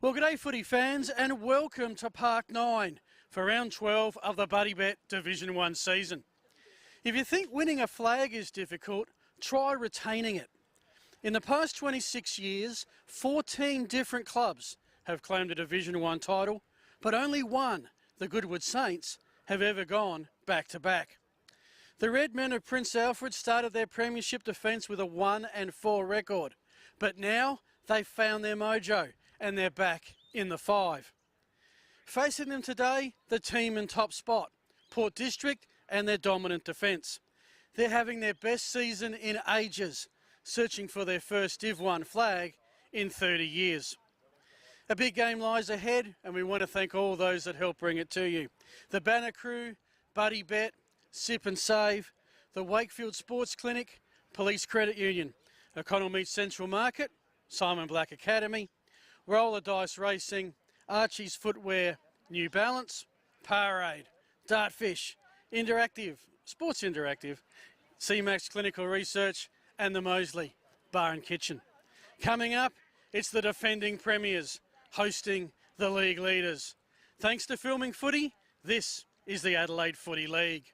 Well, g'day footy fans and welcome to Park 9 for round 12 of the Buddy Bet Division 1 season. If you think winning a flag is difficult, try retaining it. In the past 26 years, 14 different clubs have claimed a Division 1 title, but only one, the Goodwood Saints, have ever gone back-to-back. The Red Men of Prince Alfred started their premiership defence with a 1-4 record, but now they've found their mojo and they're back in the 5. Facing them today, the team in top spot, Port District and their dominant defence. They're having their best season in ages, searching for their first Div 1 flag in 30 years. A big game lies ahead and we want to thank all those that help bring it to you. The Banner Crew, Buddy Bet, Sip and Save, the Wakefield Sports Clinic, Police Credit Union, O'Connell Meets Central Market, Simon Black Academy, Roller Dice Racing, Archie's Footwear, New Balance, Parade, Dartfish, Interactive, Sports Interactive, CMAX Clinical Research and the Moseley Bar and Kitchen. Coming up, it's the defending premiers hosting the league leaders. Thanks to Filming Footy, this is the Adelaide Footy League.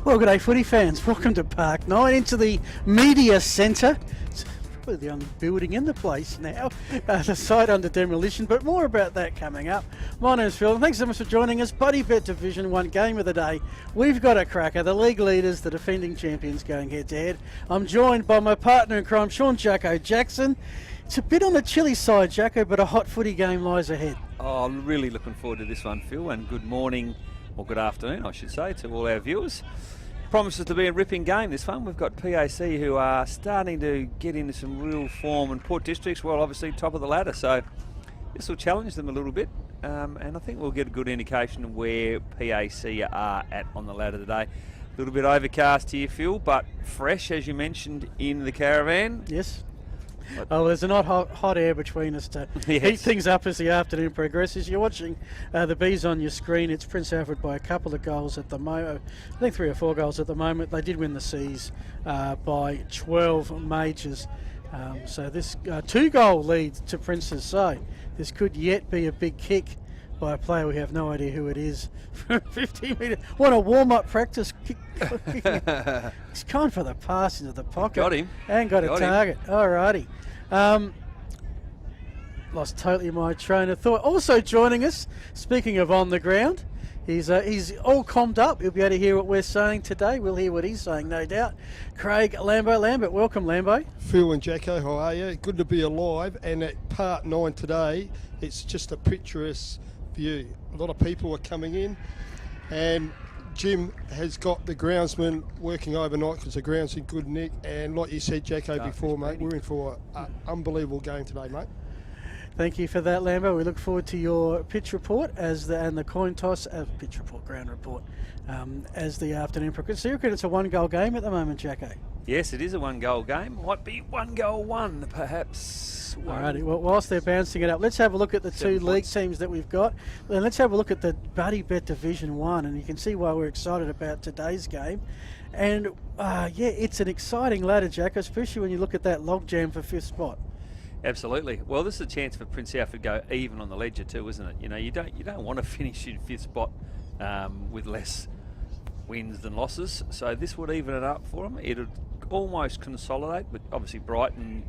Well, g'day footy fans. Welcome to Park 9 into the Media Centre. It's probably the only building in the place now. The site under demolition, but more about that coming up. My name's Phil and thanks so much for joining us. Buddy Bet Division 1 game of the day. We've got a cracker, the league leaders, the defending champions going head to head. I'm joined by my partner in crime, Sean Jacko Jackson. It's a bit on the chilly side, Jacko, but a hot footy game lies ahead. Oh, I'm really looking forward to this one, Phil, and good morning, or good afternoon, I should say, to all our viewers. Promises to be a ripping game, this one. We've got PAC who are starting to get into some real form, and Port District's, well, obviously top of the ladder, so this will challenge them a little bit, and I think we'll get a good indication of where PAC are at on the ladder today. A little bit overcast here, Phil, but fresh, as you mentioned, in the caravan. Yes. Oh, there's not hot air between us to heat things up as the afternoon progresses. You're watching the Bees on your screen. It's Prince Alfred by a couple of goals at the moment. I think 3 or 4 goals at the moment. They did win the Seas by 12 majors. So this 2-goal lead to Prince's. So this could yet be a big kick by a player. We have no idea who it is. From 50 metres. What a warm-up practice kick. He's gone for the pass into the pocket. Got him. And got a target. Alrighty. Lost totally my train of thought. Also joining us, speaking of on the ground, he's all calmed up. You'll be able to hear what we're saying today. We'll hear what he's saying, no doubt. Craig Lambo. Lambert, welcome, Lambo. Phil and Jacko, how are you? Good to be alive. And at Part 9 today, it's just a picturesque view. A lot of people are coming in, and Jim has got the groundsman working overnight because the ground's in good nick. And like you said, Jacko, before, mate, we're in for an unbelievable game today, mate. Thank you for that, Lambo. We look forward to your pitch report and the coin toss, pitch report, ground report, as the afternoon progresses. So you reckon it's a 1-goal game at the moment, Jacko? Yes, it is a 1-goal game. Might be 1-1, perhaps. Alrighty, well, whilst they're bouncing it up, let's have a look at the 2 league teams that we've got. And let's have a look at the Buddy Bet Division 1, and you can see why we're excited about today's game. And, yeah, it's an exciting ladder, Jack, especially when you look at that logjam for 5th spot. Absolutely. Well, this is a chance for Prince Alfred to go even on the ledger too, isn't it? You know, you don't want to finish in 5th spot with less wins than losses. So this would even it up for them. It almost consolidate, but obviously Brighton,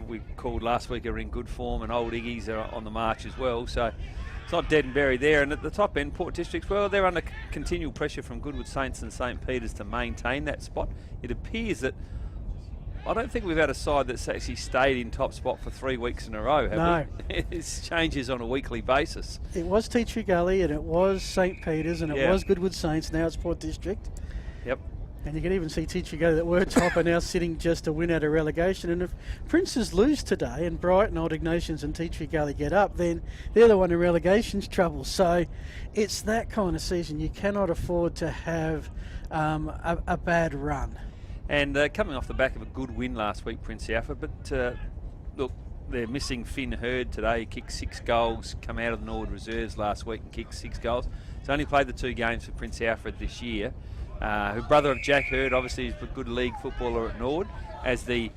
we called last week, are in good form, and Old Iggy's are on the march as well. So it's not dead and buried there. And at the top end, Port Districts, well, they're under continual pressure from Goodwood Saints and St Peter's to maintain that spot. It appears that I don't think we've had a side that's actually stayed in top spot for 3 weeks in a row, have we? It changes on a weekly basis. It was Tea Tree Gully, and it was St Peter's, and it was Goodwood Saints. Now it's Port District. Yep. And you can even see Tea Tree Gully that were top are now sitting just to win out of relegation. And if Princes lose today and Brighton, Old Ignatians and Tea Tree Gully get up, then they're the one in relegation's trouble. So it's that kind of season. You cannot afford to have a bad run. And coming off the back of a good win last week, Prince Alfred, but look, they're missing Finn Hurd today. He kicked 6 goals, come out of the Norwood Reserves last week and kicked 6 goals. He's only played the 2 games for Prince Alfred this year. Her brother of Jack Hurd, obviously, is a good league footballer at Norwood, as the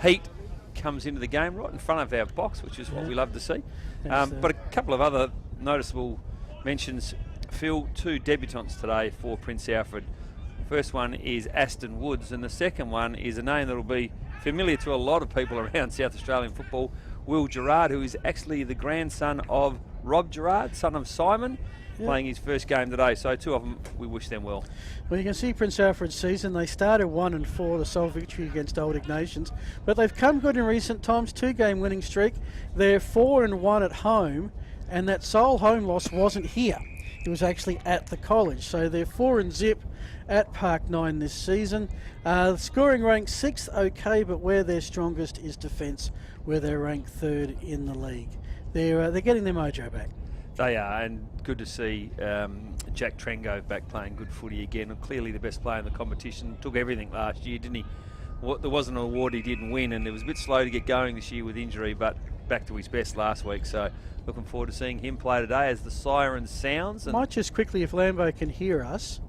heat comes into the game right in front of our box, which is what we love to see. But a couple of other noticeable mentions. Phil, 2 debutants today for Prince Alfred. First one is Aston Woods, and the second one is a name that will be familiar to a lot of people around South Australian football, Will Gerard, who is actually the grandson of Rob Gerard, son of Simon, playing his first game today. So 2 of them, we wish them well. Well, you can see Prince Alfred's season. They started 1-4, the sole victory against Old Ignatians, but they've come good in recent times, 2-game winning streak. They're 4-1 at home, and that sole home loss wasn't here. It was actually at the college. So they're 4-0 at Park 9 this season. Scoring ranked 6th, okay, but where they're strongest is defence, where they're ranked 3rd in the league. They're getting their mojo back. They are, and good to see Jack Trengo back playing good footy again. Clearly the best player in the competition. Took everything last year, didn't he? There wasn't an award he didn't win, and it was a bit slow to get going this year with injury, but back to his best last week. So looking forward to seeing him play today as the siren sounds. Might just quickly, if Lambo can hear us,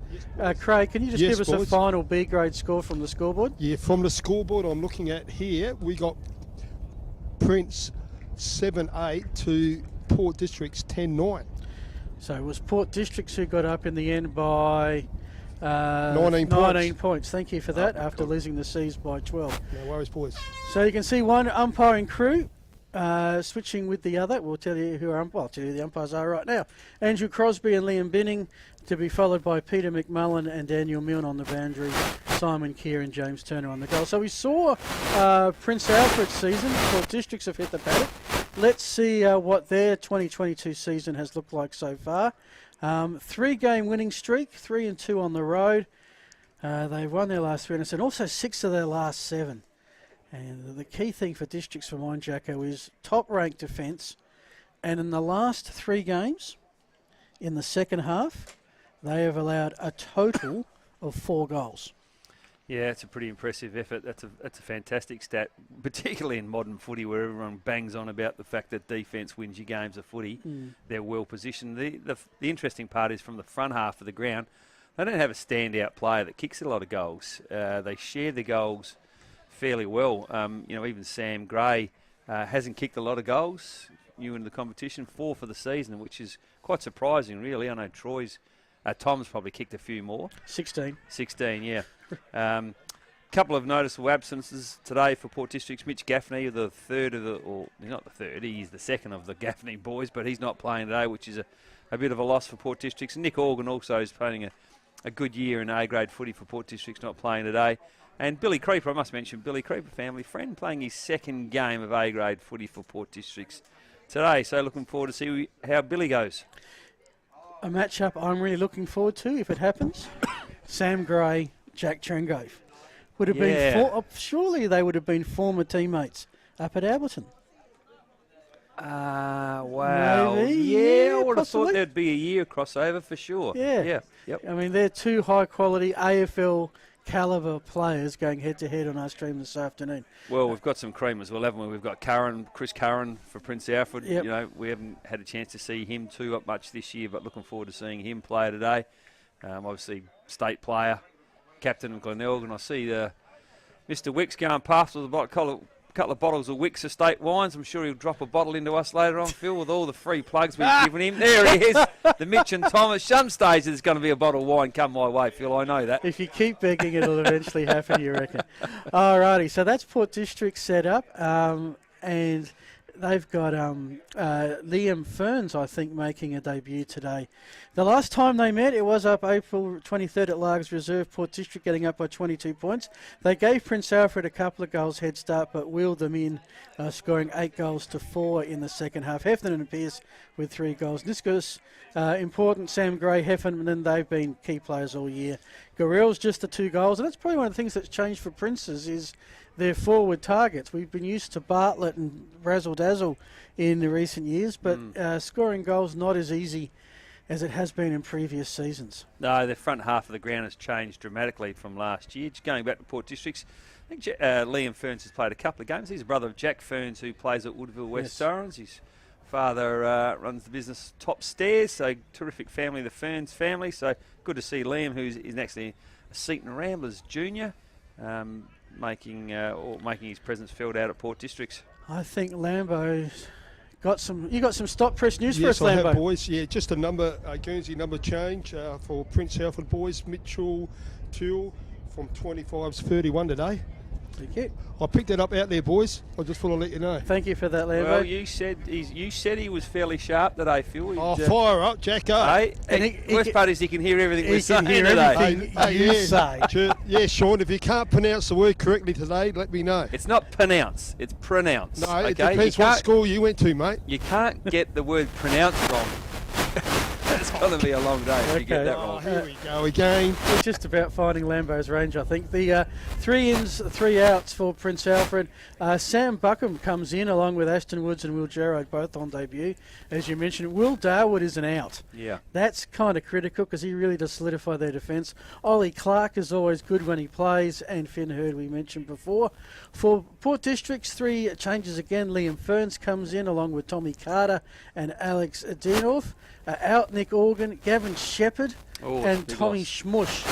Craig, can you just give us boys. a final B grade score from the scoreboard? Yeah, from the scoreboard I'm looking at here, we got Prince 7-8 to Port Districts 10-9. So it was Port Districts who got up in the end by 19 points. Thank you for that, after losing the Seas by 12. No worries, boys. So you can see one umpiring crew switching with the other. We'll tell you who the umpires are right now. Andrew Crosby and Liam Binning, to be followed by Peter McMullen and Daniel Milne on the boundary, Simon Keir and James Turner on the goal. So we saw Prince Alfred's season. Port Districts have hit the paddock. Let's see what their 2022 season has looked like so far. 3-game winning streak, 3-2 on the road. They've won their last 3 and also 6 of their last 7. And the key thing for Districts for mine, Jacko, is top-ranked defence. And in the last 3 games, in the second half, they have allowed a total of 4 goals. Yeah, it's a pretty impressive effort. That's a fantastic stat, particularly in modern footy where everyone bangs on about the fact that defence wins your games of footy. They're well positioned. The interesting part is from the front half of the ground, they don't have a standout player that kicks a lot of goals. They share the goals fairly well. Even Sam Gray hasn't kicked a lot of goals. New into the competition, 4 for the season, which is quite surprising, really. I know Tom's probably kicked a few more. 16, yeah. Couple of noticeable absences today for Port Districts. Mitch Gaffney, the third of he's not the third, he's the second of the Gaffney boys, but he's not playing today, which is a bit of a loss for Port Districts. Nick Organ also is playing a good year in A-grade footy for Port Districts, not playing today. And Billy Creeper, I must mention, Billy Creeper, family friend, playing his second game of A-grade footy for Port Districts today. So looking forward to see how Billy goes. A matchup I'm really looking forward to, if it happens. Sam Gray, Jack Trengove. Would have been surely they would have been former teammates up at Alberton. Wow. Maybe, Yeah, I would have possibly. thought there'd be a year crossover for sure. Yeah. Yep. I mean, they're 2 high-quality AFL calibre players going head-to-head on our stream this afternoon. Well, we've got some cream as well, haven't we? We've got Chris Curran for Prince Alfred. Yep. We haven't had a chance to see him too much this year, but looking forward to seeing him play today. Obviously, state player, captain of Glenelg, and I see Mr. Wicks going past with a couple of bottles of Wicks Estate wines. I'm sure he'll drop a bottle into us later on, Phil, with all the free plugs we've given him. There he is, the Mitch and Thomas. Some stage there's going to be a bottle of wine come my way, Phil. I know that. If you keep begging, it'll eventually happen, you reckon. Alrighty, so that's Port District set up, and they've got Liam Ferns, I think, making a debut today. The last time they met, it was up April 23rd at Largs Reserve, Port District getting up by 22 points. They gave Prince Alfred a couple of goals head start, but wheeled them in, scoring 8 goals to 4 in the second half. Heffernan and Pearce with 3 goals. Niskus, important, Sam Gray, Heffernan, they've been key players all year. Gorell's just the 2 goals, and that's probably one of the things that's changed for Princes is their forward targets. We've been used to Bartlett and Razzle Dazzle in the recent years, but scoring goals not as easy as it has been in previous seasons. No, the front half of the ground has changed dramatically from last year. Just going back to Port Districts, I think Liam Ferns has played a couple of games. He's a brother of Jack Ferns, who plays at Woodville West Sirens. His father runs the business Top Stairs, so terrific family, the Ferns family. So good to see Liam, who's actually a Seaton Ramblers junior, making his presence felt out at Port Districts. I think Lambo's got some. You got some stop press news for us, Yes, I Lambo. have, boys. Yeah, just a number, Guernsey number change for Prince Alfred boys. Mitchell Toole from 25 to 31 today. Thank you. I picked it up out there, boys. I just want to let you know. Thank you for that, Lambo. Well, you said he was fairly sharp today, Phil. Oh, fire up, Jacko. Hey, And and worst part is he can hear everything we're He saying can hear today. everything you say. Yeah, Sean, if you can't pronounce the word correctly today, let me know. It's not pronounce, it's pronounce. No, okay? it depends what school you went to, mate. You can't get the word pronounce wrong. It's going to be a long day if you get that Oh, wrong. here we go again. It's just about finding Lambo's range, I think. The 3 ins, 3 outs for Prince Alfred. Sam Buckham comes in along with Ashton Woods and Will Gerard, both on debut. As you mentioned, Will Darwood is an out. Yeah. That's kind of critical because he really does solidify their defence. Ollie Clark is always good when he plays, and Finn Hurd we mentioned before. For Port Districts, 3 changes again. Liam Ferns comes in along with Tommy Carter and Alex Dienorf. Out Nick Organ, Gavin Shepherd and Tommy Schmush.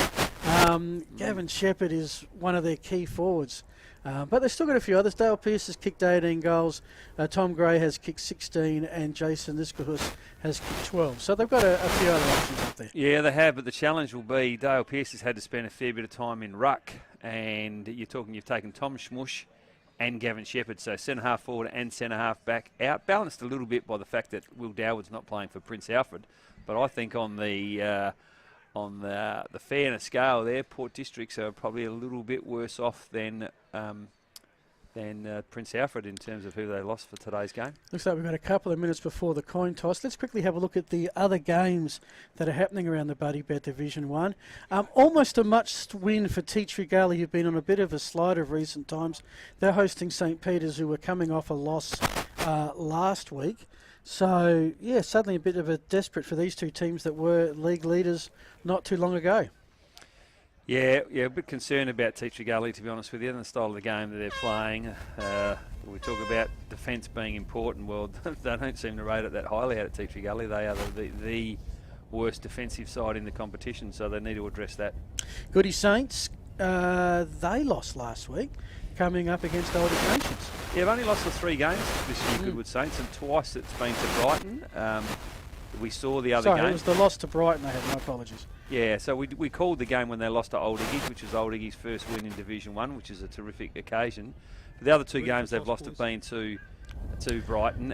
Gavin Shepherd is one of their key forwards. But they've still got a few others. Dale Pearce has kicked 18 goals. Tom Gray has kicked 16 and Jason Niskahus has kicked 12. So they've got a few other options up there. Yeah, they have, but the challenge will be Dale Pearce has had to spend a fair bit of time in ruck, and you've taken Tom Schmush and Gavin Shepherd, so centre-half forward and centre-half back out, balanced a little bit by the fact that Will Darwood's not playing for Prince Alfred. But I think on the fairness scale there, Port Districts are probably a little bit worse off than Prince Alfred in terms of who they lost for today's game. Looks like we've got a couple of minutes before the coin toss. Let's quickly have a look at the other games that are happening around the Buddy Bet Division 1. Almost a must-win for Tea Gully, who've been on a bit of a slide of recent times. They're hosting St. Peter's, who were coming off a loss last week. So, yeah, suddenly a bit of a desperate for these two teams that were league leaders not too long ago. Yeah, a bit concerned about Tea Gully, to be honest with you, and the style of the game that they're playing. We talk about defence being important. Well, they don't seem to rate it that highly out at Tea Gully. They are the worst defensive side in the competition, so they need to address that. Goody Saints, They lost last week, coming up against Older Nations. Yeah, they've only lost the 3 games this year, Goodwood Saints, and twice it's been to Brighton. We saw the other game. It was the loss to Brighton. I had my apologies. Yeah, so we called the game when they lost to Old Iggy's, which was Old Iggy's first win in Division 1, which is a terrific occasion. But the other 2 games they've lost have been to Brighton.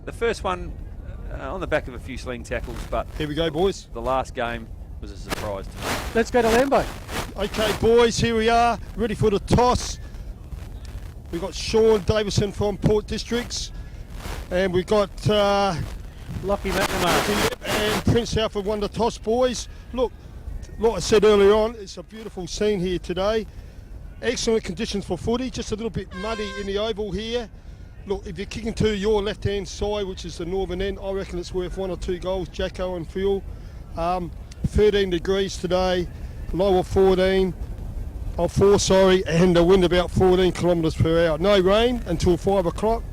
The first one on the back of a few sling tackles, but Here we go, boys. the last game was a surprise to me. Let's go to Lambo. Okay, boys, here we are, ready for the toss. We've got Sean Davison from Port Districts, and we've got Lockie McNamara. and Prince Alfred won the toss, boys. Look, like I said earlier on, it's a beautiful scene here today. Excellent conditions for footy, just a little bit muddy in the oval here. Look, if you're kicking to your left-hand side, which is the northern end, I reckon it's worth 1 or 2 goals, Jacko and Phil. 13 degrees today, low of 4, and the wind about 14 kilometres per hour. No rain until 5 o'clock.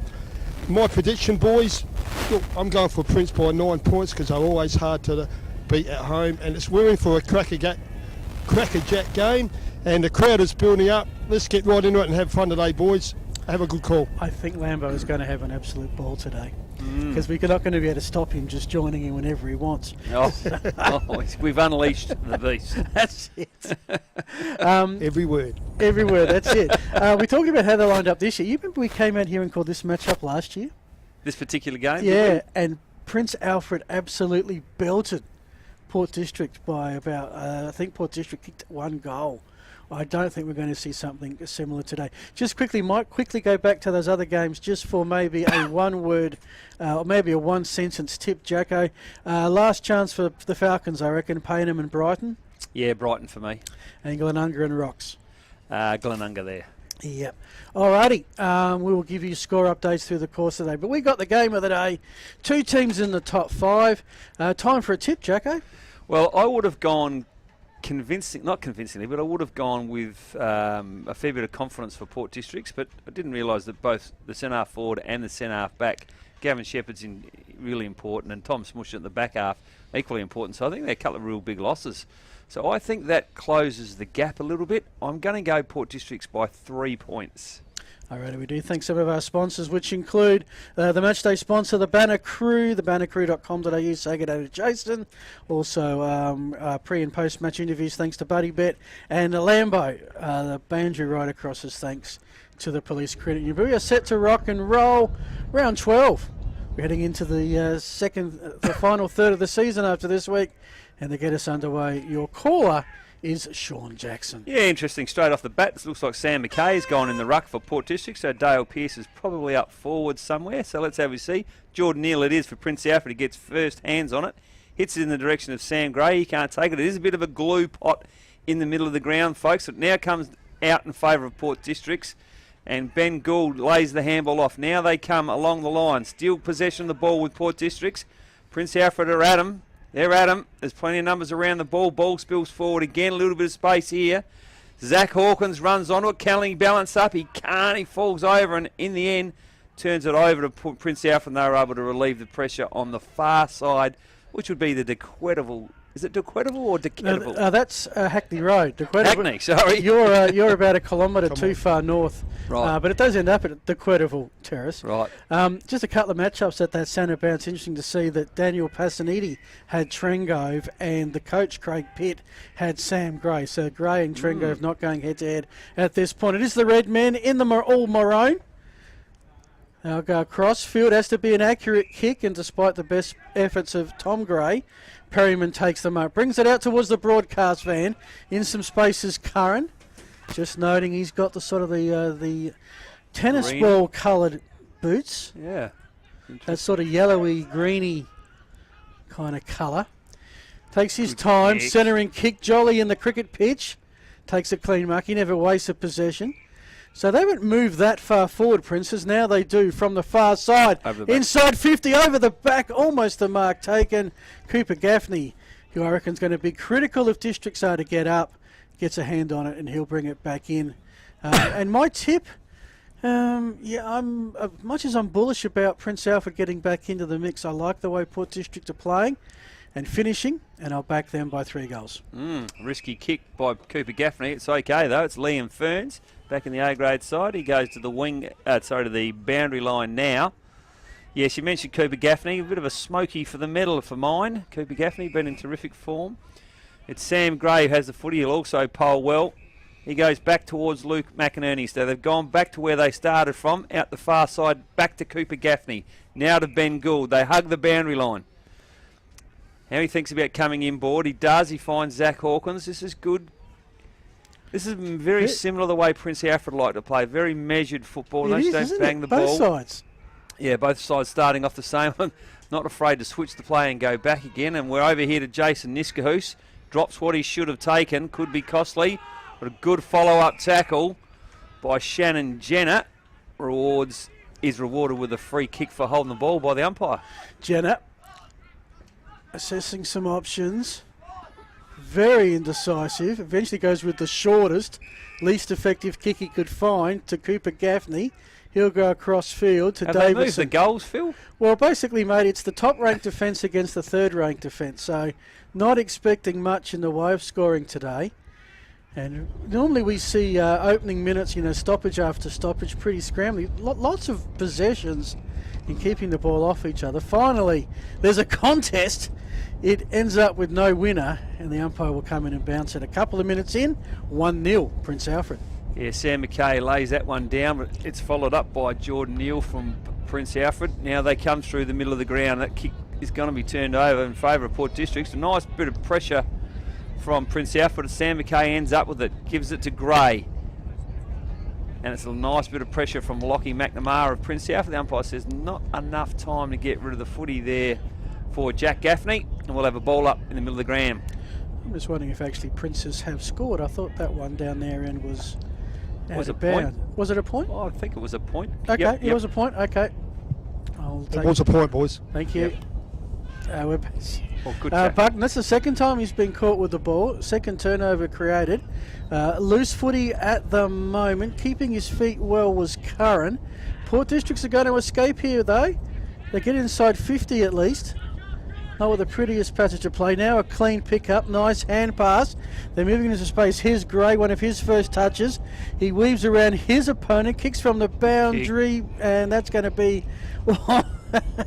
My prediction, boys, look, I'm going for Prince by 9 points because they're always hard to beat at home, and it's wearing for a crackerjack game, and the crowd is building up. Let's get right into it and have fun today, boys. have a good call. I think Lambo is going to have an absolute ball today because we're not going to be able to stop him just joining in whenever he wants. We've unleashed the beast. That's it. Every word. That's it. We're talking about how they lined up this year. You remember we came out here and called this matchup last year? This particular game? Yeah, and Prince Alfred absolutely belted Port District by about, I think Port District kicked 1 goal. I don't think we're going to see something similar today. Just quickly, Mike, go back to those other games just for maybe a one-word or maybe a one-sentence tip, Jacko. Last chance for the Falcons, I reckon, Payneham and Brighton. Yeah, Brighton for me. And Glenunga and Rocks. Glenunga there. Yep. Alrighty, we will give you score updates through the course of the day. But we got the game of the day. 2 teams in the top 5. Time for a tip, Jacko. Well, I would have gone not convincingly, but I would have gone with a fair bit of confidence for Port Districts, but I didn't realise that both the centre-half forward and the centre-half back, Gavin Shepherd's really important, and Tom Smush at the back half, equally important. So I think they're a couple of real big losses. So I think that closes the gap a little bit. I'm going to go Port Districts by 3 points. Alrighty, we do thank some of our sponsors, which include the matchday sponsor, the Banner Crew, thebannercrew.com.au. Say good day to Jason. Also, pre and post match interviews, thanks to Buddy Bet, and Lambo, the Banjo right across us, thanks to the Police Credit Union. But we are set to rock and roll. Round 12. We're heading into the final third of the season after this week, and to get us underway, your caller is Sean Jackson. Yeah, interesting. Straight off the bat, it looks like Sam McKay's gone in the ruck for Port District, so Dale Pearce is probably up forward somewhere. So let's have a see. Jordan Neal it is for Prince Alfred. He gets first hands on it. Hits it in the direction of Sam Gray. He can't take it. It is a bit of a glue pot in the middle of the ground, folks. It now comes out in favour of Port Districts. And Ben Gould lays the handball off. Now they come along the line. Still possession of the ball with Port Districts. Prince Alfred are at him. They're at him. There's plenty of numbers around the ball. Ball spills forward again. A little bit of space here. Zach Hawkins runs onto it. Canling balance up. He can't. He falls over and in the end turns it over to Prince Alfred, and they were able to relieve the pressure on the far side, which would be the Dequetable. Is it Dequetable or Decatable? No, that's Hackney Road. Hackney, sorry. You're about a kilometre too far north. Right. But it does end up at Dequetable Terrace. Right. Just a couple of matchups at that centre bounce. Interesting to see that Daniel Passaniti had Trengove and the coach, Craig Pitt, had Sam Gray. So Gray and Trengove not going head-to-head at this point. It is the red men in the all maroon. They'll go across. Field has to be an accurate kick, and despite the best efforts of Tom Gray, Perryman takes them up. Brings it out towards the broadcast van. In some spaces, Curran. Just noting he's got the sort of the tennis Green. ball coloured boots. Yeah. That sort of yellowy, greeny kind of colour. Takes his time. Kick. Centering kick. Jolly in the cricket pitch. Takes a clean mark. He never wastes a possession. So they haven't moved that far forward, Princes. Now they do from the far side. Inside 50, over the back, almost the mark taken. Cooper Gaffney, who I reckon is going to be critical if Districts are to get up, gets a hand on it and he'll bring it back in. And my tip, I'm much as I'm bullish about Prince Alfred getting back into the mix, I like the way Port District are playing and finishing, and I'll back them by 3 goals. Risky kick by Cooper Gaffney. It's okay though. It's Liam Ferns back in the A-grade side. He goes to the to the boundary line now. Yes, you mentioned Cooper Gaffney. A bit of a smoky for the medal for mine. Cooper Gaffney been in terrific form. It's Sam Gray who has the footy. He'll also pole well. He goes back towards Luke McInerney. So they've gone back to where they started from, out the far side, back to Cooper Gaffney. Now to Ben Gould. They hug the boundary line. How he thinks about coming inboard. He does. He finds Zach Hawkins. This is good. This is very similar to the way Prince Alfred like to play. Very measured football. They don't bang the ball. Both sides. Yeah, both sides starting off the same one. Not afraid to switch the play and go back again. And we're over here to Jason Niskahoos. Drops what he should have taken. Could be costly. But a good follow-up tackle by Shannon Jenner. Is rewarded with a free kick for holding the ball by the umpire. Jenner assessing some options. Very indecisive. Eventually goes with the shortest, least effective kick he could find to Cooper Gaffney. He'll go across field to Davidson. They moved the goals, Phil? Well, basically, mate, it's the top-ranked defence against the third-ranked defence. So not expecting much in the way of scoring today. And normally we see opening minutes, stoppage after stoppage, pretty scrambly. Lots of possessions in keeping the ball off each other. Finally, there's a contest. It ends up with no winner, and the umpire will come in and bounce it. A couple of minutes in, 1-0, Prince Alfred. Yeah, Sam McKay lays that one down, but it's followed up by Jordan Neal from Prince Alfred. Now they come through the middle of the ground. That kick is going to be turned over in favour of Port Districts. A nice bit of pressure from Prince Alfred. Sam McKay ends up with it, gives it to Gray. And it's a nice bit of pressure from Lockie McNamara of Prince Alfred. The umpire says not enough time to get rid of the footy there for Jack Gaffney. And we'll have a ball up in the middle of the ground. I'm just wondering if actually Princes have scored. I thought that one down there end was Was out it of point? bounds. Was it a point? Oh, I think it was a point. Okay, Yep, it was a point. Okay. It was a point, boys. Thank you. We're Oh, good Buckton, that's the second time he's been caught with the ball. Second turnover created. Loose footy at the moment. Keeping his feet well was Curran. Port Districts are going to escape here, though. They get inside 50 at least. Not with the prettiest passage of play. Now a clean pick-up. Nice hand pass. They're moving into space. Here's Gray, one of his first touches. He weaves around his opponent, kicks from the boundary, and that's going to be...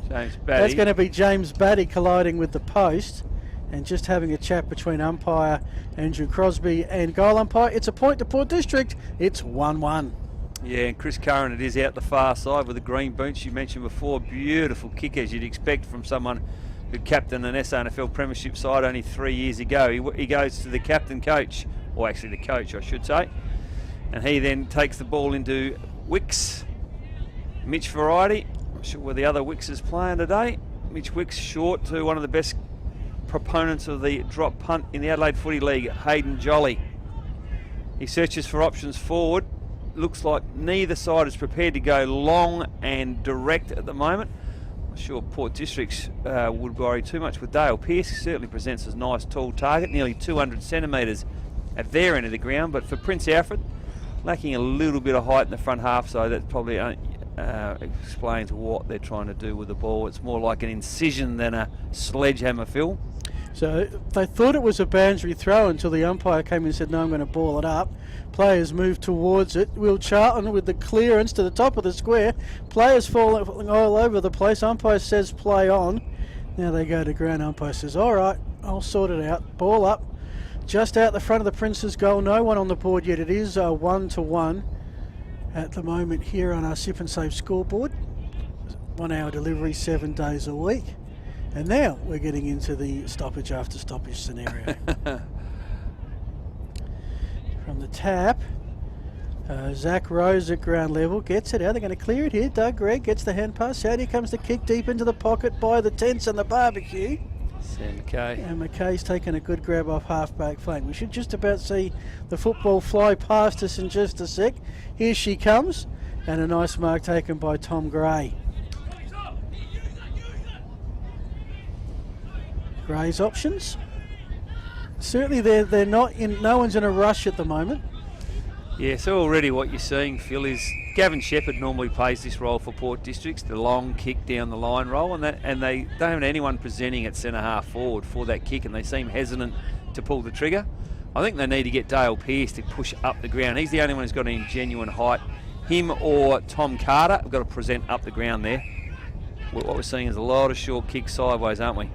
James Batty. That's going to be James Batty colliding with the post and just having a chat between umpire Andrew Crosby and goal umpire. It's a point to Port District. It's 1-1. Yeah, and Chris Curran, it is out the far side with the green boots you mentioned before. Beautiful kick, as you'd expect from someone who captained an SANFL Premiership side only 3 years ago. He goes to the captain coach, or actually the coach I should say, and he then takes the ball into Wicks. Mitch Variety, not sure where the other Wicks is playing today. Mitch Wicks short to one of the best proponents of the drop punt in the Adelaide Footy League, Hayden Jolly. He searches for options forward. Looks like neither side is prepared to go long and direct at the moment. I'm sure Port Districts would worry too much with Dale Pearce. He certainly presents as a nice tall target, nearly 200 centimetres at their end of the ground. But for Prince Alfred, lacking a little bit of height in the front half, so that probably explains what they're trying to do with the ball. It's more like an incision than a sledgehammer, Phil. So they thought it was a boundary throw until the umpire came in and said, no, I'm going to ball it up. Players move towards it. Will Charlton with the clearance to the top of the square. Players falling all over the place. Umpire says play on. Now they go to ground. Umpire says, all right, I'll sort it out. Ball up. Just out the front of the Prince's goal. No one on the board yet. It is 1-1 at the moment here on our Sip and Save scoreboard. 1 hour delivery, 7 days a week. And now we're getting into the stoppage after stoppage scenario. From the tap, Zach Rose at ground level gets it out. They're going to clear it here. Doug Gregg gets the hand pass out. Here comes the kick deep into the pocket by the tents and the barbecue. Sam McKay. And McKay's taken a good grab off half-back flank. We should just about see the football fly past us in just a sec. Here she comes. And a nice mark taken by Tom Gray. Gray's options. Certainly they're not in, no one's in a rush at the moment. Yeah, so already what you're seeing, Phil, is Gavin Shepherd normally plays this role for Port Districts, the long kick down the line role, and they don't have anyone presenting at centre half forward for that kick, and they seem hesitant to pull the trigger. I think they need to get Dale Pearce to push up the ground. He's the only one who's got any genuine height. Him or Tom Carter have got to present up the ground there. What we're seeing is a lot of short kicks sideways, aren't we?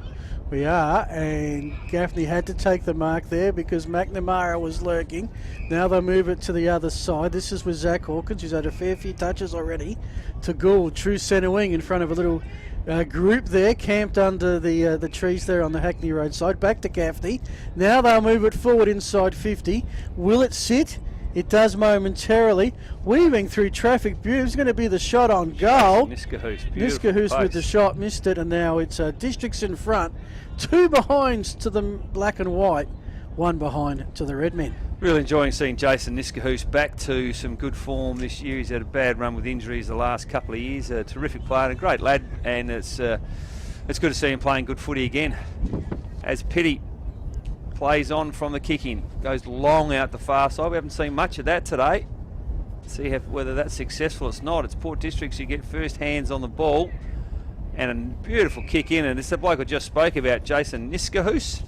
We are, and Gaffney had to take the mark there because McNamara was lurking. Now they'll move it to the other side. This is with Zach Hawkins, who's had a fair few touches already, to Gould, true centre wing in front of a little group there, camped under the trees there on the Hackney Road side. Back to Gaffney. Now they'll move it forward inside 50. Will it sit? It does momentarily. Weaving through traffic. It's going to be the shot on goal. Niskahoos with the shot, missed it, and now it's Districts in front. 2 behinds to the black and white, 1 behind to the red men. Really enjoying seeing Jason Niskahoos back to some good form this year. He's had a bad run with injuries the last couple of years. A terrific player and a great lad, and it's good to see him playing good footy again. As Pitty plays on from the kick-in, goes long out the far side. We haven't seen much of that today. See whether that's successful. It's not. It's Port Districts who get first hands on the ball, and a beautiful kick in. And it's the bloke I just spoke about, Jason Niskahoos.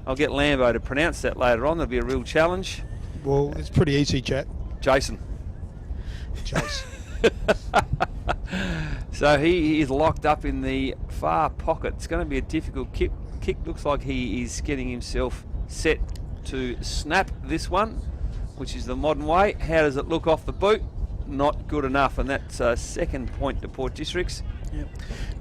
I'll get Lambo to pronounce that later on. There'll be a real challenge. Well, it's pretty easy, Jack. Jason. Jace. So he is locked up in the far pocket. It's going to be a difficult kick. Looks like he is getting himself set to snap this one, which is the modern way. How does it look off the boot? Not good enough, and that's a second point to Port Districts. Yep.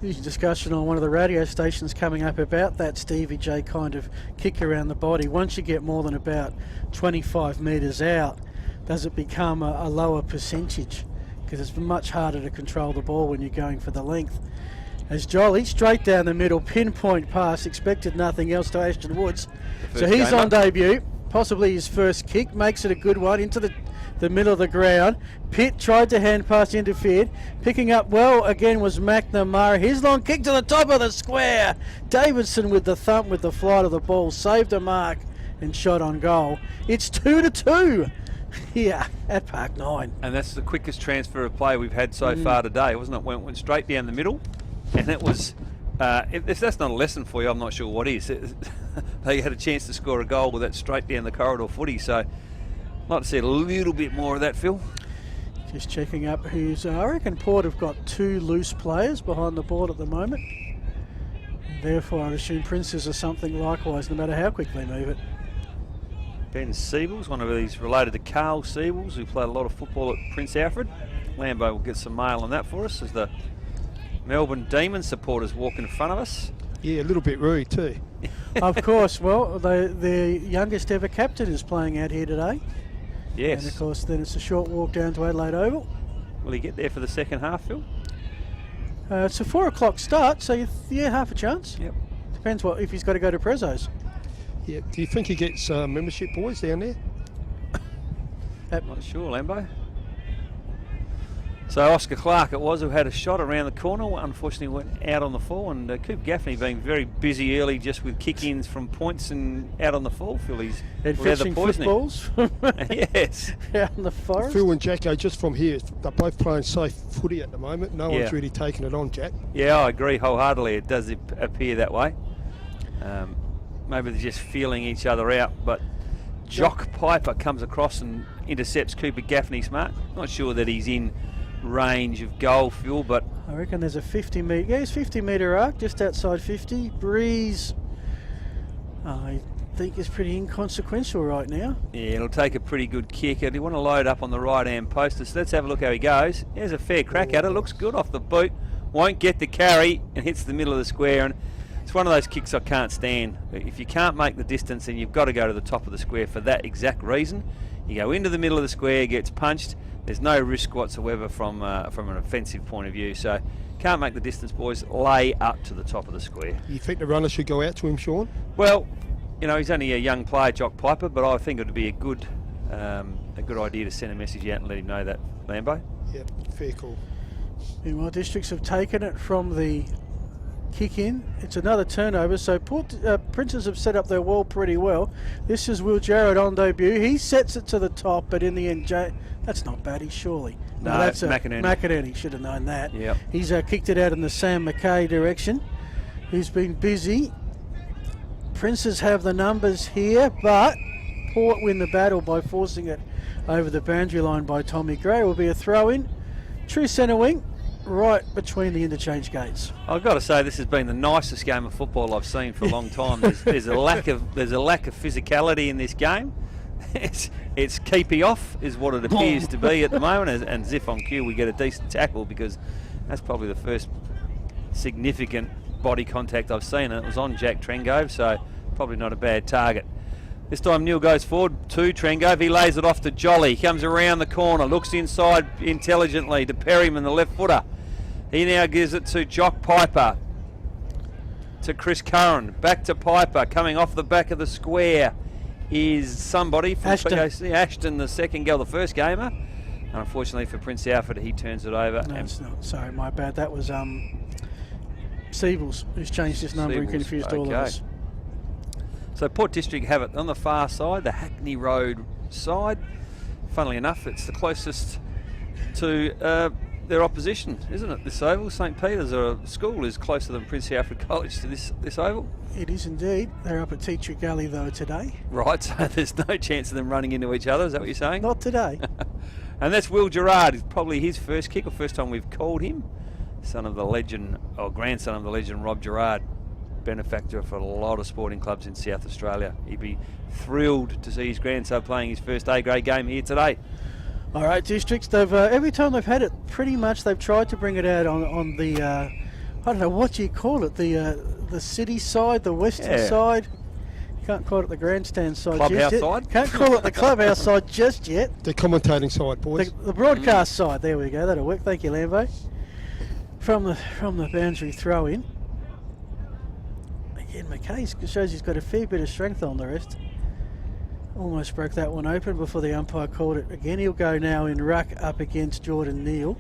There's a discussion on one of the radio stations coming up about that Stevie J kind of kick around the body. Once you get more than about 25 metres out, does it become a lower percentage? Because it's much harder to control the ball when you're going for the length. As Jolly, straight down the middle, pinpoint pass, expected nothing else to Ashton Woods. So he's on debut, possibly his first kick, makes it a good one into the middle of the ground. Pitt tried to hand pass, interfered. Picking up well again was McNamara. His long kick to the top of the square. Davidson with the thump with the flight of the ball, saved a mark and shot on goal. It's 2-2 here at Park 9. And that's the quickest transfer of play we've had so far today, wasn't it? Went straight down the middle. And it was, if that's not a lesson for you, I'm not sure what is. They had a chance to score a goal with that straight down the corridor footy. So I'd like to see a little bit more of that, Phil. Just checking up who's, I reckon Port have got 2 loose players behind the board at the moment. Therefore, I'd assume Princes are something likewise, no matter how quick they move it. Ben Siebels, one of these related to Carl Siebels, who played a lot of football at Prince Alfred. Lambo will get some mail on that for us as the Melbourne Demons supporters walk in front of us. Yeah, a little bit rude too. Of course, well, the youngest ever captain is playing out here today. Yes. And of course, then it's a short walk down to Adelaide Oval. Will he get there for the second half, Phil? It's a 4 o'clock start, so yeah, half a chance. Yep. Depends if he's got to go to Prezzo's. Yeah. Do you think he gets membership boys down there? Not sure, Lambo. So Oscar Clark it was who had a shot around the corner, unfortunately went out on the fall, and Coop Gaffney being very busy early just with kick-ins from points and out on the fall. Phil, he's and fetching footballs. Yes. Out in the forest. Phil and Jacko, just from here, they're both playing safe footy at the moment. No one's really taking it on, Jack. Yeah, I agree wholeheartedly. It does appear that way. Maybe they're just feeling each other out, but Jock Piper comes across and intercepts Cooper Gaffney's mark. Not sure that he's in range of goal, Phil, but I reckon there's a 50 metre, yeah, it's 50 metre arc just outside 50. Breeze, I think, is pretty inconsequential right now. Yeah, it'll take a pretty good kick. And you want to load up on the right hand poster, so let's have a look how he goes. There's a fair crack at it, looks good off the boot, won't get the carry and hits the middle of the square, and it's one of those kicks I can't stand. If you can't make the distance, then you've got to go to the top of the square for that exact reason. You go into the middle of the square, gets punched. There's no risk whatsoever from an offensive point of view. So can't make the distance, boys. Lay up to the top of the square. You think the runner should go out to him, Sean? Well, you know, he's only a young player, Jock Piper, but I think it would be a good idea to send a message out and let him know that, Lambo. Yep, fair call. Meanwhile, Districts have taken it from the kick in. It's another turnover, so Princes have set up their wall pretty well. This is Will Jarrett on debut. He sets it to the top, but in the end, that's not Batty, surely. No, that's McInerney. McInerney should have known that. Yep. He's kicked it out in the Sam McKay direction, who's been busy. Princes have the numbers here, but Port win the battle by forcing it over the boundary line by Tommy Gray. It will be a throw-in. True centre wing, right between the interchange gates. I've got to say this has been the nicest game of football I've seen for a long time. There's a lack of physicality in this game. It's keepy off is what it appears to be at the moment, and as if on cue we get a decent tackle, because that's probably the first significant body contact I've seen, and it was on Jack Trengove, so probably not a bad target. This time Neil goes forward to Trengove. He lays it off to Jolly. He comes around the corner, looks inside intelligently to Perryman, the left footer. He now gives it to Jock Piper, to Chris Curran, back to Piper, coming off the back of the square is somebody from PAC. Ashton, the second goal, the first gamer. And unfortunately for Prince Alfred, he turns it over. No, it's not. Sorry, my bad. That was Siebels, who's changed his number and confused all of us. So Port District have it on the far side, the Hackney Road side. Funnily enough, it's the closest to their opposition, isn't it? This oval, St Peter's school is closer than Prince Alfred College to this oval. It is indeed. They're up at Teacher Gully though today. Right, so there's no chance of them running into each other. Is that what you're saying? Not today. And that's Will Gerard. It's probably his first kick, or first time we've called him. Son of the legend, or grandson of the legend, Rob Gerard, benefactor for a lot of sporting clubs in South Australia. He'd be thrilled to see his grandson playing his first A-grade game here today. All right, Districts, they've every time they've had it, pretty much they've tried to bring it out on the, I don't know, what do you call it, the city side, the western side. You can't call it the grandstand side Clubhouse just yet. side? Can't call it the clubhouse side just yet. The commentating side, boys. The broadcast side, there we go, that'll work. Thank you, Lambo. From the boundary throw in. Again, McKay shows he's got a fair bit of strength on the wrist. Almost broke that one open before the umpire called it again. He'll go now in ruck up against Jordan Neal.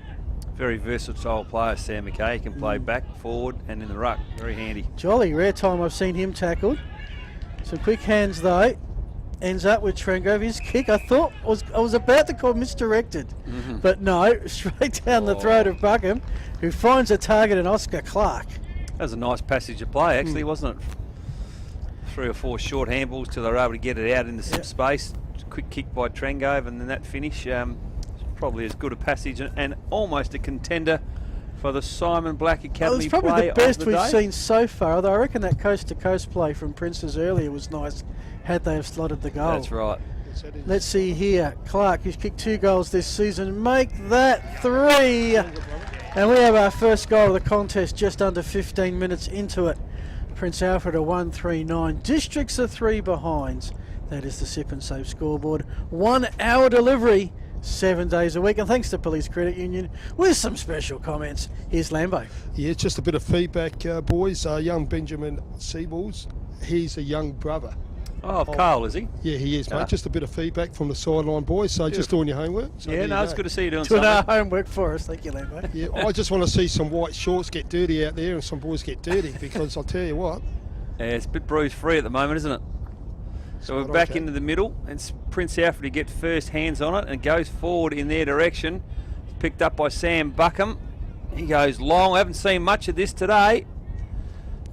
Very versatile player, Sam McKay. He can play back, forward and in the ruck. Very handy. Jolly rare time I've seen him tackled. Some quick hands though. Ends up with Trengove. His kick, I thought, I was about to call misdirected. But no, straight down the throat of Buckham, who finds a target in Oscar Clark. That was a nice passage of play, actually, wasn't it? 3 or 4 short handballs till they were able to get it out into some space. Quick kick by Trengove, and then that finish. Probably as good a passage and almost a contender for the Simon Black Academy play. It was probably the best we've day. seen so far, although I reckon that coast-to-coast play from Prince's earlier was nice, had they have slotted the goal. That's right. Let's see here. Clark, who's kicked 2 goals this season, make that 3. And we have our first goal of the contest just under 15 minutes into it. Prince Alfred are 139. Districts are 3 behinds. That is the Sip and Save scoreboard. 1 hour delivery, 7 days a week. And thanks to Police Credit Union with some special comments. Here's Lambo. Yeah, it's just a bit of feedback, boys. Young Benjamin Seaballs, he's a young brother. Oh, Carl, is he? Yeah, he is, mate. Just a bit of feedback from the sideline boys. So just doing your homework. So yeah, no, it's good to see you doing Doing something. our homework for us. Thank you, Lambo. Yeah, I just want to see some white shorts get dirty out there and some boys get dirty, because I'll tell you what. Yeah, it's a bit bruise free at the moment, isn't it? So we're back into the middle, and it's Prince Alfred to get first hands on it and goes forward in their direction. It's picked up by Sam Buckham. He goes long. I haven't seen much of this today,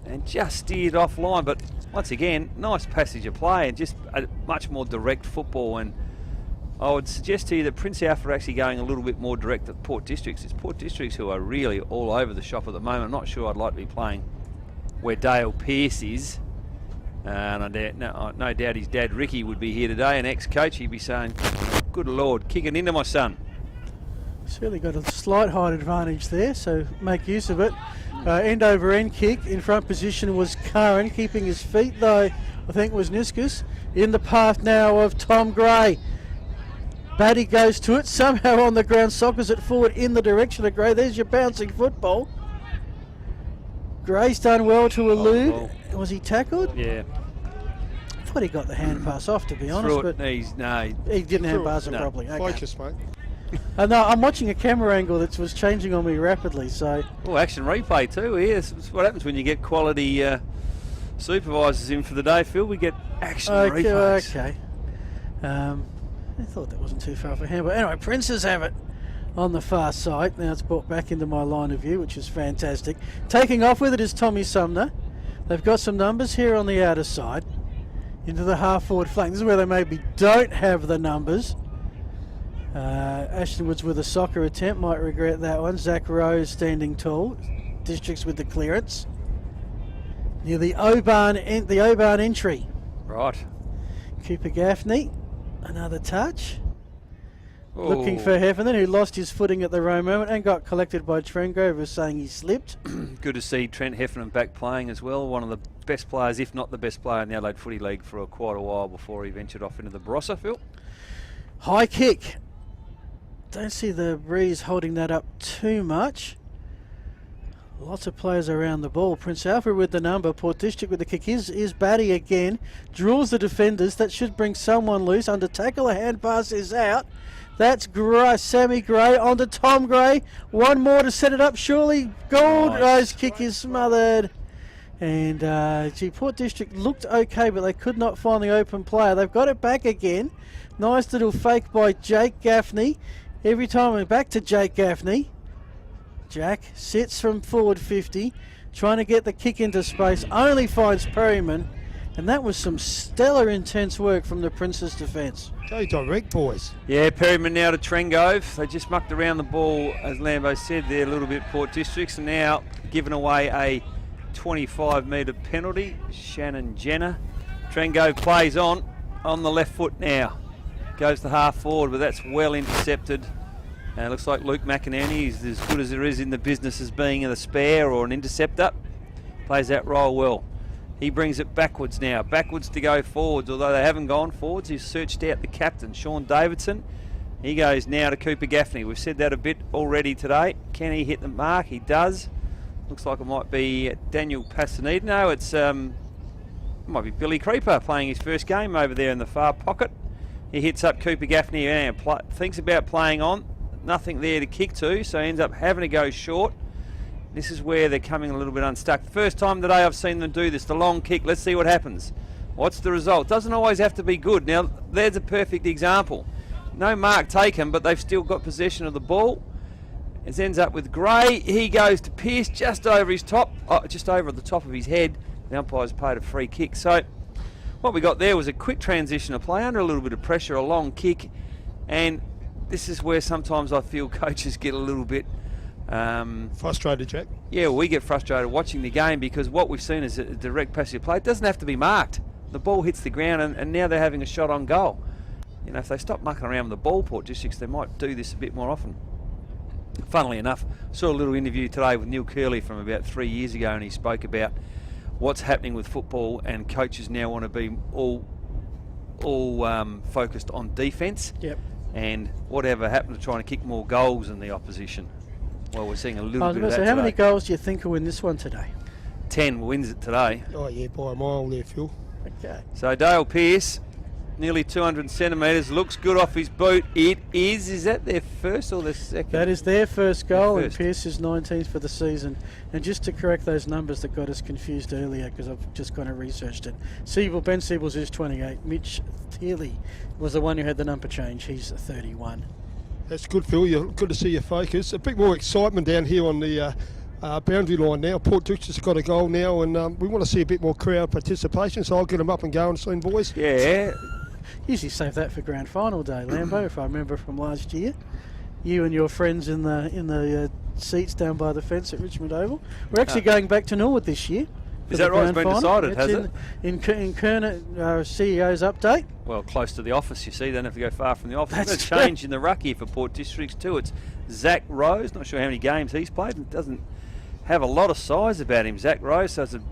and just steered offline. But once again, nice passage of play and just a much more direct football. And I would suggest to you that Prince Alfred are actually going a little bit more direct at Port Districts. It's Port Districts who are really all over the shop at the moment. I'm not sure I'd like to be playing where Dale Pearce is. And no doubt his dad Ricky would be here today, an ex-coach. He'd be saying, good Lord, kick it into my son. Certainly got a slight height advantage there, so make use of it. End over end kick. In front position was Curran, keeping his feet though, I think was Niskus. In the path now of Tom Gray. Batty goes to it, somehow on the ground, sockers it forward in the direction of Gray. There's your bouncing football. Gray's done well to elude. Was he tackled? Yeah. I thought he got the hand pass off, to be honest, but he didn't hand pass it properly. Okay. Focus, mate. No, I'm watching a camera angle that was changing on me rapidly, so... Oh, action replay too here. This is what happens when you get quality supervisors in for the day, Phil. We get action replays. Okay. I thought that wasn't too far for hand, but anyway, Princes have it on the far side. Now it's brought back into my line of view, which is fantastic. Taking off with it is Tommy Sumner. They've got some numbers here on the outer side. Into the half-forward flank. This is where they maybe don't have the numbers. Ashton Woods with a soccer attempt, might regret that one. Zach Rose standing tall. Districts with the clearance. Near the Oban entry. Right. Cooper Gaffney, another touch. Oh. Looking for Heffernan, who lost his footing at the right moment and got collected by Trengove, who's saying he slipped. Good to see Trent Heffernan back playing as well. One of the best players, if not the best player in the Adelaide Footy League for quite a while before he ventured off into the Barossa, Phil. High kick. Don't see the Breeze holding that up too much. Lots of players around the ball. Prince Alfred with the number. Port District with the kick. Is Batty again. Draws the defenders. That should bring someone loose. Under tackle, a hand pass is out. That's Gray, Sammy Gray onto Tom Gray. One more to set it up. Surely Gold Rose kick is smothered. And Port District looked okay, but they could not find the open player. They've got it back again. Nice little fake by Jake Gaffney. Every time we're back to Jake Gaffney. Jack sits from forward 50, trying to get the kick into space, only finds Perryman, and that was some stellar intense work from the Prince's defence. Go direct, boys. Yeah, Perryman now to Trengove. They just mucked around the ball, as Lambo said there, a little bit, Port Districts, and now giving away a 25-metre penalty. Shannon Jenner. Trengove plays on the left foot now. Goes to half forward, but that's well intercepted. And it looks like Luke McInerney is as good as there is in the business as being a spare or an interceptor. Plays that role well. He brings it backwards now. Backwards to go forwards, although they haven't gone forwards. He's searched out the captain, Sean Davidson. He goes now to Cooper Gaffney. We've said that a bit already today. Can he hit the mark? He does. Looks like it might be Daniel Passanida. No, it might be Billy Creeper playing his first game over there in the far pocket. He hits up Cooper Gaffney and thinks about playing on. Nothing there to kick to, so ends up having to go short. This is where they're coming a little bit unstuck. First time today I've seen them do this, the long kick. Let's see what happens. What's the result? Doesn't always have to be good. Now, there's a perfect example. No mark taken, but they've still got possession of the ball. It ends up with Gray. He goes to Pearce just over his top, just over the top of his head. The umpire's paid a free kick. So what we got there was a quick transition of play under a little bit of pressure, a long kick. And this is where sometimes I feel coaches get a little bit frustrated, Jack. Yeah, we get frustrated watching the game because what we've seen is a direct passive play. It doesn't have to be marked. The ball hits the ground and now they're having a shot on goal. You know, if they stop mucking around with the ball, Port Districts, they might do this a bit more often. Funnily enough, I saw a little interview today with Neil Curley from about 3 years ago, and he spoke about what's happening with football, and coaches now want to be all focused on defence. Yep. And whatever happened to trying to kick more goals than the opposition. Well, we're seeing a little bit of that today. How many today. goals do you think will win this one today? 10 wins it today. Oh, yeah, by a mile there, Phil. Okay. So Dale Pearce, nearly 200 centimetres, looks good off his boot. It is. Is that their first or their second? That is their first goal, Their and first. Pearce is 19th for the season. And just to correct those numbers that got us confused earlier, because I've just kind of researched it. Ben Siebels is 28. Mitch Thiele was the one who had the number change. He's 31. That's good, Phil. Good to see you focus. A bit more excitement down here on the boundary line now. Port District's got a goal now, and we want to see a bit more crowd participation, so I'll get them up and going soon, boys. Yeah. Usually save that for grand final day, Lambo, if I remember from last year. You and your friends in the seats down by the fence at Richmond Oval. We're actually going back to Norwood this year. Is that right? It's been decided, has it? In Kerner, CEO's update. Well, close to the office, you see. Don't have to go far from the office. That's There's a change in the ruck here for Port Districts too. It's Zach Rose. Not sure how many games he's played. It doesn't have a lot of size about him, Zach Rose. So it's a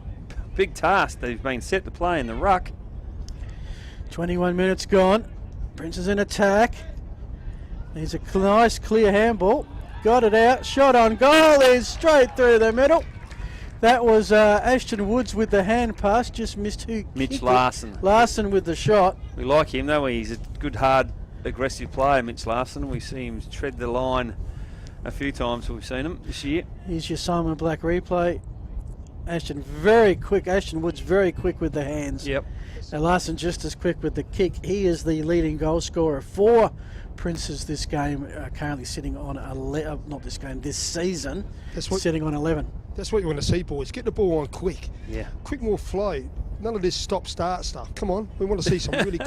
big task that he's been set to play in the ruck. 21 minutes gone. Prince is in attack. There's a nice clear handball. Got it out. Shot on goal is straight through the middle. That was Ashton Woods with the hand pass. Just missed who? Mitch Larson. Larson with the shot. We like him, don't we? He's a good, hard, aggressive player, Mitch Larson. We see him tread the line a few times. We've seen him this year. Here's your Simon Black replay. Ashton very quick. Ashton Woods very quick with the hands. Yep. Now Larson just as quick with the kick. He is the leading goal scorer for Prince's this game. Currently sitting on this season. Sitting on 11. That's what you want to see, boys. Get the ball on quick. Yeah. Quick, more flow. None of this stop-start stuff. Come on. We want to see some really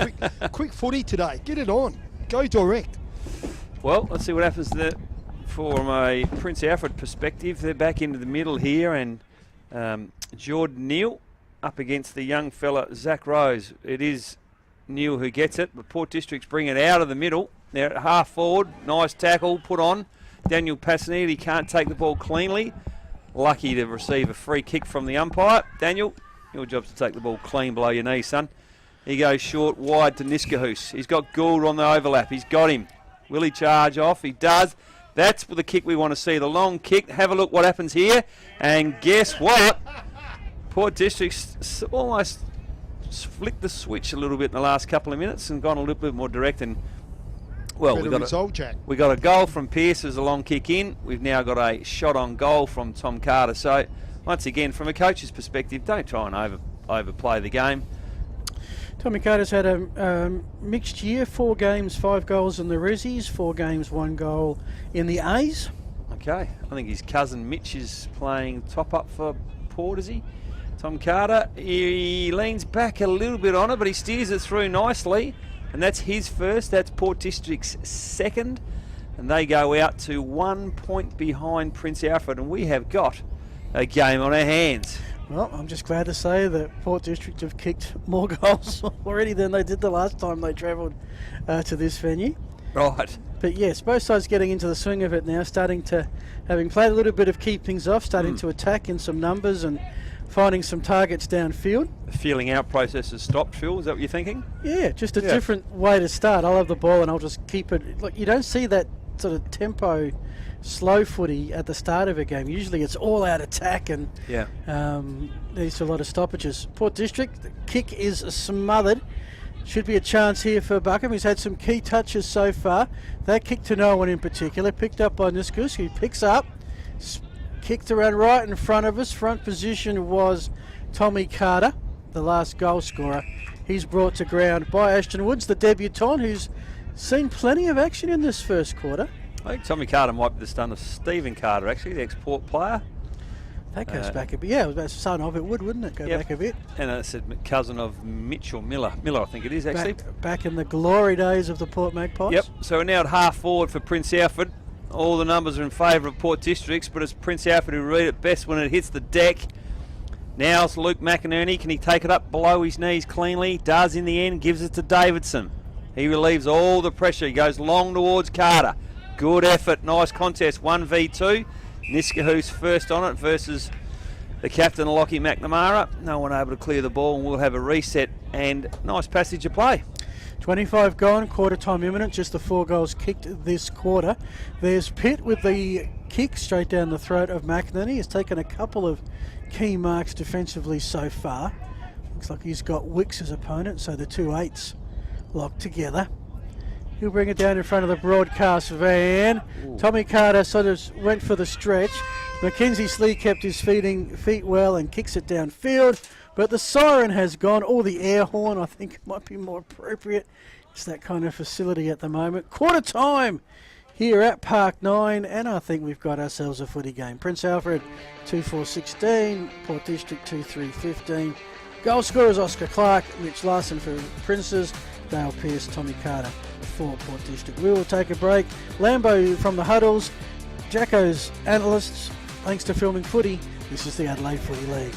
quick footy today. Get it on. Go direct. Well, let's see what happens there from a Prince Alfred perspective. They're back into the middle here, and Jordan Neal up against the young fella Zach Rose. It is Neal who gets it, but Port Districts bring it out of the middle. They're at half forward. Nice tackle put on. Daniel Passanida, he can't take the ball cleanly. Lucky to receive a free kick from the umpire. Daniel, your job's to take the ball clean below your knee, son. He goes short, wide to Niskahoos. He's got Gould on the overlap. He's got him. Will he charge off? He does. That's the kick we want to see, the long kick. Have a look what happens here. And guess what? Port Districts almost flicked the switch a little bit in the last couple of minutes and gone a little bit more direct. And well, we got a goal from Pearce as a long kick in. We've now got a shot on goal from Tom Carter. So once again, from a coach's perspective, don't try and overplay the game. Tommy Carter's had a mixed year, 4 games, 5 goals in the Rezzies, 4 games, 1 goal in the A's. Okay, I think his cousin Mitch is playing top up for Port, is he? Tom Carter, he leans back a little bit on it, but he steers it through nicely. And that's his first, that's Port District's second. And they go out to 1 point behind Prince Alfred, and we have got a game on our hands. Well, I'm just glad to say that Port District have kicked more goals already than they did the last time they travelled to this venue. Right. But yes, both sides getting into the swing of it now, starting to, having played a little bit of keep things off, starting to attack in some numbers and finding some targets downfield. The feeling out process has stopped, Phil, is that what you're thinking? Yeah, just a different way to start. I'll have the ball and I'll just keep it. Look, you don't see that sort of tempo, slow footy at the start of a game. Usually it's all out attack and there's a lot of stoppages. Port District, the kick is smothered. Should be a chance here for Buckham. He's had some key touches so far. That kick to no one in particular, picked up by Niskus, who picks up, kicked around right in front of us. Front position was Tommy Carter, the last goal scorer. He's brought to ground by Ashton Woods, the debutant, who's seen plenty of action in this first quarter. I think Tommy Carter might be the son of Stephen Carter, actually, the ex-Port player. That goes back a bit. Yeah, that's son of it would, wouldn't it? Go back a bit. And it's a cousin of Mitch or Miller. Miller, I think it is, actually. Back in the glory days of the Port Magpies. Yep, so we're now at half forward for Prince Alfred. All the numbers are in favour of Port Districts, but it's Prince Alfred who read it best when it hits the deck. Now it's Luke McInerney. Can he take it up below his knees cleanly? Does in the end, gives it to Davidson. He relieves all the pressure. He goes long towards Carter. Good effort, nice contest, 1v2. Niska, who's first on it, versus the captain, Lockie McNamara. No one able to clear the ball, and we'll have a reset and nice passage of play. 25 gone, quarter time imminent, just the 4 goals kicked this quarter. There's Pitt with the kick straight down the throat of McInerney. He's taken a couple of key marks defensively so far. Looks like he's got Wicks as opponent, so the 2 8s locked together. He'll bring it down in front of the broadcast van. Ooh. Tommy Carter sort of went for the stretch. Mackenzie Slee kept his feet well and kicks it downfield. But the siren has gone, or the air horn, I think might be more appropriate. It's that kind of facility at the moment. Quarter time here at Park 9, and I think we've got ourselves a footy game. Prince Alfred 2-4-16, Port District 2-3-15. Goal scorers Oscar Clark, Mitch Larson for Princes, Dale Pearce, Tommy Carter for Port District. We will take a break. Lambo from the huddles, Jacko's analysts, thanks to Filming Footy. This is the Adelaide Footy League.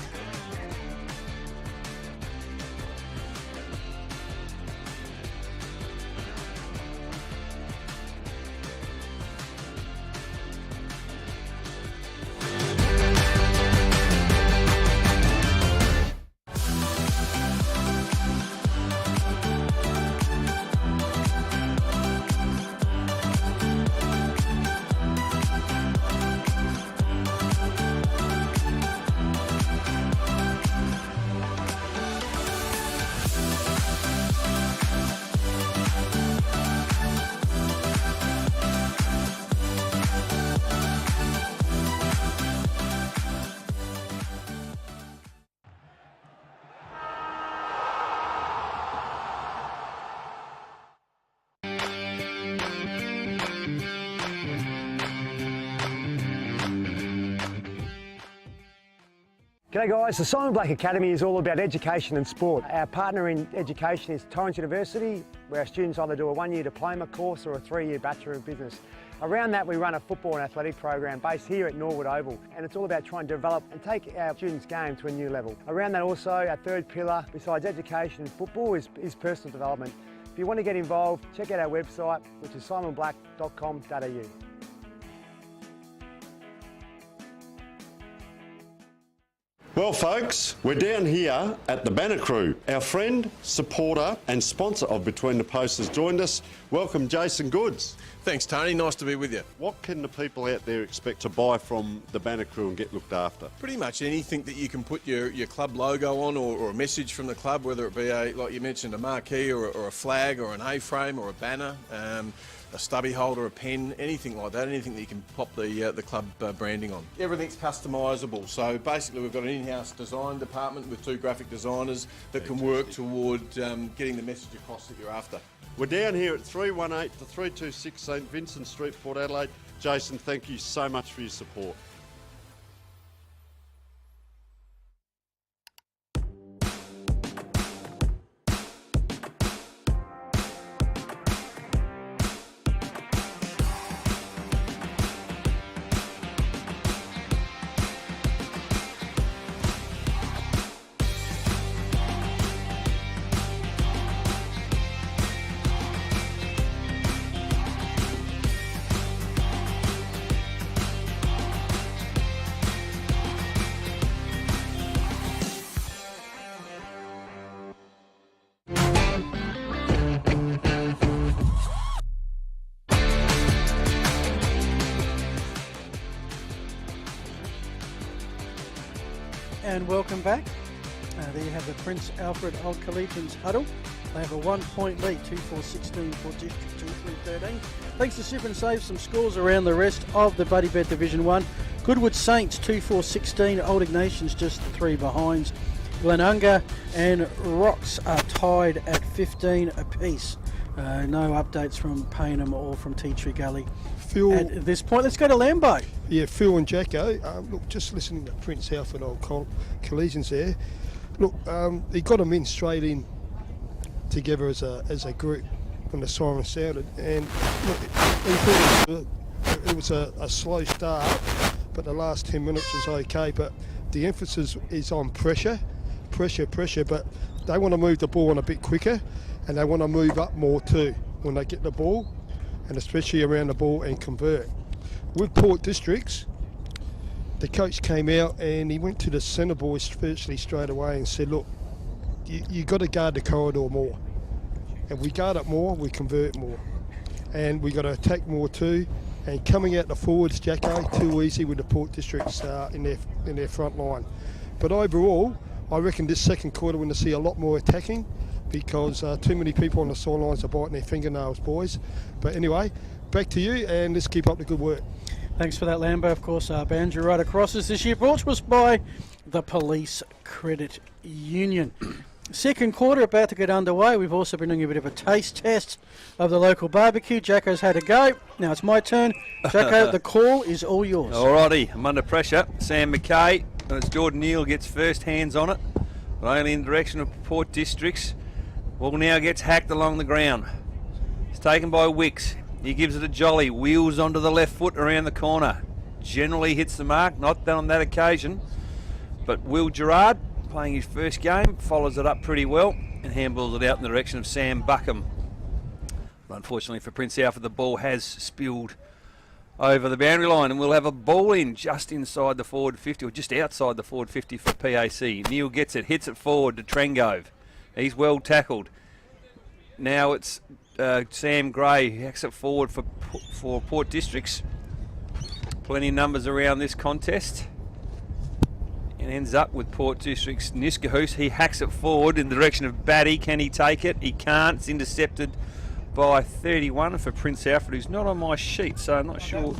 G'day guys, the Simon Black Academy is all about education and sport. Our partner in education is Torrens University, where our students either do a 1-year diploma course or a 3-year Bachelor of Business. Around that we run a football and athletic program based here at Norwood Oval, and it's all about trying to develop and take our students' game to a new level. Around that also, our third pillar, besides education and football, is personal development. If you want to get involved, check out our website, which is simonblack.com.au. Well folks, we're down here at the Banner Crew. Our friend, supporter and sponsor of Between the Posts has joined us. Welcome Jason Goods. Thanks Tony, nice to be with you. What can the people out there expect to buy from the Banner Crew and get looked after? Pretty much anything that you can put your club logo on, or a message from the club, whether it be like you mentioned, a marquee or a flag or an A-frame or a banner, a stubby holder, a pen, anything like that, anything that you can pop the club branding on. Everything's customisable, so basically we've got an in-house design department with 2 graphic designers that can work toward getting the message across that you're after. We're down here at 318 to 326 St Vincent Street, Port Adelaide. Jason, thank you so much for your support. And welcome back. There you have the Prince Alfred Old Collegians huddle. They have a 1 point lead, 2-4-16 for District 2-3-13. Thanks to Super and Save, some scores around the rest of the Buddy Bet Division 1. Goodwood Saints 2-4-16, Old Ignatians just 3 behinds. Glenunga and Rocks are tied at 15 apiece. No updates from Paynham or from Tea Tree Gully Phil, at this point. Let's go to Lambo. Yeah, Phil and Jacko. Look, just listening to Prince Alfred Old Collegians there. Look, he got them in straight in together as a group when the siren sounded, and look, he thought it was a slow start, but the last 10 minutes was okay. But the emphasis is on pressure, but they want to move the ball on a bit quicker, and they want to move up more too when they get the ball, and especially around the ball and convert. With Port Districts, the coach came out and he went to the centre boys virtually straight away and said, look, you got to guard the corridor more. And we guard it more, we convert more. And we got to attack more too. And coming out the forwards, Jacko, too easy with the Port Districts in their front line. But overall, I reckon this second quarter we're going to see a lot more attacking, because too many people on the sidelines are biting their fingernails, boys. But anyway, back to you, and let's keep up the good work. Thanks for that, Lambo. Of course, our banjo right across us this year, brought to us by the Police Credit Union. Second quarter about to get underway. We've also been doing a bit of a taste test of the local barbecue. Jacko's had a go. Now it's my turn. Jacko, the call is all yours. Alrighty, I'm under pressure. Sam McKay, and it's Jordan Neal gets first hands on it, but only in the direction of Port Districts. Ball now gets hacked along the ground. It's taken by Wicks. He gives it a jolly, wheels onto the left foot around the corner. Generally hits the mark, not on that occasion. But Will Gerard, playing his first game, follows it up pretty well and handballs it out in the direction of Sam Buckham. But unfortunately for Prince Alfred, the ball has spilled over the boundary line, and we'll have a ball in just inside the forward 50, or just outside the forward 50 for PAC. Neil gets it, hits it forward to Trengove. He's well tackled. Now it's Sam Gray, he hacks it forward for Port Districts. Plenty of numbers around this contest. And ends up with Port Districts' Niskahoos. He hacks it forward in the direction of Batty. Can he take it? He can't. It's intercepted by 31 for Prince Alfred, who's not on my sheet, so I'm not sure.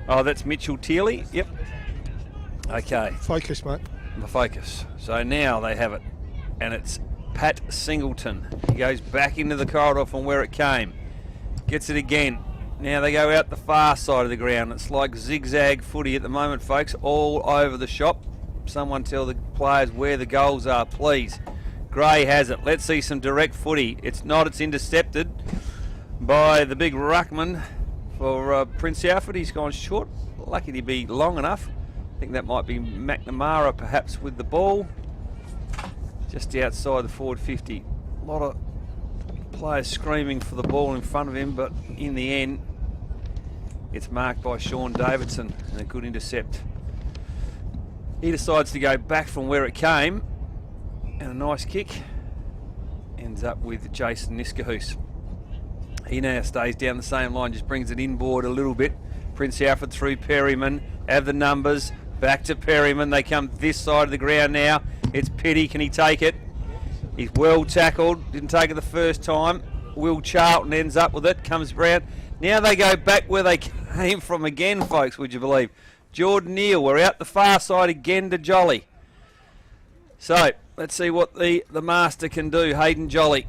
Oh, that's Mitchell Tearley. Yep. Okay. Focus, mate. The focus. So now they have it. And it's Pat Singleton. He goes back into the corridor from where it came. Gets it again. Now they go out the far side of the ground. It's like zigzag footy at the moment, folks, all over the shop. Someone tell the players where the goals are, please. Gray has it. Let's see some direct footy. It's not. It's intercepted by the big ruckman for Prince Alfred. He's gone short. Lucky to be long enough. I think that might be McNamara perhaps with the ball. Just outside the forward 50. A lot of players screaming for the ball in front of him, but in the end, it's marked by Sean Davidson and a good intercept. He decides to go back from where it came, and a nice kick ends up with Jason Niskahoos. He now stays down the same line, just brings it inboard a little bit. Prince Alfred through Perryman, have the numbers, back to Perryman. They come this side of the ground now. It's Petty, can he take it? He's well tackled, didn't take it the first time. Will Charlton ends up with it, comes around. Now they go back where they came from again, folks, would you believe? Jordan Neal, we're out the far side again to Jolly. So, let's see what the master can do, Hayden Jolly.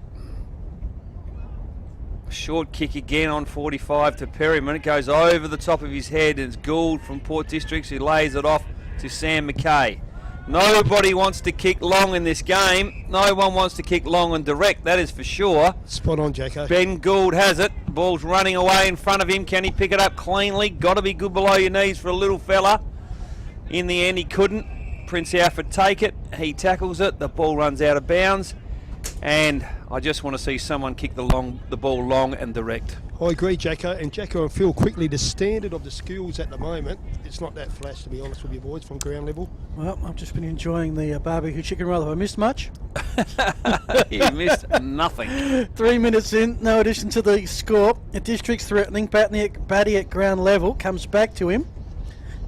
Short kick again on 45 to Perryman. It goes over the top of his head, and it's Gould from Port Districts who lays it off to Sam McKay. Nobody wants to kick long in this game. No one wants to kick long and direct, that is for sure. Spot on, Jacko. Ben Gould has it. Ball's running away in front of him. Can he pick it up cleanly? Got to be good below your knees for a little fella. In the end, he couldn't. Prince Alfred take it. He tackles it. The ball runs out of bounds. And I just want to see someone kick the ball long and direct. I agree, Jacko. And Jacko and Phil, quickly, the standard of the schools at the moment, it's not that flash, to be honest with you boys, from ground level. Well, I've just been enjoying the barbecue chicken roll. Have I missed much? You missed nothing. 3 minutes in, no addition to the score. The District's threatening. Batty at ground level comes back to him.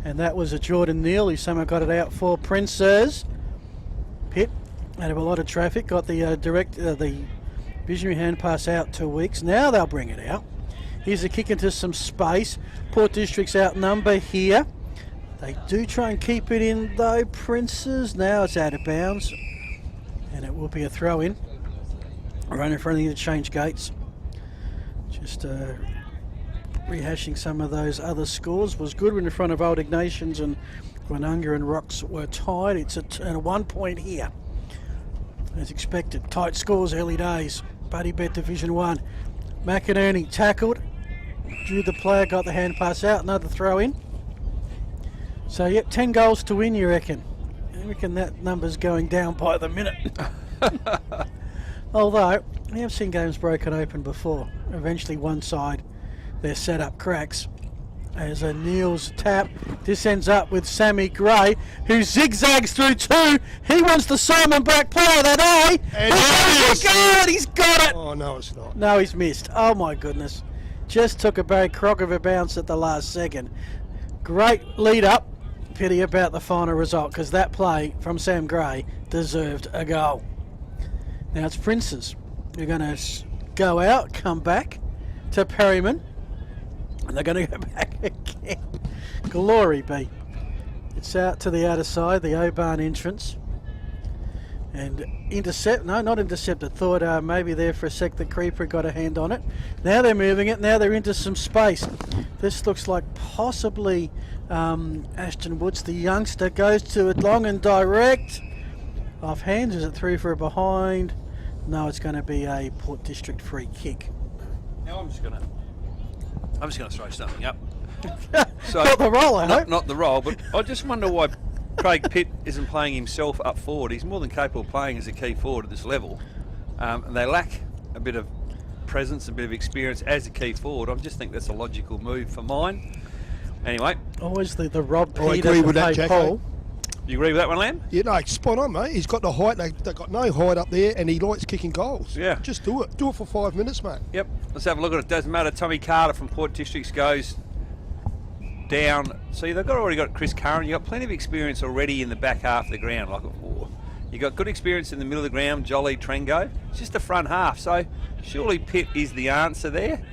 And that was a Jordan Neal who somehow got it out for Princes. Pitt out of a lot of traffic. Got the the visionary hand pass out 2 weeks. Now they'll bring it out. Here's a kick into some space. Port District's outnumber here. They do try and keep it in though, Princes. Now it's out of bounds. And it will be a throw in. Right in front of you to change gates. Just rehashing some of those other scores. Was good when in front of Old Ignatians and Glenunga and Rocks were tied. It's a 1 point here. As expected. Tight scores early days. Buddy Bet Division 1. McInerney tackled. Drew the player, got the hand pass out. Another throw in. So, yep, 10 goals to win, you reckon? I reckon that number's going down by the minute. Although, we have seen games broken open before. Eventually one side, their setup cracks. As a Neal's tap, this ends up with Sammy Gray, who zigzags through two. He wants the Simon Black player that day. And he's got it. Oh, no, it's not. No, he's missed. Oh, my goodness. Just took a Barry Croc of a bounce at the last second. Great lead up. Pity about the final result, because that play from Sam Gray deserved a goal. Now it's Princes. They're going to go out, come back to Perryman. And they're going to go back again. Glory be. It's out to the outer side, the Oban entrance. And intercept, no, not intercepted. Thought maybe there for a sec the Creeper got a hand on it. Now they're moving it, now they're into some space. This looks like possibly Ashton Woods, the youngster, goes to it long and direct. Off hands, is it through for a behind? No, it's going to be a Port District free kick. Now I'm just going to throw something up. So, not the roll, I hope. Not the roll, but I just wonder why Craig Pitt isn't playing himself up forward. He's more than capable of playing as a key forward at this level. And they lack a bit of presence, a bit of experience as a key forward. I just think that's a logical move for mine. Anyway. Always the Rob Peter. I agree with that, Jacko. You agree with that one, Lamb? Yeah, no, spot on, mate. He's got the height. They've got no height up there, and he likes kicking goals. Yeah. Just do it. Do it for 5 minutes, mate. Yep. Let's have a look at it. Doesn't matter. Tommy Carter from Port Districts goes down. See, they've already got Chris Curran. You've got plenty of experience already in the back half of the ground. You've got good experience in the middle of the ground, Jolly, Trengo. It's just the front half. So surely Pitt is the answer there.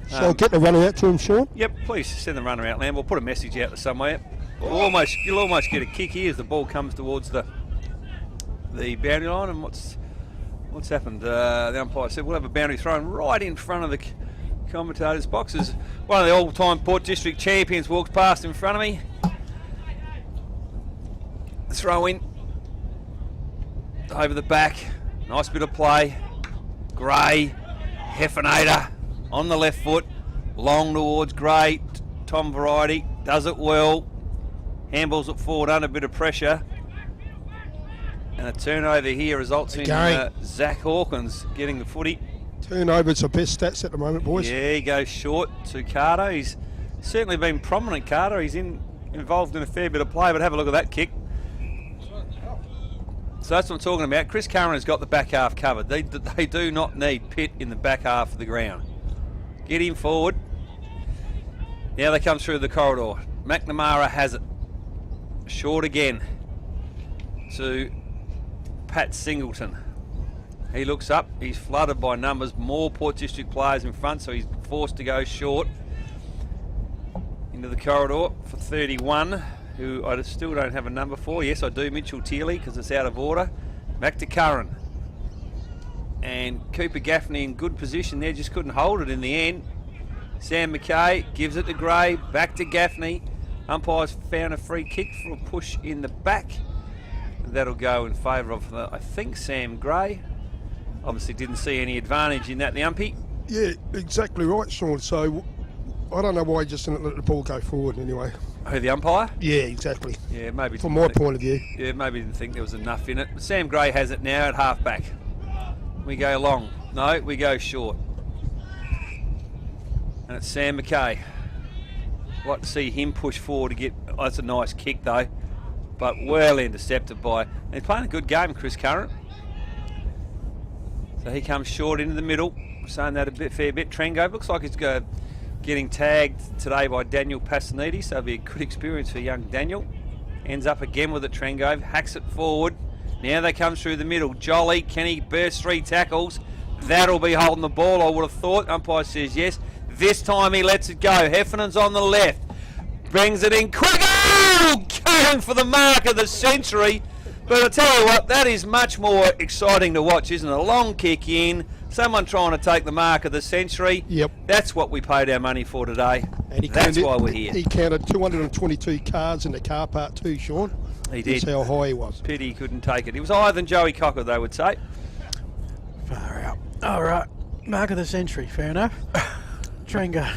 So I'll get the runner out to him, Sean. Yep, please send the runner out, Lamb. We'll put a message out to somewhere. You'll almost get a kick here as the ball comes towards the boundary line. And what's happened? The umpire said we'll have a boundary thrown right in front of the commentators' boxes. One of the all-time Port District champions walks past in front of me. Throw in over the back. Nice bit of play. Gray, Heffinator on the left foot, long towards Gray. Tom Variety does it well. Handballs it forward under a bit of pressure. And a turnover here results in Zach Hawkins getting the footy. Turnovers are best stats at the moment, boys. Yeah, he goes short to Carter. He's certainly been prominent, Carter. He's involved in a fair bit of play, but have a look at that kick. So that's what I'm talking about. Chris Curran has got the back half covered. They do not need Pitt in the back half of the ground. Get him forward. Now they come through the corridor. McNamara has it. Short again to Pat Singleton. He looks up. He's flooded by numbers. More Port District players in front, so he's forced to go short into the corridor for 31, who I still don't have a number for. Yes, I do. Mitchell Tearley, because it's out of order. Back to Curran. And Cooper Gaffney in good position there, just couldn't hold it in the end. Sam McKay gives it to Gray, back to Gaffney. Umpires found a free kick for a push in the back. That'll go in favour of, I think, Sam Gray. Obviously didn't see any advantage in that, the umpy. Yeah, exactly right, Sean. So I don't know why he just didn't let the ball go forward anyway. Who, the umpire? Yeah, exactly. Yeah, maybe. From my point of view. Yeah, maybe didn't think there was enough in it. But Sam Gray has it now at half back. We go long. No, we go short. And it's Sam McKay. Like to see him push forward to get. Oh, that's a nice kick though, but well intercepted by. He's playing a good game, Chris Curran. So he comes short into the middle, saying that a fair bit. Trengo looks like he's getting tagged today by Daniel Passanidi, so it'll be a good experience for young Daniel. Ends up again with it, Trengo, hacks it forward. Now they come through the middle. Jolly, can he burst 3 tackles? That'll be holding the ball, I would have thought. Umpire says yes. This time he lets it go. Heffernan's on the left. Brings it in quick. Oh, going for the mark of the century. But I tell you what, that is much more exciting to watch, isn't it? A long kick in. Someone trying to take the mark of the century. Yep. That's what we paid our money for today. And that's why we're here. He counted 222 cars in the car park too, Sean. He did. That's how high he was. Pity he couldn't take it. He was higher than Joey Cocker, they would say. Far out. All right. Mark of the century. Fair enough. Trengo.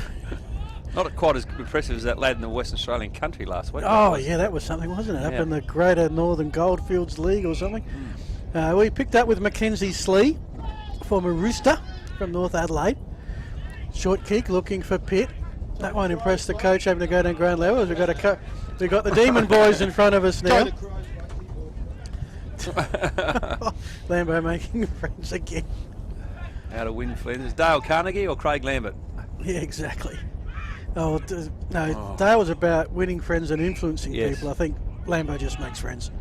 Not quite as impressive as that lad in the Western Australian country last week. Oh, yeah, that was something, wasn't it? Up in the Greater Northern Goldfields League or something. We picked up with Mackenzie Slee, former Rooster from North Adelaide. Short kick, looking for Pitt. That won't impress the coach having to go down ground level. We've got the Demon Boys in front of us now. Lambo making friends again. How to win friends. Dale Carnegie or Craig Lambert? Yeah, exactly. Oh, no, Dale was about winning friends and influencing people. I think Lambo just makes friends.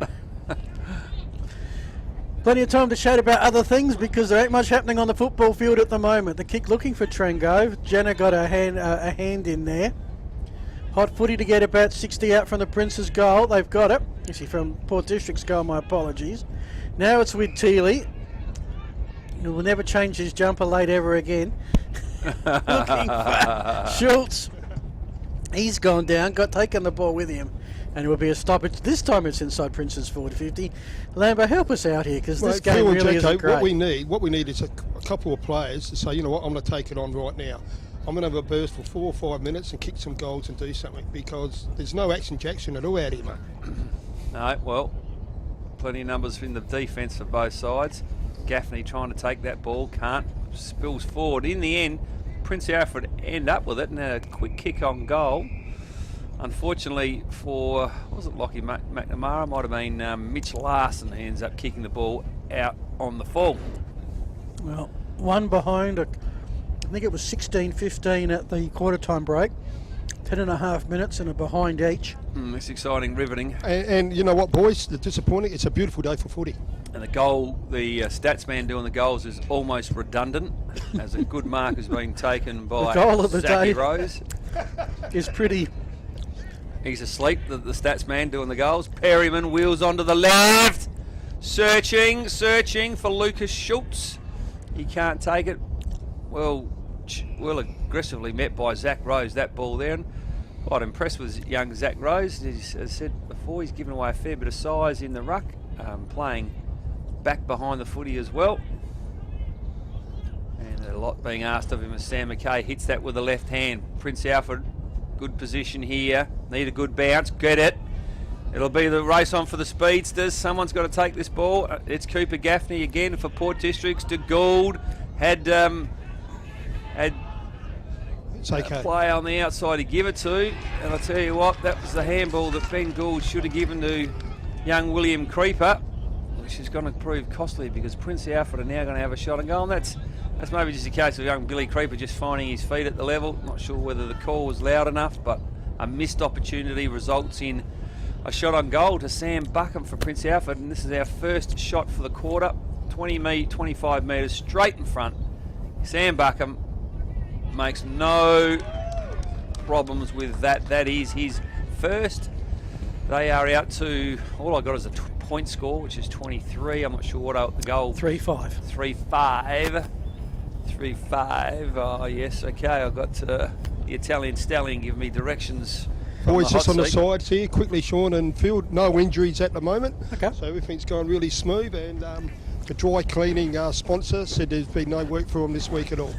Plenty of time to chat about other things because there ain't much happening on the football field at the moment. The kick looking for Trengo. Jenna got a hand in there. Hot footy to get about 60 out from the Prince's goal. They've got it. Actually, from Port District's goal, my apologies. Now it's with Teely. He will never change his jumper late ever again. Looking for Schultz. He's gone down, taken the ball with him. And it will be a stoppage. This time it's inside Prince's forward 50. Lambo, help us out here because this game really isn't great. What we need is a couple of players to say, you know what, I'm going to take it on right now. I'm going to have a burst for 4 or 5 minutes and kick some goals and do something because there's no action Jackson at all out here, mate. No, well, plenty of numbers in the defence for both sides. Gaffney trying to take that ball, can't, spills forward. In the end, Prince Alfred end up with it and a quick kick on goal. Unfortunately for, was it Lockie McNamara? Might have been Mitch Larson who ends up kicking the ball out on the full. Well, one behind, I think it was 16-15 at the quarter time break. 10.5 minutes and a behind each. It's exciting, riveting. And you know what, boys? The disappointing. It's a beautiful day for footy. And the goal, the stats man doing the goals is almost redundant, as a good mark has been taken by the goal of the Zachy day Rose. Is pretty. He's asleep, the stats man doing the goals. Perryman wheels onto the left. Searching for Lucas Schultz. He can't take it. Well aggressively met by Zach Rose, that ball there. And quite impressed with young Zach Rose. As I said before, he's given away a fair bit of size in the ruck, playing back behind the footy as well. And a lot being asked of him as Sam McKay hits that with the left hand. Prince Alfred, good position here. Need a good bounce, get it. It'll be the race on for the speedsters. Someone's got to take this ball. It's Cooper Gaffney again for Port Districts to Gould. Had play on the outside to give it to. And I'll tell you what, that was the handball that Ben Gould should have given to young William Creeper, which is going to prove costly because Prince Alfred are now going to have a shot on goal. And that's maybe just a case of young Billy Creeper just finding his feet at the level. Not sure whether the call was loud enough, but a missed opportunity results in a shot on goal to Sam Buckham for Prince Alfred. And this is our first shot for the quarter. 25 metres straight in front. Sam Buckham makes no problems with that. That is his first. They are out to, all I got is a point score, which is 23. I'm not sure what the goal. 3-5. 3-5. 3-5. Oh, yes. Okay, I've got the Italian stallion give me directions. Boys, just on the seat. sides here, quickly, Sean and Phil, no injuries at the moment. Okay. So everything's going really smooth, and the dry cleaning sponsor said there's been no work for him this week at all.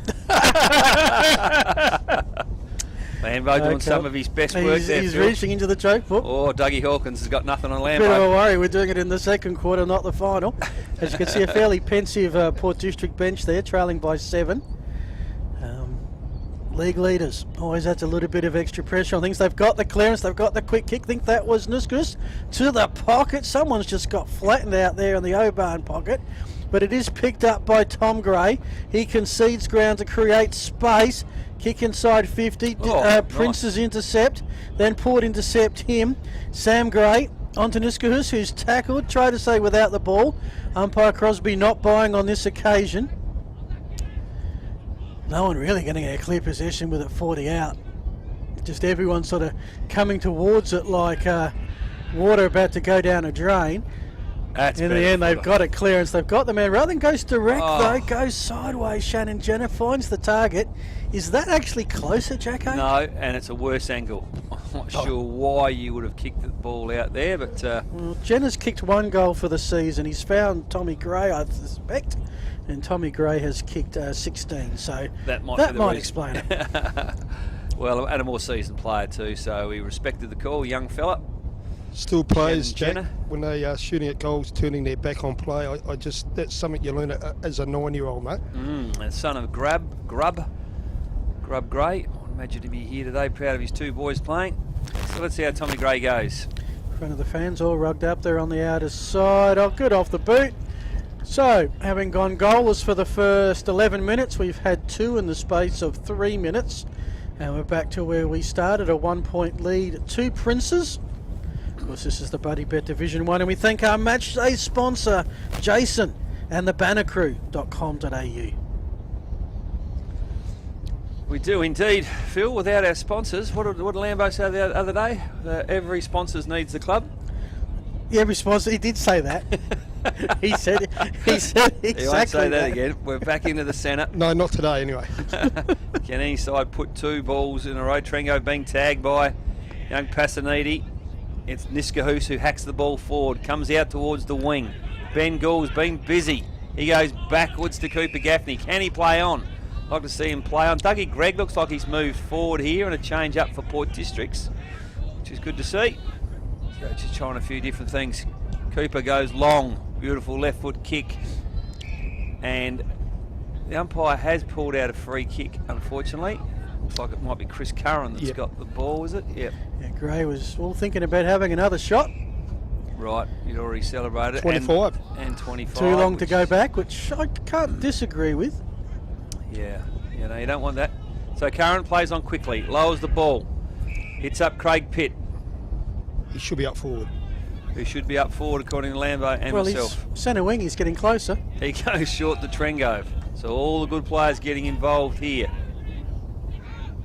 Lambo doing some of his best work there, He's Phil. reaching into the joke book. Oh, Dougie Hawkins has got nothing on Bit of a Lambo. worry. We're doing it in the second quarter, not the final. As you can see, a fairly pensive Port District bench there, trailing by 7. League leaders always adds a little bit of extra pressure on things. They've got the clearance, they've got the quick kick. Think that was Nuskus to the pocket. Someone's just got flattened out there in the Oban pocket. But it is picked up by Tom Gray. He concedes ground to create space. Kick inside 50. Prince's intercept. Then Port intercept him. Sam Gray onto Nuskus, who's tackled. Try to say without the ball. Umpire Crosby not buying on this occasion. No one really getting a clear possession with it 40 out. Just everyone sort of coming towards it like water about to go down a drain. In the end, they've got a clearance. They've got the man. Rather than goes direct, though, goes sideways. Shannon Jenner finds the target. Is that actually closer, Jacko? No, and it's a worse angle. I'm not sure why you would have kicked the ball out there, but... Well, Jenner's kicked 1 goal for the season. He's found Tommy Gray, I suspect, and Tommy Gray has kicked 16, so that might explain it. Well, and a more seasoned player too, so he respected the call, young fella. Still players, Jenner. Jack, when they are shooting at goals, turning their back on play. I just, that's something you learn as a 9-year-old, mate. And son of Grub Gray. I imagine to be here today, proud of his 2 boys playing. So let's see how Tommy Gray goes. In front of the fans, all rugged up there on the outer side. Oh, good off the boot. So, having gone goalless for the first 11 minutes, we've had 2 in the space of 3 minutes. And we're back to where we started, a 1-point lead to Princes. Of course, this is the Buddy Bet Division 1, and we thank our match day sponsor, Jason, and the bannercrew.com.au. We do indeed, Phil. Without our sponsors, what did Lambo say the other day? Every sponsor needs the club. Yeah, every sponsor. He did say that. he said exactly He won't say that again. We're back into the centre. No, not today, anyway. Can any side put 2 balls in a row? Trengo being tagged by young Passanidi. It's Niskahus who hacks the ball forward, comes out towards the wing. Ben Gould's been busy. He goes backwards to Cooper Gaffney. Can he play on? Like to see him play on. Dougie Gregg looks like he's moved forward here and a change up for Port Districts, which is good to see. So just trying a few different things. Cooper goes long, beautiful left foot kick, and the umpire has pulled out a free kick, unfortunately. Looks like it might be Chris Curran that's got the ball, is it? Yep. Yeah, Gray was all thinking about having another shot. Right, you'd already celebrated. 25. And 25. Too long to go back, which I can't disagree with. Yeah, you know, you don't want that. So Curran plays on quickly, lowers the ball, hits up Craig Pitt, He should be up forward. who should be up forward according to Lambo and myself. He's centre wing, he's getting closer. He goes short to Trengove. So all the good players getting involved here.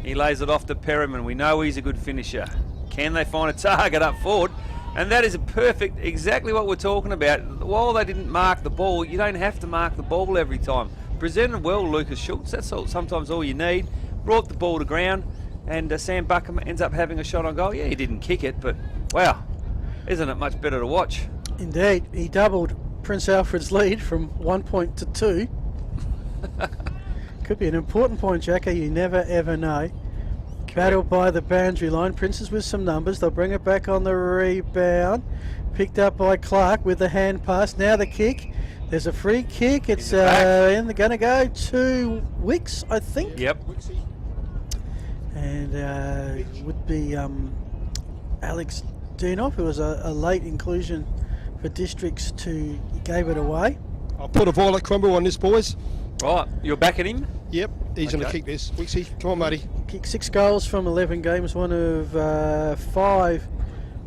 He lays it off to Perriman. We know he's a good finisher. Can they find a target up forward? And that is a perfect, exactly what we're talking about. While they didn't mark the ball, you don't have to mark the ball every time. Presented well, Lucas Schultz. That's sometimes all you need. Brought the ball to ground, and Sam Buckham ends up having a shot on goal. Yeah, he didn't kick it, but wow, isn't it much better to watch? Indeed, he doubled Prince Alfred's lead from 1 point to 2. Could be an important point, Jacko. You never ever know. Battle by the boundary line. Princes with some numbers. They'll bring it back on the rebound. Picked up by Clark with the hand pass. Now the kick. There's a free kick. It's going to go to Wicks, I think. Yep. And would be Alex Dinoff, who was a late inclusion for Districts, to gave it away. I'll put a violet crumble on this, boys. Right, you're backing him? Yep, he's going to kick this. Wixie, come on, buddy. Kicked 6 goals from 11 games, one of 5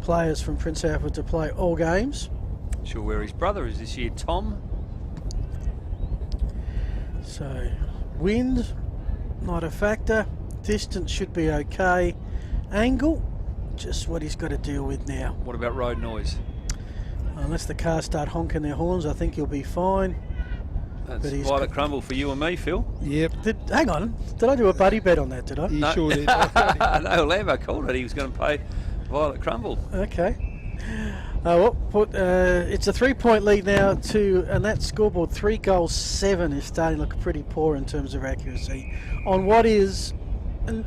players from Prince Alfred to play all games. Sure where his brother is this year, Tom. So, wind, not a factor. Distance should be okay. Angle, just what he's got to deal with now. What about road noise? Unless the cars start honking their horns, I think he'll be fine. That's But he's Violet Crumble for you and me, Phil. Yep. Hang on, did I do a buddy bet on that, did I? You sure did. No, Lambo called it. He was going to pay Violet Crumble. Okay. It's a 3-point lead now and that scoreboard 3 goals 7 is starting to look pretty poor in terms of accuracy. On what is, and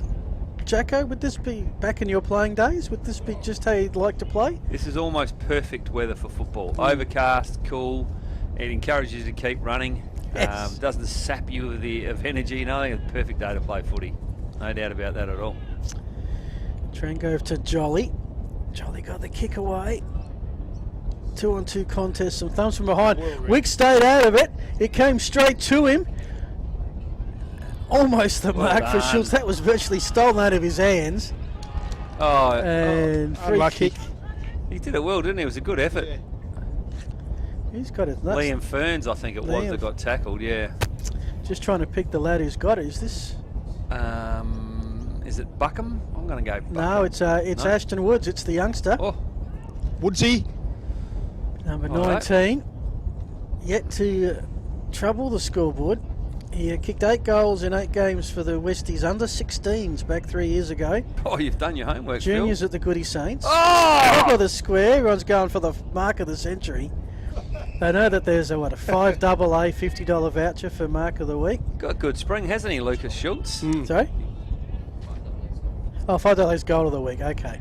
Jacko, would this be back in your playing days? Would this be just how you'd like to play? This is almost perfect weather for football. Overcast, cool. It encourages you to keep running. Yes. Doesn't sap you of energy. You know, I think it's a perfect day to play footy. No doubt about that at all. Trengove to Jolly. Jolly got the kick away. 2-on-2 contest, some thumbs from behind. Wick stayed out of it. It came straight to him. Almost the mark for Schultz. That was virtually stolen out of his hands. And free unlucky. kick. He did it well, didn't he? It was a good effort. Yeah. He's got it nuts. Liam Ferns, I think it was, that got tackled, yeah. Just trying to pick the lad who's got it. Is this? Is it Buckham? I'm going to go Buckham. No, it's Ashton Woods. It's the youngster. Oh, Woodsy. Number All right. 19. Yet to trouble the scoreboard. He kicked 8 goals in 8 games for the Westies under 16s back 3 years ago. oh, you've done your homework, Juniors Phil. at the Goody Saints. Oh! Top of the square. Everyone's going for the mark of the century. They know that there's a $5 $50 voucher for mark of the week. Got good spring, hasn't he, Lucas Schultz? Sorry? Oh, $5 goal of the week. Okay.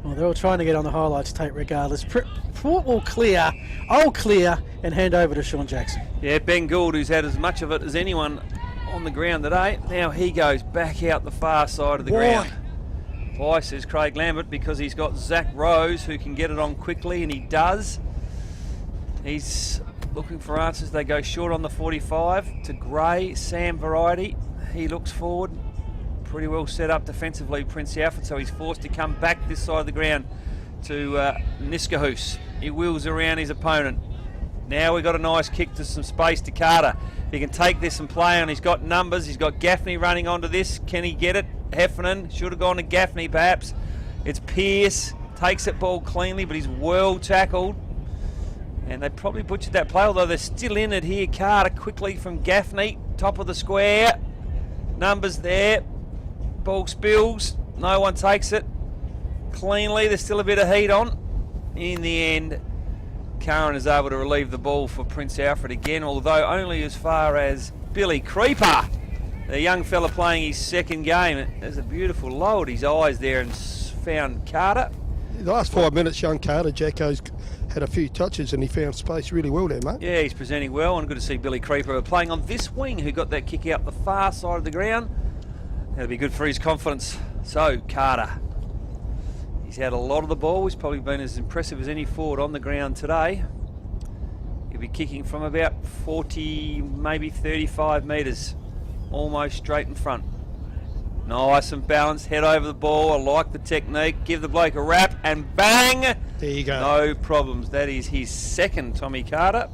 Well, they're all trying to get on the highlights tape regardless. Port will clear. I'll clear and hand over to Sean Jackson. Yeah, Ben Gould, who's had as much of it as anyone on the ground today. Now he goes back out the far side of the ground. Why, says Craig Lambert, because he's got Zach Rose who can get it on quickly, and he does. He's looking for answers. They go short on the 45 to Gray, Sam Variety. He looks forward. Pretty well set up defensively, Prince Alfred, so he's forced to come back this side of the ground to Niskahoos. He wheels around his opponent. Now we've got a nice kick to some space to Carter. He can take this and play on. He's got numbers. He's got Gaffney running onto this. Can he get it? Heffernan should have gone to Gaffney perhaps. It's Pearce. Takes that ball cleanly, but he's well tackled. And they probably butchered that play, although they're still in it here. Carter quickly from Gaffney. Top of the square. Numbers there. Ball spills. No one takes it cleanly. There's still a bit of heat on. In the end, Curran is able to relieve the ball for Prince Alfred again, although only as far as Billy Creeper, the young fella playing his second game. There's a beautiful low at his eyes there and found Carter. The last 5 minutes, young Carter, Jacko's had a few touches and he found space really well there, mate. Yeah, he's presenting well, and good to see Billy Creeper playing on this wing, who got that kick out the far side of the ground. That'll be good for his confidence. So, Carter. He's had a lot of the ball. He's probably been as impressive as any forward on the ground today. He'll be kicking from about 40, maybe 35 metres. Almost straight in front. Nice and balanced. Head over the ball. I like the technique. Give the bloke a wrap and bang! There you go. No problems. That is his second, Tommy Carter.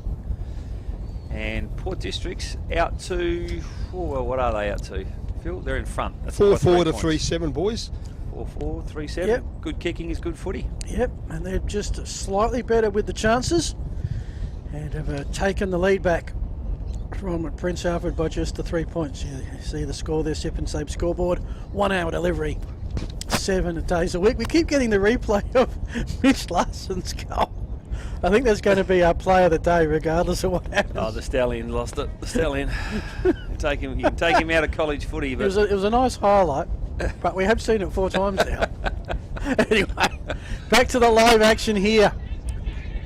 And Port District's out to... well, what are they out to? Phil, they're in front. That's 4-4 to points. 3-7, boys. 4-4, 3-7. Yep. Good kicking is good footy. Yep, and they're just slightly better with the chances and have taken the lead back from Prince Alfred by just the 3 points. You see the score there, Sip and Save scoreboard. 1 hour delivery, 7 days a week. We keep getting the replay of Mitch Larson's goal. I think there's going to be our play of the day regardless of what happens. Oh, the Stallion lost it. The Stallion. You can take him out of college footy. But It was a nice highlight, but we have seen it 4 times now. Anyway, back to the live action here.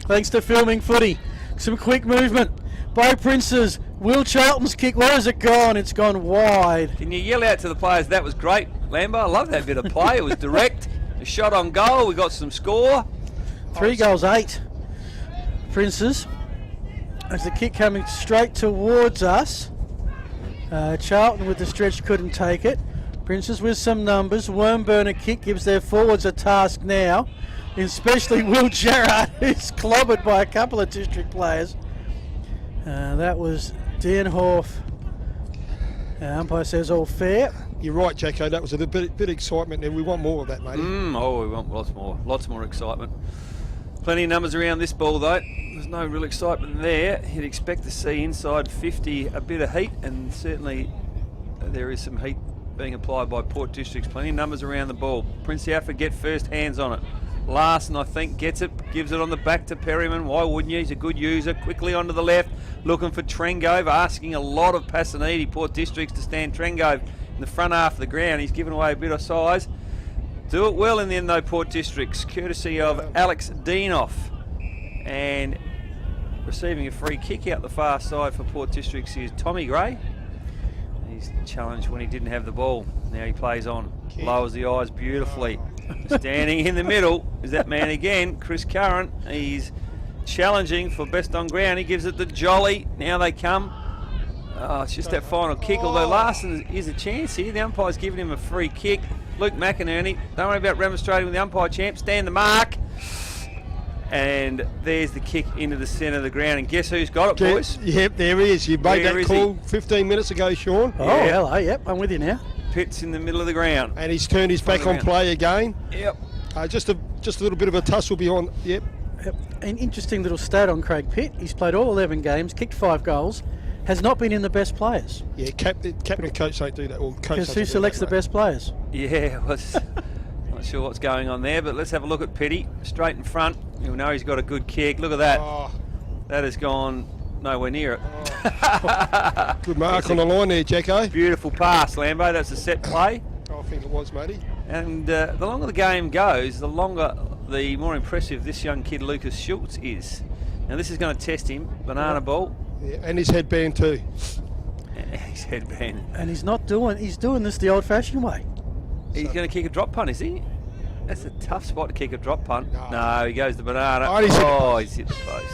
Thanks to Filming Footy. Some quick movement by Princes. Will Charlton's kick, where has it gone? It's gone wide. Can you yell out to the players, that was great, Lambo? I love that bit of play. It was direct. A shot on goal. We got some score. 3 goals, 8. Princes. As the kick coming straight towards us. Charlton with the stretch couldn't take it. Princes with some numbers. Wormburner kick gives their forwards a task now. Especially Will Gerrard, who's clobbered by a couple of district players. That was Dienhoff. Umpire says all fair. You're right, Jacko. That was a bit of excitement, and we want more of that, mate. Oh, we want lots more excitement. Plenty of numbers around this ball though. There's no real excitement there. You'd expect to see inside 50 a bit of heat, and certainly there is some heat being applied by Port Districts. Plenty of numbers around the ball. Prince Alfred get first hands on it. Larson, I think, gets it, gives it on the back to Perryman. Why wouldn't you? He's a good user. Quickly onto the left, looking for Trengove, asking a lot of Passanidi, Port Districts, to stand Trengove in the front half of the ground. He's given away a bit of size. Do it well in the end though, Port Districts, courtesy of Alex Deanoff. And receiving a free kick out the far side for Port Districts is Tommy Gray. He's challenged when he didn't have the ball. Now he plays on, lowers the eyes beautifully. Standing in the middle is that man again, Chris Curran. He's challenging for best on ground. He gives it to Jolly. Now they come. Oh, it's just that final kick. Although Larson is a chance here. The umpire's giving him a free kick. Luke McInerney, don't worry about remonstrating with the umpire, champ. Stand the mark. And there's the kick into the centre of the ground. And guess who's got it, boys? Yep, there he is. You made Where that call 15 minutes ago, Sean. Oh, Yeah. hello. Yep, I'm with you now. Pitt's in the middle of the ground. And he's turned his back on play again. Yep. Just a little bit of a tussle behind. Yep. Yep. An interesting little stat on Craig Pitt. He's played all 11 games, kicked 5 goals, has not been in the best players. Yeah, captain and coach don't do that. Well, coach Because doesn't who do selects that, the mate. best players? Yeah, well, not sure what's going on there, but let's have a look at Pitty. Straight in front. You'll know he's got a good kick. Look at that. Oh, That has gone nowhere near it. good mark on the line there, Jacko. Beautiful pass, Lambo. That's a set play. I think it was, matey. And the longer the game goes, the more impressive this young kid, Lucas Schultz, is. Now this is going to test him. Banana ball. Yeah, and his headband too. His headband. And he's doing this the old-fashioned way. He's going to kick a drop punt, is he? That's a tough spot to kick a drop punt. No. No, he goes to banana. Oh, he's hit the post. He's hit the post.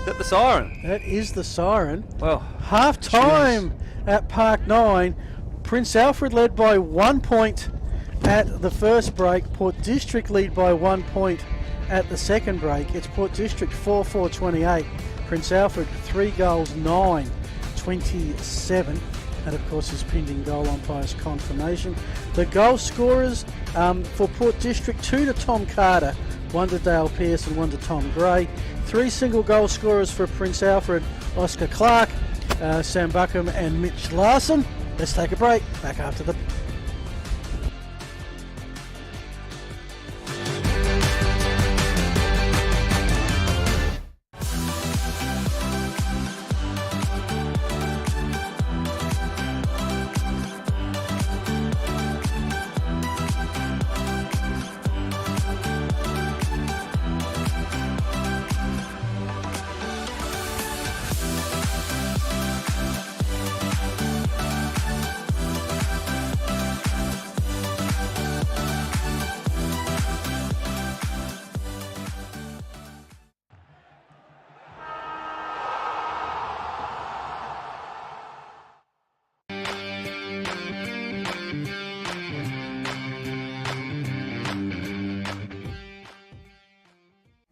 Is that the siren? That is the siren. Well, Half-time at Park 9. Prince Alfred led by 1 point at the first break. Port District lead by 1 point at the second break. It's Port District 4-4-28. Prince Alfred 3 goals, 9-27. And of course his pending goal umpire's confirmation. The goal scorers for Port District, 2 to Tom Carter, 1 to Dale Pearce and 1 to Tom Gray. 3 single goal scorers for Prince Alfred, Oscar Clark, Sam Buckham and Mitch Larson. Let's take a break. Back after the...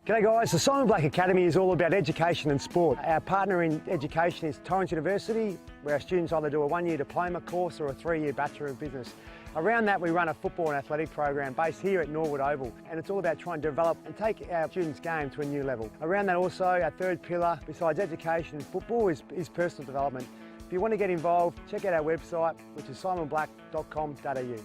G'day guys, the Simon Black Academy is all about education and sport. Our partner in education is Torrens University, where our students either do a 1-year diploma course or a 3-year Bachelor of Business. Around that we run a football and athletic program based here at Norwood Oval, and it's all about trying to develop and take our students' game to a new level. Around that also, our third pillar, besides education and football, is personal development. If you want to get involved, check out our website, which is simonblack.com.au.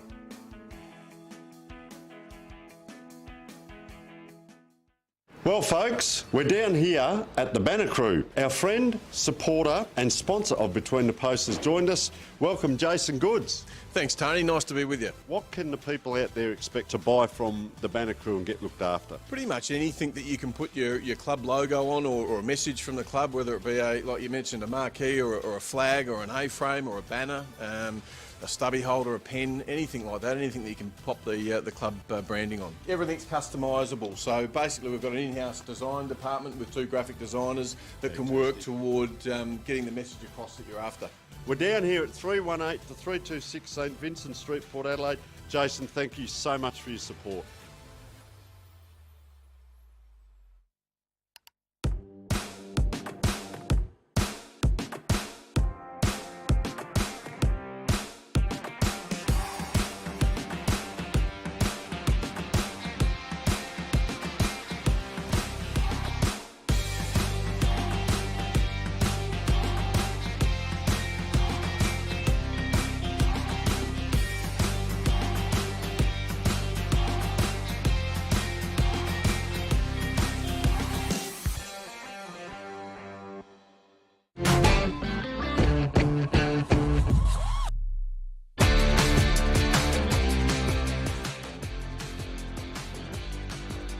Well, folks, we're down here at the Banner Crew. Our friend, supporter and sponsor of Between the Posts has joined us. Welcome, Jason Goods. Thanks, Tony. Nice to be with you. What can the people out there expect to buy from the Banner Crew and get looked after? Pretty much anything that you can put your club logo on, or a message from the club, whether it be like you mentioned, a marquee or a flag or an A-frame or a banner, a stubby holder, a pen, anything like that, anything that you can pop the club branding on. Everything's customisable. So basically we've got an in-house design department with 2 graphic designers that can work toward getting the message across that you're after. We're down here at 318 to 326 St Vincent Street, Port Adelaide. Jason, thank you so much for your support.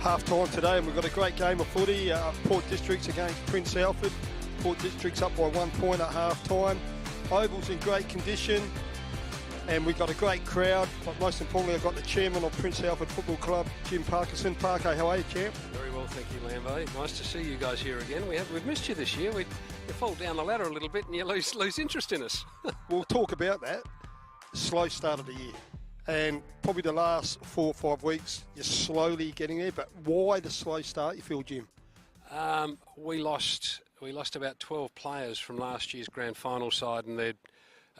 half-time today, and we've got a great game of footy. Port Districts against Prince Alfred. Port Districts up by 1 point at half-time. Oval's in great condition, and we've got a great crowd. But most importantly, I've got the chairman of Prince Alfred Football Club, Jim Parkinson. Parker, how are you, champ? Very well, thank you, Lambo. Nice to see you guys here again. We've missed you this year. We fall down the ladder a little bit and you lose interest in us. We'll talk about that. Slow start of the year. And probably the last 4 or 5 weeks, you're slowly getting there. But why the slow start, you feel, Jim? We lost about 12 players from last year's grand final side, and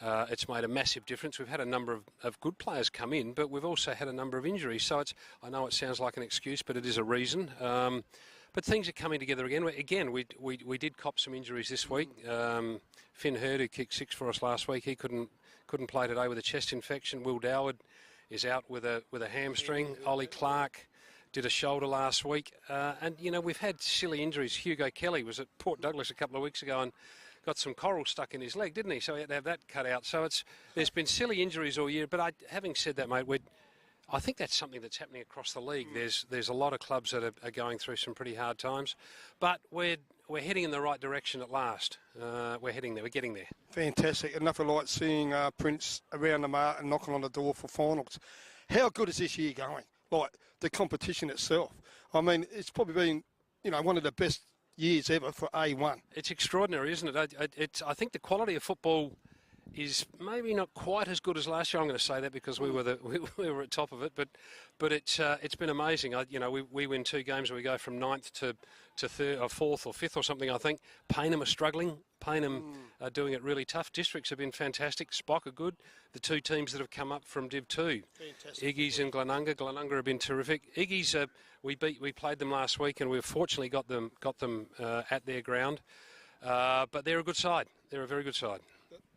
it's made a massive difference. We've had a number of good players come in, but we've also had a number of injuries. So I know it sounds like an excuse, but it is a reason. But things are coming together again. We did cop some injuries this week. Finn Hurd, who kicked 6 for us last week, he couldn't play today with a chest infection. Will Doward is out with a hamstring. Ollie Clark did a shoulder last week. And, we've had silly injuries. Hugo Kelly was at Port Douglas a couple of weeks ago and got some coral stuck in his leg, didn't he? So he had to have that cut out. So there's been silly injuries all year. But having said that, mate, I think that's something that's happening across the league. There's a lot of clubs that are going through some pretty hard times. But we're heading in the right direction at last. We're heading there. We're getting there. Fantastic. Enough of like seeing Prince around the mark and knocking on the door for finals. How good is this year going? Like the competition itself. I mean, it's probably been, one of the best years ever for A1. It's extraordinary, isn't it? I think the quality of football is maybe not quite as good as last year. I'm going to say that because we were at top of it, but it's been amazing. We win 2 games and we go from 9th to 3rd or 4th or 5th or something. I think Payneham are struggling. Payneham are doing it really tough. Districts have been fantastic. Spock are good. The 2 teams that have come up from Div 2, Iggy's and Glenunga. Glenunga have been terrific. Iggy's we played them last week and we've fortunately got them at their ground. But they're a good side. They're a very good side.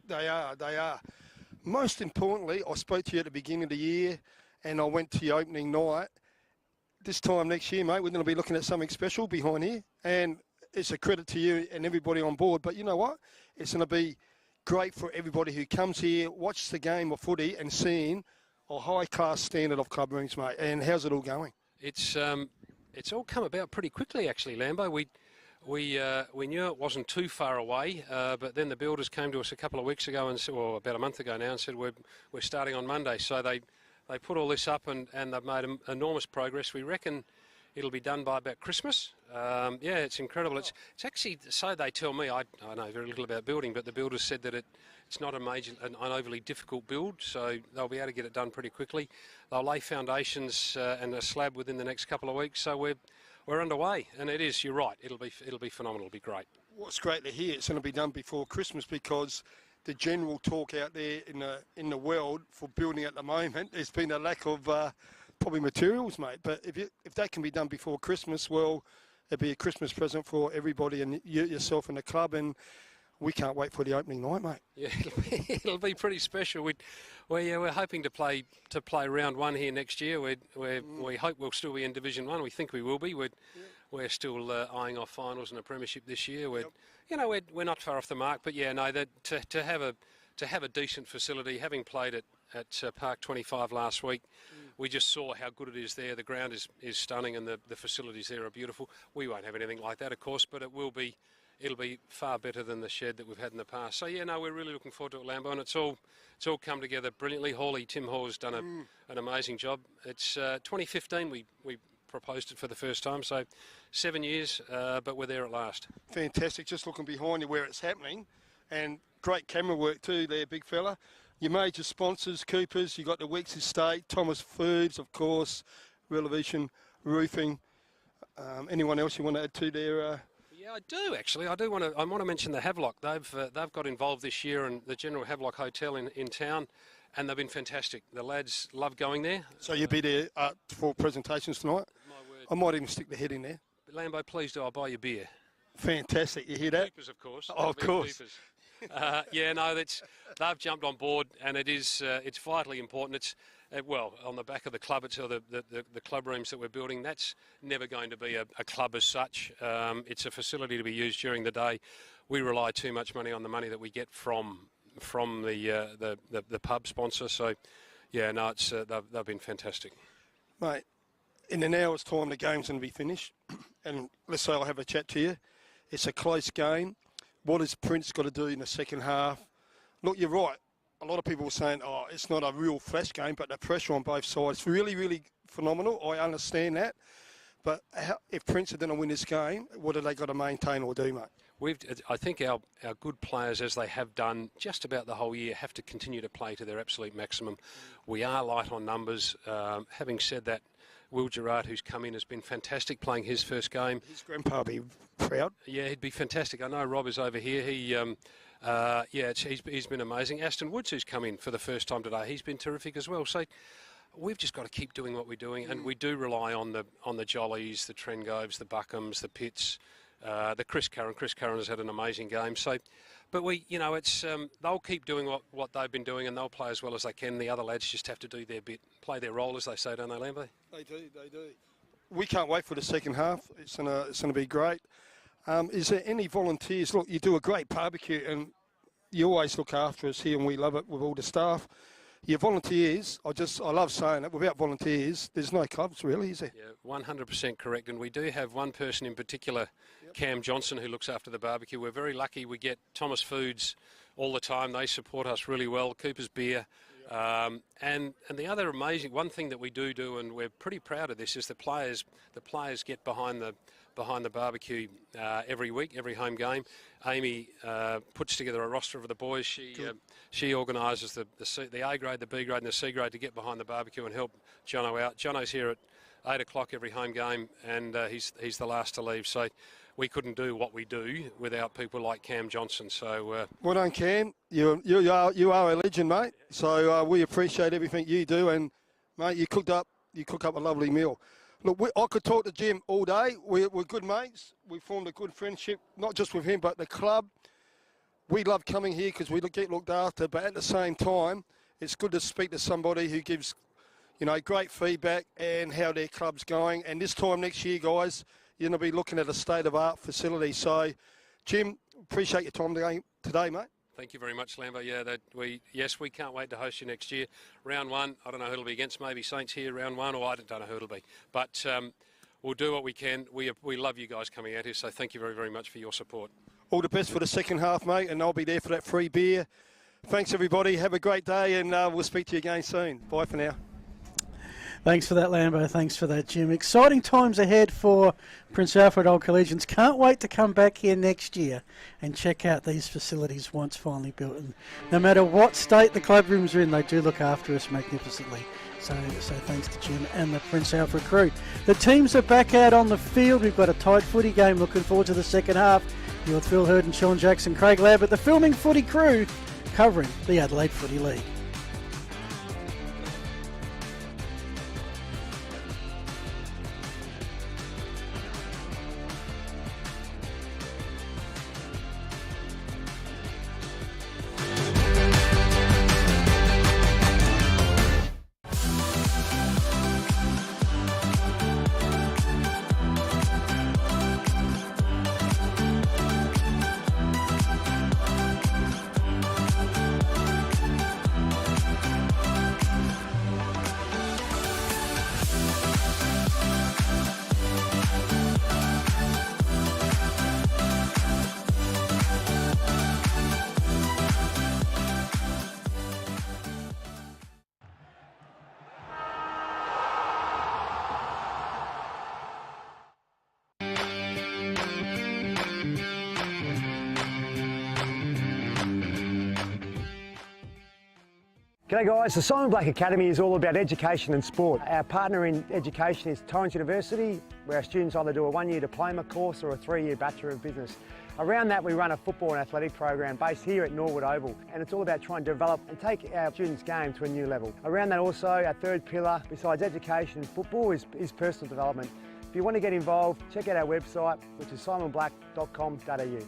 They are. Most importantly, I spoke to you at the beginning of the year and I went to your opening night. This time next year, mate, we're going to be looking at something special behind here. And it's a credit to you and everybody on board. But you know what? It's going to be great for everybody who comes here, watches the game of footy and seeing a high-class standard of club rooms, mate. And how's it all going? It's all come about pretty quickly, actually, Lambo. We knew it wasn't too far away, but then the builders came to us a couple of weeks ago, or about a month ago now, and said we're starting on Monday. So they put all this up and they've made enormous progress. We reckon it'll be done by about Christmas. It's incredible. It's actually, so they tell me, I know very little about building, but the builders said that it's not an overly difficult build, so they'll be able to get it done pretty quickly. They'll lay foundations and a slab within the next couple of weeks, so we're underway, and it is. You're right. It'll be phenomenal. It'll be great. What's great to hear, it's going to be done before Christmas because the general talk out there in the world for building at the moment, there's been a lack of probably materials, mate. But if that can be done before Christmas, well, it'll be a Christmas present for everybody and yourself and the club. And we can't wait for the opening night, mate. Yeah, it'll be pretty special. We're hoping to play round 1 here next year. We hope we'll still be in Division 1. We think we will be. We're still eyeing off finals and a premiership this year. We're not far off the mark. But to have a decent facility, having played at Park 25 last week, we just saw how good it is there. The ground is stunning and the facilities there are beautiful. We won't have anything like that, of course, but it'll be far better than the shed that we've had in the past. So we're really looking forward to it, Lambo, and it's all come together brilliantly. Tim Hall has done an amazing job. It's 2015 we proposed it for the first time, so 7 years, but we're there at last. Fantastic. Just looking behind you where it's happening, and great camera work too there, big fella. Your major sponsors, Coopers, you got the Weeks Estate, Thomas Foods, of course, Relevation Roofing. Anyone else you want to add to there? Yeah, I do actually. I want to mention the Havelock. They've got involved this year in the General Havelock Hotel in town, and they've been fantastic. The lads love going there. So you'll be there for presentations tonight? My word. I might even stick the head in there. But Lambo, please do. I'll buy you beer. Fantastic. You hear that? Keepers, of course. Oh, of course. They've jumped on board, and it's vitally important. It's on the back of the club, it's the club rooms that we're building. That's never going to be a club as such. It's a facility to be used during the day. We rely too much money on the money that we get from the pub sponsor. So, they've been fantastic. Mate, in an hour's time, the game's going to be finished. And let's say I have a chat to you. It's a close game. What has Prince got to do in the second half? Look, you're right. A lot of people were saying, oh, it's not a real flash game, but the pressure on both sides is really, really phenomenal. I understand that. But if Prince are going to win this game, what have they got to maintain or do, mate? I think our good players, as they have done just about the whole year, have to continue to play to their absolute maximum. We are light on numbers. Having said that, Will Gerard, who's come in, has been fantastic playing his first game. His grandpa will be proud. Yeah, he'd be fantastic. I know Rob is over here. He's been amazing. Aston Woods, who's come in for the first time today, he's been terrific as well. So we've just got to keep doing what we're doing, and we do rely on the Jollies, the Trengoves, the Buckums, the Pitts, the Chris Curran. Chris Curran has had an amazing game. So, but they'll keep doing what they've been doing, and they'll play as well as they can. The other lads just have to do their bit, play their role, as they say, don't they, Lambo? They do. We can't wait for the second half. It's gonna be great. Is there any volunteers? Look, you do a great barbecue, and you always look after us here, and we love it with all the staff. Your volunteers, I love saying it, without volunteers, there's no clubs really, is there? Yeah, 100% correct. And we do have one person in particular, Cam Johnson, who looks after the barbecue. We're very lucky. We get Thomas Foods all the time. They support us really well. Cooper's Beer. And the other amazing one thing that we do, and we're pretty proud of this, is the players get behind the barbecue every week, every home game. Amy puts together a roster of the boys. She organises the A grade, the B grade, and the C grade to get behind the barbecue and help Jono out. Jono's here at 8 o'clock every home game, and he's the last to leave. So we couldn't do what we do without people like Cam Johnson. So well done, Cam. You are a legend, mate. So we appreciate everything you do, and mate, you cooked up a lovely meal. Look, I could talk to Jim all day. We're good mates. We formed a good friendship, not just with him, but the club. We love coming here because we get looked after, but at the same time, it's good to speak to somebody who gives, great feedback and how their club's going. And this time next year, guys, you're going to be looking at a state-of-art facility. So, Jim, appreciate your time today, mate. Thank you very much, Lambo. Yeah, we can't wait to host you next year. Round one, I don't know who it'll be against, maybe Saints here, round one, or I don't know who it'll be. But we'll do what we can. We love you guys coming out here, so thank you very, very much for your support. All the best for the second half, mate, and I'll be there for that free beer. Thanks, everybody. Have a great day, and we'll speak to you again soon. Bye for now. Thanks for that, Lambo. Thanks for that, Jim. Exciting times ahead for Prince Alfred Old Collegians. Can't wait to come back here next year and check out these facilities once finally built. And no matter what state the club rooms are in, they do look after us magnificently. So thanks to Jim and the Prince Alfred crew. The teams are back out on the field. We've got a tight footy game. Looking forward to the second half. You're with Phil Hurd and Sean Jackson, Craig Lambert, the Filming Footy crew covering the Adelaide Footy League. G'day guys, the Simon Black Academy is all about education and sport. Our partner in education is Torrens University, where our students either do a one-year diploma course or a 3-year Bachelor of Business. Around that we run a football and athletic program based here at Norwood Oval, and it's all about trying to develop and take our students' game to a new level. Around that also, our third pillar, besides education and football, is personal development. If you want to get involved, check out our website, which is simonblack.com.au.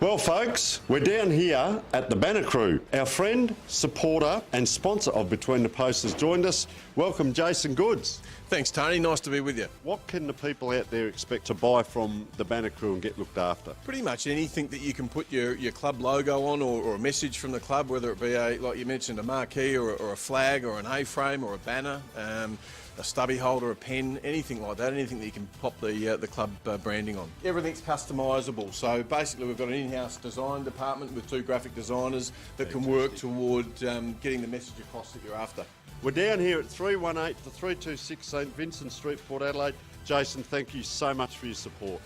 Well, folks, we're down here at the Banner Crew. Our friend, supporter and sponsor of Between the Posts has joined us. Welcome, Jason Goods. Thanks, Tony. Nice to be with you. What can the people out there expect to buy from the Banner Crew and get looked after? Pretty much anything that you can put your club logo on, or a message from the club, whether it be like you mentioned, a marquee or a flag or an A-frame or a banner, a stubby holder, a pen, anything like that, anything that you can pop the club branding on. Everything's customisable. So basically we've got an in-house design department with 2 graphic designers that can work toward getting the message across that you're after. We're down here at 318 to 326 St Vincent Street, Port Adelaide. Jason, thank you so much for your support.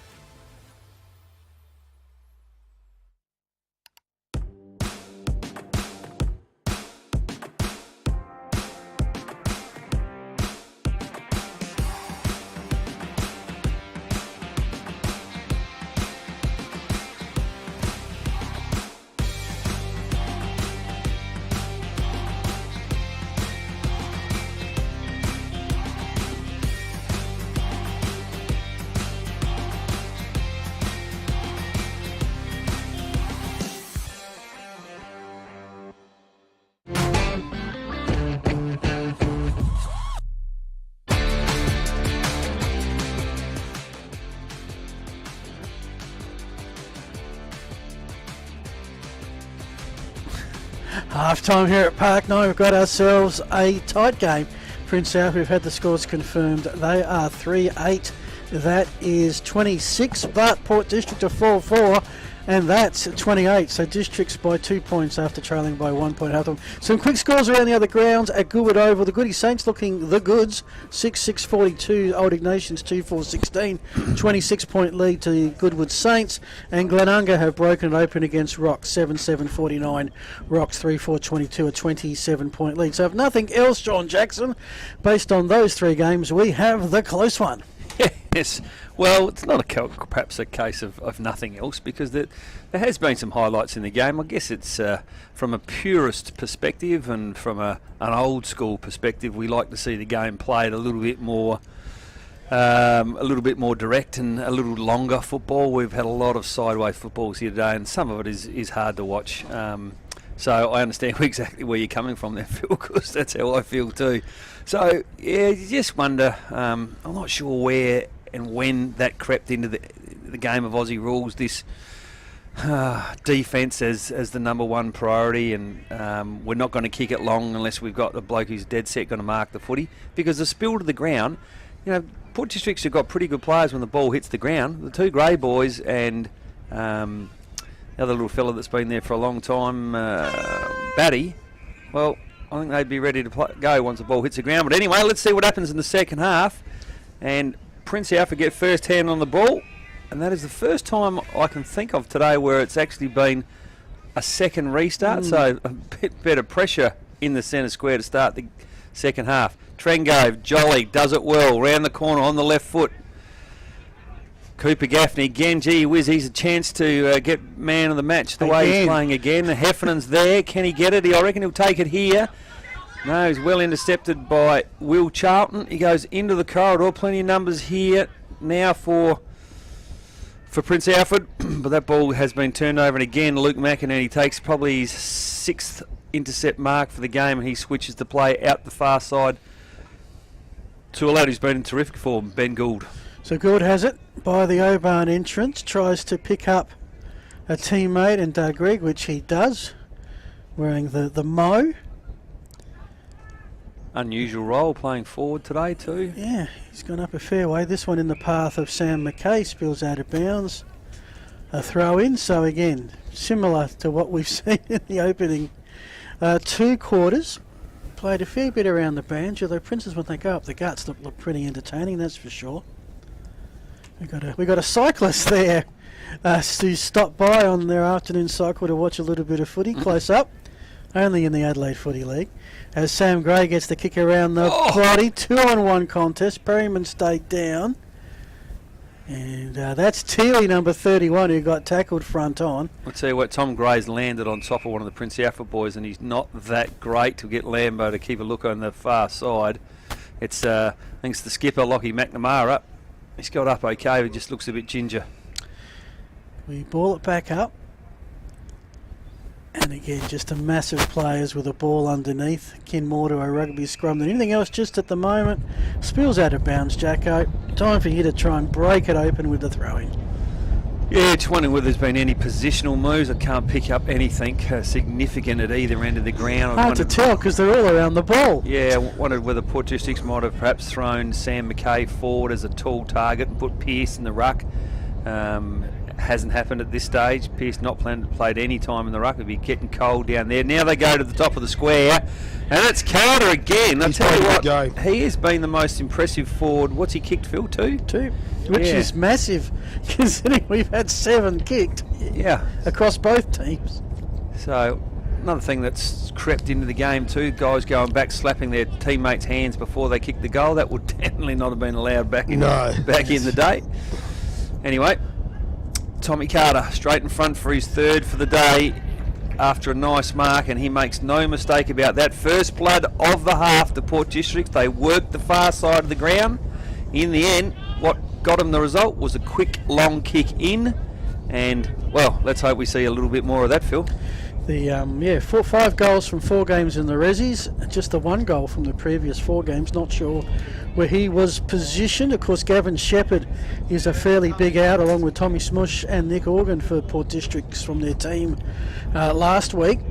Half time here at Park 9. We've got ourselves a tight game. Prince Alfred, we've had the scores confirmed. They are 3-8. That is 26, but Port District are 4-4, and that's 28. So Districts by 2 points after trailing by 1 point half time. Some quick scores around the other grounds at Goodwood Oval. The Goody Saints looking the goods. 6-6-42. Old Ignatians 2-4-16. 26-point lead to Goodwood Saints. And Glenunga have broken it open against Rocks 7-7-49. Rocks 3-4-22. A 27-point lead. So if nothing else, John Jackson, based on those 3 games, we have the close one. Yes, well, it's not perhaps a case of nothing else, because there has been some highlights in the game. I guess it's from a purist perspective and from an old school perspective, we like to see the game played a little bit more direct and a little longer football. We've had a lot of sideways footballs here today, and some of it is hard to watch. So I understand exactly where you're coming from there, Phil, because that's how I feel too. So, yeah, you just wonder, I'm not sure where and when that crept into the game of Aussie rules, this defence as the number one priority, and we're not going to kick it long unless we've got the bloke who's dead set going to mark the footy, because the spill to the ground, Port Districts have got pretty good players when the ball hits the ground. The 2 grey boys and the other little fella that's been there for a long time, Batty, well, I think they'd be ready to go once the ball hits the ground. But anyway, let's see what happens in the second half. And Prince Alfred get first hand on the ball. And that is the first time I can think of today where it's actually been a second restart. So a bit better pressure in the centre square to start the second half. Trengove, jolly, does it well. Round the corner on the left foot. Cooper Gaffney again, gee whiz, he's a chance to get man of the match the way he's playing again. The Heffernan's there, can he get it? I reckon he'll take it here. No, he's well intercepted by Will Charlton. He goes into the corridor, plenty of numbers here now for Prince Alfred, but that ball has been turned over, and again Luke McInerney takes probably his 6th intercept mark for the game, and he switches the play out the far side to a lad who's been in terrific form, Ben Gould. So Gould has it by the Oban entrance, tries to pick up a teammate and Greg, which he does, wearing the Mo. Unusual role, playing forward today too. Yeah, he's gone up a fair way. This one in the path of Sam McKay, spills out of bounds. A throw in, so again, similar to what we've seen in the opening 2 quarters. Played a fair bit around the bench, although Princes, when they go up the guts, look pretty entertaining, that's for sure. We got a cyclist there who stopped by on their afternoon cycle to watch a little bit of footy close up, only in the Adelaide Footy League. As Sam Gray gets the kick around the body, 2-on-1 contest. Perryman stayed down, and that's Teely, number 31, who got tackled front on. I'll tell you what, Tom Gray's landed on top of one of the Prince Alfred boys, and he's not that great to get Lambo to keep a look on the far side. It's I think it's the skipper, Lockie McNamara. He's got up okay, he just looks a bit ginger. We ball it back up. And And again, just a massive players with a ball underneath. Akin more to a rugby scrum than anything else just at the moment. Spills out of bounds, Jacko. Time for you to try and break it open with the throwing. Yeah, just wondering whether there's been any positional moves. I can't pick up anything significant at either end of the ground. Hard to tell because they're all around the ball. Yeah, I wondered whether Port Districts might have perhaps thrown Sam McKay forward as a tall target and put Pearce in the ruck. Hasn't happened at this stage. Pearce not played any time in the ruck. It'd be getting cold down there. Now they go to the top of the square, and it's Carter again. I tell you what, he has been the most impressive forward. What's he kicked, Phil? Two? Which is massive, considering we've had 7 kicked. Yeah, across both teams. So another thing that's crept into the game too, guys going back slapping their teammates' hands before they kick the goal. That would definitely not have been allowed back in the day. Anyway, Tommy Carter straight in front for his third for the day after a nice mark, and he makes no mistake about that. First blood of the half to Port Districts. They worked the far side of the ground. In the end, what got him the result was a quick long kick in, and well, let's hope we see a little bit more of that, Phil. The 5 goals from 4 games in the Rezzies, just the 1 goal from the previous 4 games. Not sure where he was positioned. Of course, Gavin Shepherd is a fairly big out, along with Tommy Smush and Nick Organ for Port Districts from their team last week.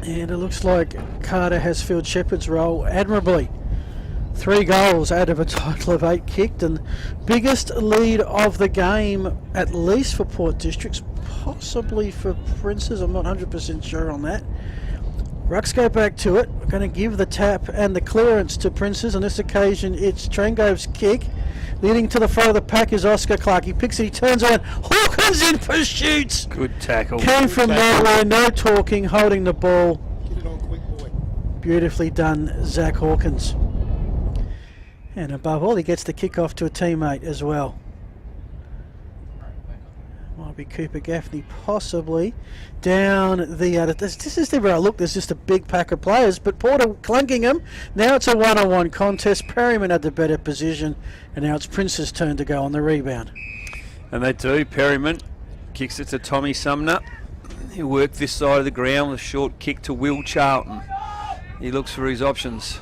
And it looks like Carter has filled Shepherd's role admirably. 3 goals out of a total of 8 kicked, and biggest lead of the game, at least for Port Districts, possibly for Princes. I'm not 100% sure on that. Rucks go back to it. We're going to give the tap and the clearance to Princes. On this occasion, it's Trengove's kick. Leading to the front of the pack is Oscar Clark. He picks it, he turns around. Hawkins in pursuit. Good tackle. Came from nowhere, no talking, holding the ball. Get it on quick, boy. Beautifully done, Zach Hawkins. And above all, he gets the kick off to a teammate as well. Might be Cooper Gaffney, possibly. Down the this is where I look. There's just a big pack of players, but Porter clunking him. Now it's a one-on-one contest. Perryman had the better position, and now it's Prince's turn to go on the rebound. And they do. Perryman kicks it to Tommy Sumner. He worked this side of the ground with a short kick to Will Charlton. He looks for his options.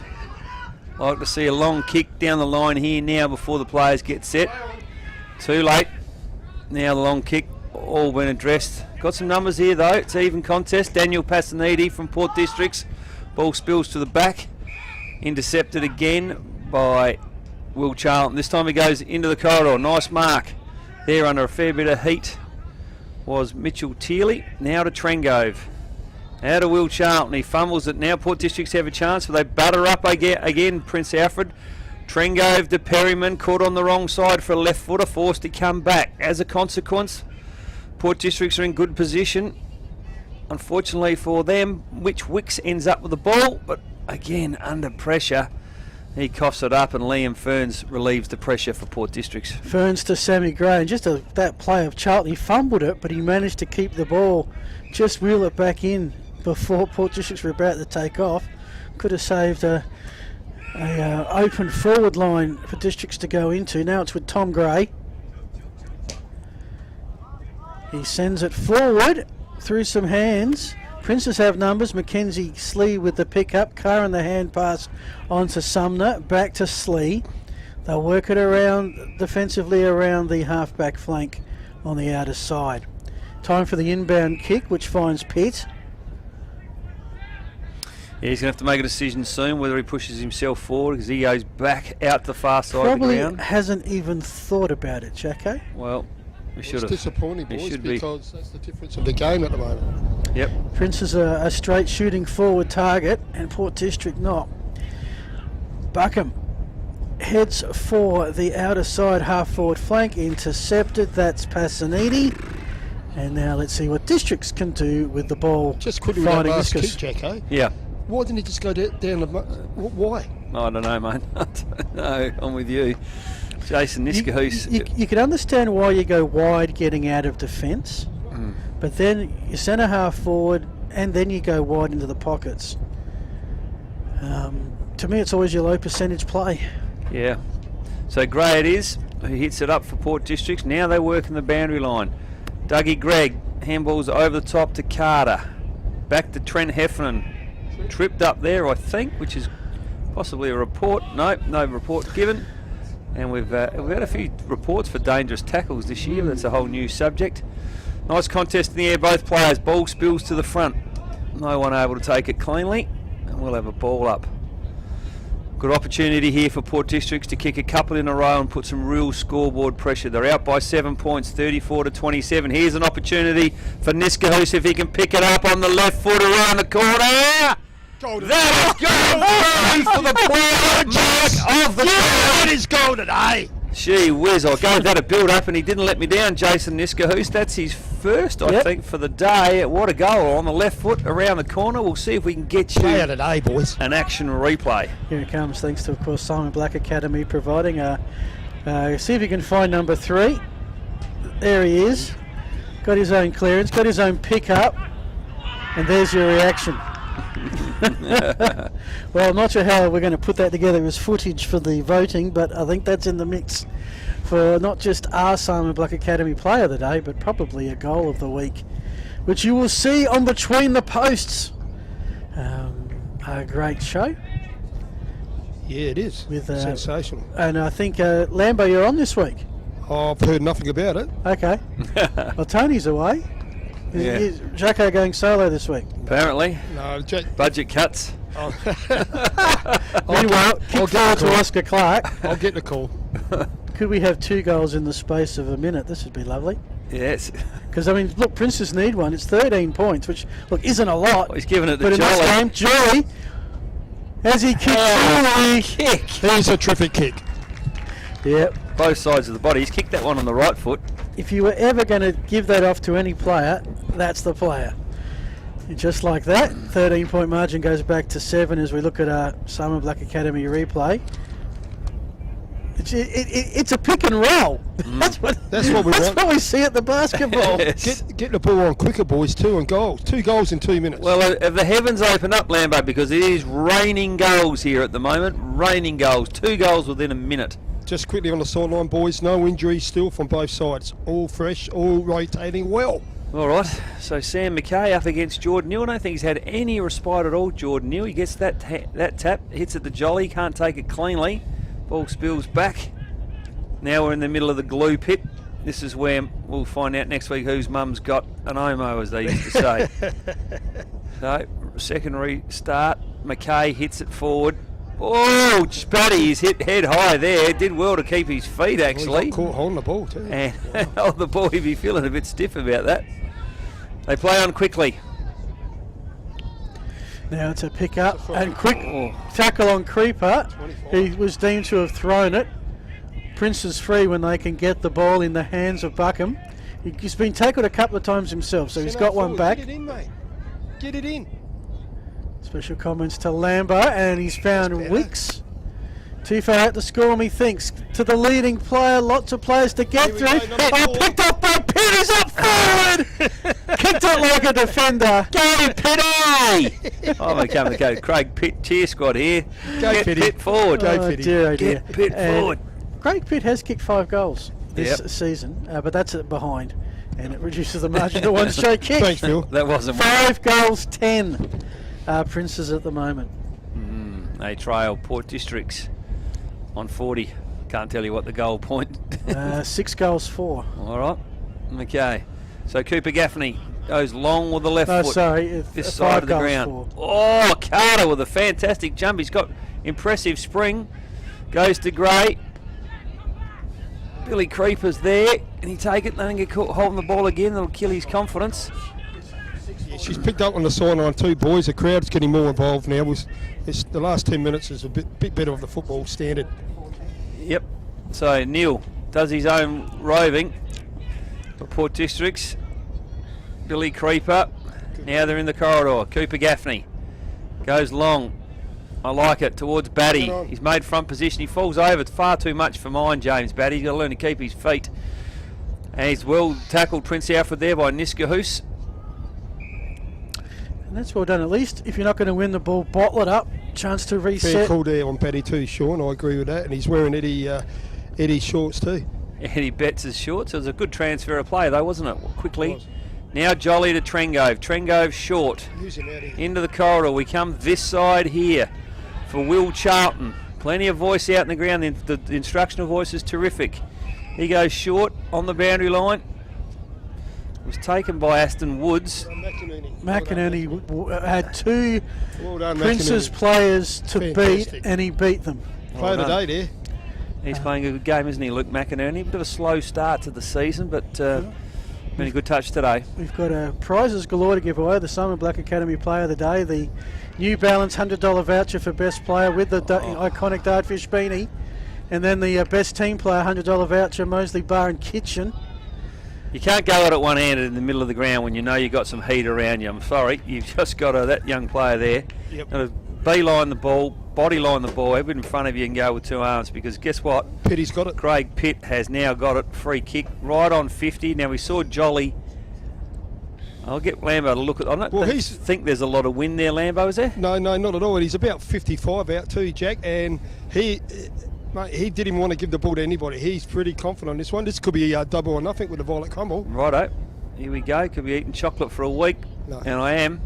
Like to see a long kick down the line here now before the players get set. Too late. Now the long kick, all been addressed. Got some numbers here though. It's even contest. Daniel Passanidi from Port Districts. Ball spills to the back. Intercepted again by Will Charlton. This time he goes into the corridor. Nice mark. There under a fair bit of heat was Mitchell Tearley. Now to Trengove. Out of Will Charlton. He fumbles it now. Port Districts have a chance, but they butter up again. Prince Alfred. Trengove to Perryman, caught on the wrong side for a left footer, forced to come back. As a consequence, Port Districts are in good position. Unfortunately for them, Mitch Wicks ends up with the ball, but again under pressure. He coughs it up, and Liam Ferns relieves the pressure for Port Districts. Ferns to Sammy Gray, and just that play of Charlton. He fumbled it, but he managed to keep the ball, just wheel it back in before Port Districts were about to take off. Could have saved a open forward line for Districts to go into. Now it's with Tom Gray. He sends it forward through some hands. Princes have numbers. Mackenzie Slee with the pickup. Carr in the hand pass onto Sumner. Back to Slee. They'll work it around defensively around the halfback flank on the outer side. Time for the inbound kick, which finds Pitt. Yeah, he's going to have to make a decision soon whether he pushes himself forward, because he goes back out the far side of the ground. Probably hasn't even thought about it, Jacko. Well, we should have. It's disappointing, boys, because that's the difference of the game at the moment. Yep. Prince is a straight shooting forward target, and Port District not. Buckham heads for the outer side half forward flank, intercepted. That's Passanidi. And now let's see what Districts can do with the ball. Just quickly with that last kick, Jacko. Yeah. Why didn't he just go down the... Why? I don't know, mate. I don't know. I'm with you. Jason Niskahoos. You can understand why you go wide getting out of defence, but then you centre half forward and then you go wide into the pockets. To me, it's always your low percentage play. Yeah. So Gray it is, who hits it up for Port Districts. Now they work in the boundary line. Dougie Gregg handballs over the top to Carter. Back to Trent Heffernan. Tripped up there, I think, which is possibly a report. No report given. And we've had a few reports for dangerous tackles this year. That's a whole new subject. Nice contest in the air, both players. Ball spills to the front. No one able to take it cleanly. And we'll have a ball up. Good opportunity here for Port Districts to kick a couple in a row and put some real scoreboard pressure. They're out by 7 points, 34-27. Here's an opportunity for Niskahoos if he can pick it up on the left foot around the corner. That is goal for the player mark of the That is goal today. Gee whiz, I gave that a build up and he didn't let me down, Jason Niskahoos. That's his first, I think, for the day. What a goal on the left foot around the corner. We'll see if we can get you Play out today, boys. an action replay. Here it comes, thanks to, of course, Simon Black Academy providing see if you can find number 3. There he is. Got his own clearance, got his own pick-up. And there's your reaction. Well, I'm not sure how we're going to put that together as footage for the voting, but I think that's in the mix for not just our Simon Black Academy player of the day, but probably a goal of the week, which you will see on Between the Posts. A great show. Yeah, it is. With, sensational. And I think, Lambo, you're on this week. Oh, I've heard nothing about it. Okay. Well, Tony's away. Yeah. Is Jacko going solo this week? Apparently. No, Budget cuts. Meanwhile, kick forward to Oscar Clark. I'll get the call. Could we have 2 goals in the space of a minute? This would be lovely. Yes. Because, I mean, look, Princes need one. It's 13 points, which, look, isn't a lot. Well, he's given it to but in this game, Jolly, as he kicks kick. Here's a terrific kick. Yep. Both sides of the body. He's kicked that one on the right foot. If you were ever going to give that off to any player, that's the player. And just like that, 13-point margin goes back to 7 as we look at our Simon Black Academy replay. It's a pick and roll. That's what we want. That's what we see at the basketball. Yes. Get the ball on quicker, boys. 2 and goals. 2 goals in 2 minutes. Well, the heavens open up, Lambo, because it is raining goals here at the moment. Raining goals. 2 goals within a minute. Just quickly on the sideline, boys. No injuries still from both sides. All fresh, all rotating well. All right, so Sam McKay up against Jordan Neal. I don't think he's had any respite at all, Jordan Neal. He gets that tap, hits it to Jolly, can't take it cleanly. Ball spills back. Now we're in the middle of the glue pit. This is where we'll find out next week whose mum's got an Omo, as they used to say. So, second restart. McKay hits it forward. Oh, Spuddy, he's hit head high there. Did well to keep his feet, actually. Well, he got caught holding the ball, too. And on the ball, he'd be feeling a bit stiff about that. They play on quickly. Now it's a pick up and quick tackle on Creeper. He was deemed to have thrown it. Prince is free when they can get the ball in the hands of Buckham. He's been tackled a couple of times himself, so he's got one back. Get it in, mate. Get it in. Special comments to Lambo, and he's found Wicks. Too far out to score him, he thinks. To the leading player, lots of players to get through. Picked up by Pitt, he's up forward! Kicked it like a defender. Go Pitty! I'm going to go Craig Pitt cheer squad here. Go Get Pitt forward. Go Oh Pitty. dear, oh dear. Get Pitt forward. Craig Pitt has kicked 5 goals this season, but that's it behind. And it reduces the margin to 1 straight kick. Thanks, Phil. That wasn't 5 goals, 10 Princes at the moment. They trail Port Districts on 40. Can't tell you what the goal point. 6 goals, 4. All right. Okay. So Cooper Gaffney goes long with the left No, foot. sorry. This 5 side of the goals, ground. 4. Oh, Carter with a fantastic jump. He's got impressive spring. Goes to Gray. Billy Creeper's there. Can he take it? Then get caught holding the ball again. That'll kill his confidence. Yeah, she's picked up on the sideline too, boys. The crowd's getting more involved now. The last 10 minutes is a bit better of the football standard. Yep. So Neil does his own roving for Port Districts. Billy Creeper. Now they're in the corridor. Cooper Gaffney goes long. I like it towards Batty. He's made front position. He falls over. It's far too much for mine, James Batty. He's got to learn to keep his feet. And he's well tackled Prince Alfred there by Niskahoos. And that's well done. At least if you're not going to win the ball, bottle it up. Chance to reset. Fair call there on Batty too, Sean. I agree with that. And he's wearing Eddie's shorts too. Eddie Betts' shorts. It was a good transfer of play though, wasn't it? Quickly. Now Jolly to Trengove. Trengove short. Use him out here. Into the corridor. We come this side here for Will Charlton. Plenty of voice out in the ground. The instructional voice is terrific. He goes short on the boundary line. Was taken by Aston Woods. McInerney had two Well done, Prince's McInerney. players to Fantastic. beat, and he beat them. Play of the day there. He's playing a good game, isn't he, Luke McInerney? A bit of a slow start to the season, but been a good touch today. We've got prizes galore to give away. The Simon Black Academy Player of the Day, the New Balance $100 voucher for best player with the iconic Dartfish beanie, and then the best team player $100 voucher, Moseley Bar and Kitchen. You can't go out at one-handed in the middle of the ground when you know you've got some heat around you. I'm sorry, you've just got that young player there. Yep. Got to beeline the ball, body line the ball, have it in front of you and go with two arms, because guess what? Pitt's got it. Craig Pitt has now got it. Free kick right on 50. Now we saw Jolly. I'll get Lambo to look at. I don't think there's a lot of wind there, Lambo, is there? No, not at all. He's about 55 out too, Jack, and he didn't want to give the ball to anybody. He's pretty confident on this one. This could be a double or nothing with the Violet Crumble. Righto. Here we go. Could be eating chocolate for a week. No. And I am.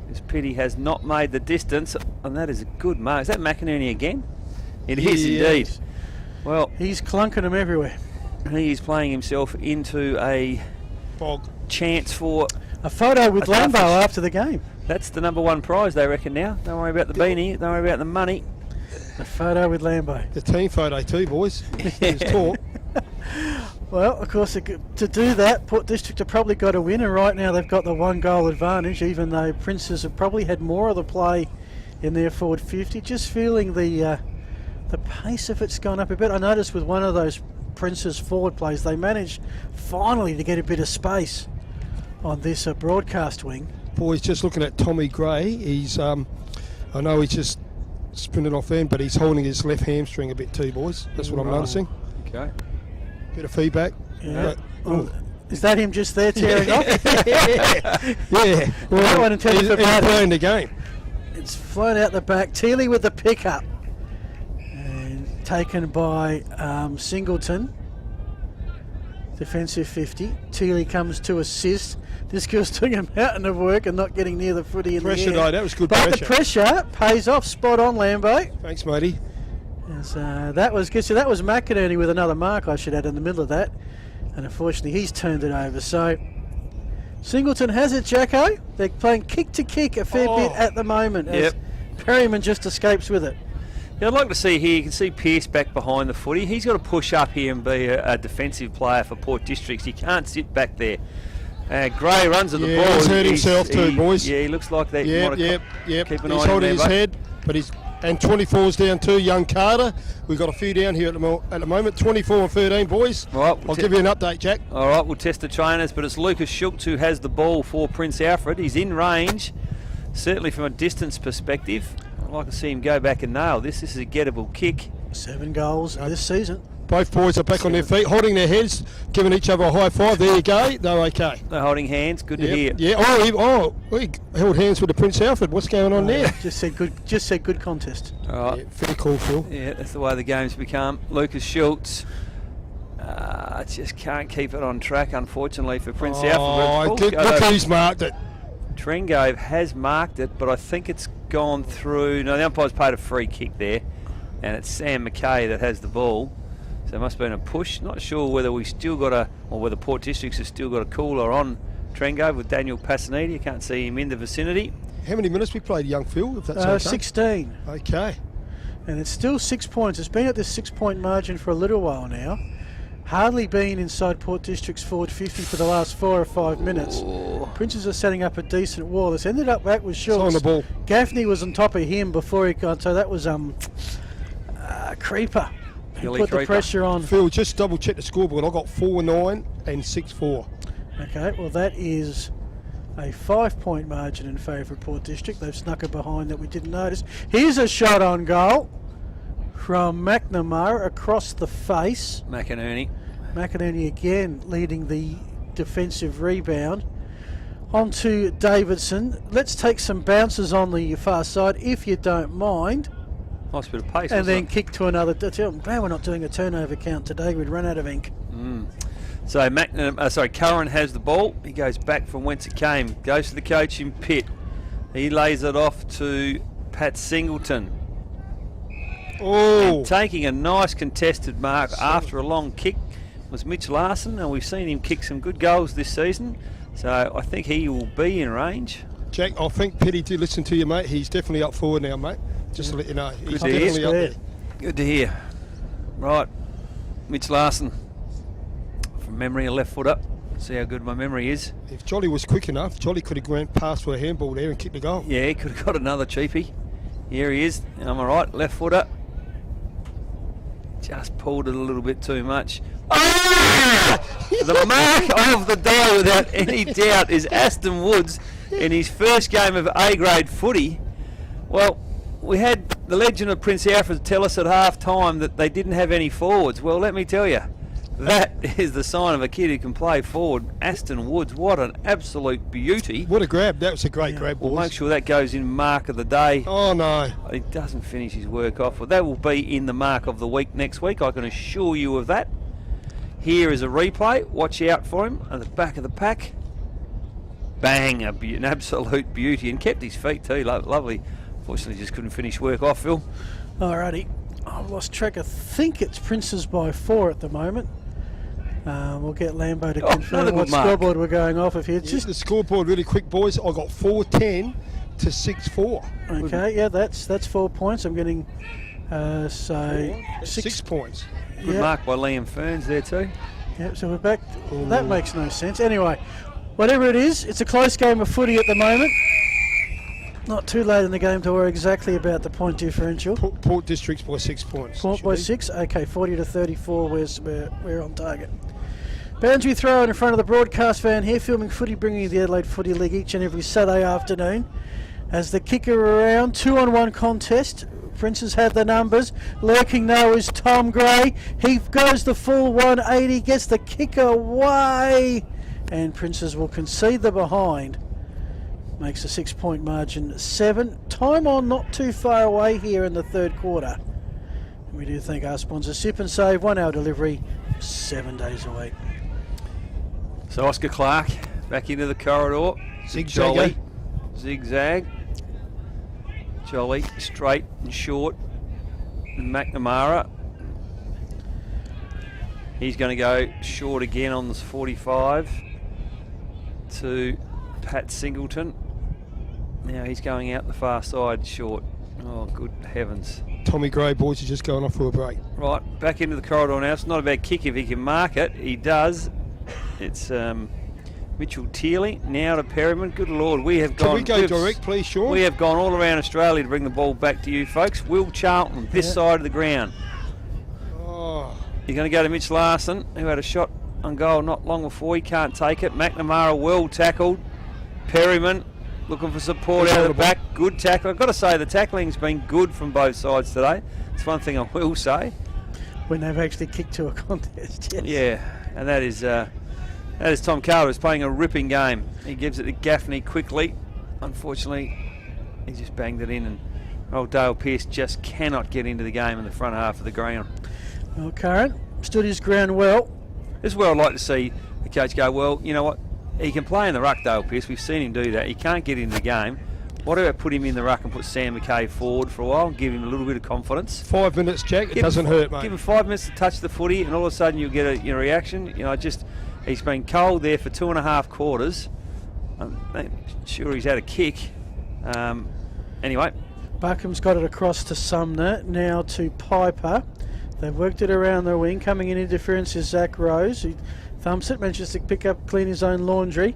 This Pity has not made the distance, and that is a good mark. Is that McInerney again? It is indeed. Yes. Well, He's clunking them everywhere. he is playing himself into a Bog. chance for. A photo with A Lambo Dartfish. after the game. That's the #1 prize, they reckon now. Don't worry about the beanie. Don't worry about the money. A photo with Lambo. The team photo too, boys. There's talk. Well, of course, to do that, Port District have probably got to win, and right now they've got the 1 goal advantage, even though Princes have probably had more of the play in their forward 50. Just feeling the pace of it's gone up a bit. I noticed with one of those Princes forward plays, they managed finally to get a bit of space on this broadcast wing. Boys, just looking at Tommy Gray. He's, I know he's just sprinted off then, but he's holding his left hamstring a bit too, boys. That's what I'm noticing. Okay. Bit of feedback. Yeah. But, Is that him just there tearing off? yeah. Well, that one intended he's for batting. playing the game. It's flown out the back. Teely with the pickup. And taken by Singleton. Defensive 50. Teely comes to assist. This girl's doing a mountain of work and not getting near the footy in Pressure, the air. though. That was good but pressure. the pressure pays off. Spot on, Lambo. Thanks, matey. Yes, that was good. So that was McInerney with another mark, I should add, in the middle of that. And unfortunately, he's turned it over. So Singleton has it, Jacko. They're playing kick to kick a fair bit at the moment. As Perryman just escapes with it. Yeah, I'd like to see here, you can see Pearce back behind the footy. He's got to push up here and be a defensive player for Port Districts. He can't sit back there. Gray runs at the ball. He's hurt himself too, boys. Yeah, he looks like that. Yep. Keep an eye He's on holding him his there, head, but he's... And 24's down too, young Carter. We've got a few down here at the moment. 24 and 13, boys. Right, I'll give you an update, Jack. All right, we'll test the trainers, but it's Lucas Schultz who has the ball for Prince Alfred. He's in range, certainly from a distance perspective. I'd like to see him go back and nail this. This is a gettable kick. 7 goals this season. Both boys are back on their feet, holding their heads, giving each other a high five. There you go. They're okay. They're holding hands. Good to hear. Yeah. He held hands with the Prince Alfred. What's going on there? Just said good contest. All right. Yeah, pretty cool, Phil. Yeah, that's the way the game's become. Lucas Schultz just can't keep it on track, unfortunately, for Prince Alfred. Look who's marked it. Trengove has marked it, but I think it's gone through. No, the umpire's paid a free kick there, and it's Sam McKay that has the ball. So it must have been a push. Not sure whether we still got or whether Port Districts has still got a cooler on Trengove with Daniel Passanidi. You can't see him in the vicinity. How many minutes we played, young Phil, if that's okay? 16. Okay. And it's still 6 points. It's been at this 6-point margin for a little while now. Hardly been inside Port District's forward 50 for the last 4 or 5 minutes. Princes are setting up a decent wall. It's ended up back with Schultz. It's on the ball. Gaffney was on top of him before he got, so that was Creeper. He put the pressure on. Phil, just double check the scoreboard. I got 4-9 and 6-4. Okay, well that is a 5-point margin in favour of Port District. They've snuck it behind that we didn't notice. Here's a shot on goal from McNamara across the face. McInerney again leading the defensive rebound. On to Davidson. Let's take some bounces on the far side, if you don't mind. Nice bit of pace. And then kick to another. Glad we're not doing a turnover count today. We'd run out of ink. So Curran has the ball. He goes back from whence it came. Goes to the coaching pit. He lays it off to Pat Singleton. Oh, And taking a nice contested mark after a long kick was Mitch Larson, and we've seen him kick some good goals this season. So I think he will be in range. Jack, I think Petty did listen to you, mate. He's definitely up forward now, mate. Just to let you know. He's to hear. definitely up there. Good to hear. Right, Mitch Larson. From memory, a left foot up. See how good my memory is. If Jolly was quick enough, Jolly could have went past for a handball there and kicked the goal. Yeah, he could have got another cheapie. Here he is. Am I right? Left foot up. Just pulled it a little bit too much. Ah! The mark of the day, without any doubt, is Aston Woods in his first game of A-grade footy. Well, we had the legend of Prince Alfred tell us at half-time that they didn't have any forwards. Well, let me tell you, that is the sign of a kid who can play forward. Aston Woods, what an absolute beauty. What a grab. That was a great grab, boys. We'll make sure that goes in mark of the day. Oh, no. He doesn't finish his work off. Well, that will be in the mark of the week next week, I can assure you of that. Here is a replay. Watch out for him at the back of the pack. Bang, an absolute beauty. And kept his feet too, lovely. Fortunately, just couldn't finish work off, Phil. Alrighty, I've lost track. I think it's Princes by 4 at the moment. We'll get Lambo to confirm what scoreboard we're going off of here. Just the scoreboard really quick, boys. I got 4-10 to 6-4. Okay, yeah, that's 4 points. I'm getting 6 points. Good mark by Liam Ferns there too. Yep, so we're back. That makes no sense. Anyway, whatever it is, it's a close game of footy at the moment. Not too late in the game to worry exactly about the point differential. Port District's by 6 points. Port by 6. Okay, 40 to 34. We're on target. Boundary throw in front of the broadcast van here, filming footy, bringing you the Adelaide Footy League each and every Saturday afternoon. As the kicker around, 2-on-1 contest. Princes have the numbers. Lurking now is Tom Gray. He goes the full 180, gets the kicker away, and Princes will concede the behind. Makes a 6-point margin 7. Time on not too far away here in the third quarter. We do thank our sponsor Sip and Save, 1 hour delivery, 7 days a week. So Oscar Clark back into the corridor. Zigzag. Zigzag. Jolly, straight and short. McNamara. He's going to go short again on this 45 to Pat Singleton. Now he's going out the far side short. Oh, good heavens. Tommy Gray, boys, is just going off for a break. Right, back into the corridor now. It's not a bad kick if he can mark it. He does. It's Mitchell Tearley now to Perryman. Good Lord, we have gone. Can we go direct, please, Sean? We have gone all around Australia to bring the ball back to you folks. Will Charlton, this side of the ground. Oh. You're going to go to Mitch Larson, who had a shot on goal not long before. He can't take it. McNamara well tackled. Perryman looking for support out of the back. Good tackle. I've got to say the tackling's been good from both sides today. It's one thing I will say. When they've actually kicked to a contest, yes. Yeah, and that is Tom Carter, who's playing a ripping game. He gives it to Gaffney quickly. Unfortunately, he just banged it in, and old Dale Pearce just cannot get into the game in the front half of the ground. Well, Curran stood his ground well. This is where I'd like to see the coach go, well, you know what, he can play in the ruck, Dale Pearce. We've seen him do that. He can't get into the game. What about put him in the ruck and put Sam McKay forward for a while and give him a little bit of confidence? 5 minutes, Jack. It doesn't hurt, mate. Give him 5 minutes to touch the footy, and all of a sudden you'll get a reaction. You know, he's been cold there for 2.5 quarters. I'm sure he's had a kick. Anyway. Buckham's got it across to Sumner, now to Piper. They've worked it around the wing. Coming in interference is Zach Rose. He thumps it, manages to pick up, clean his own laundry.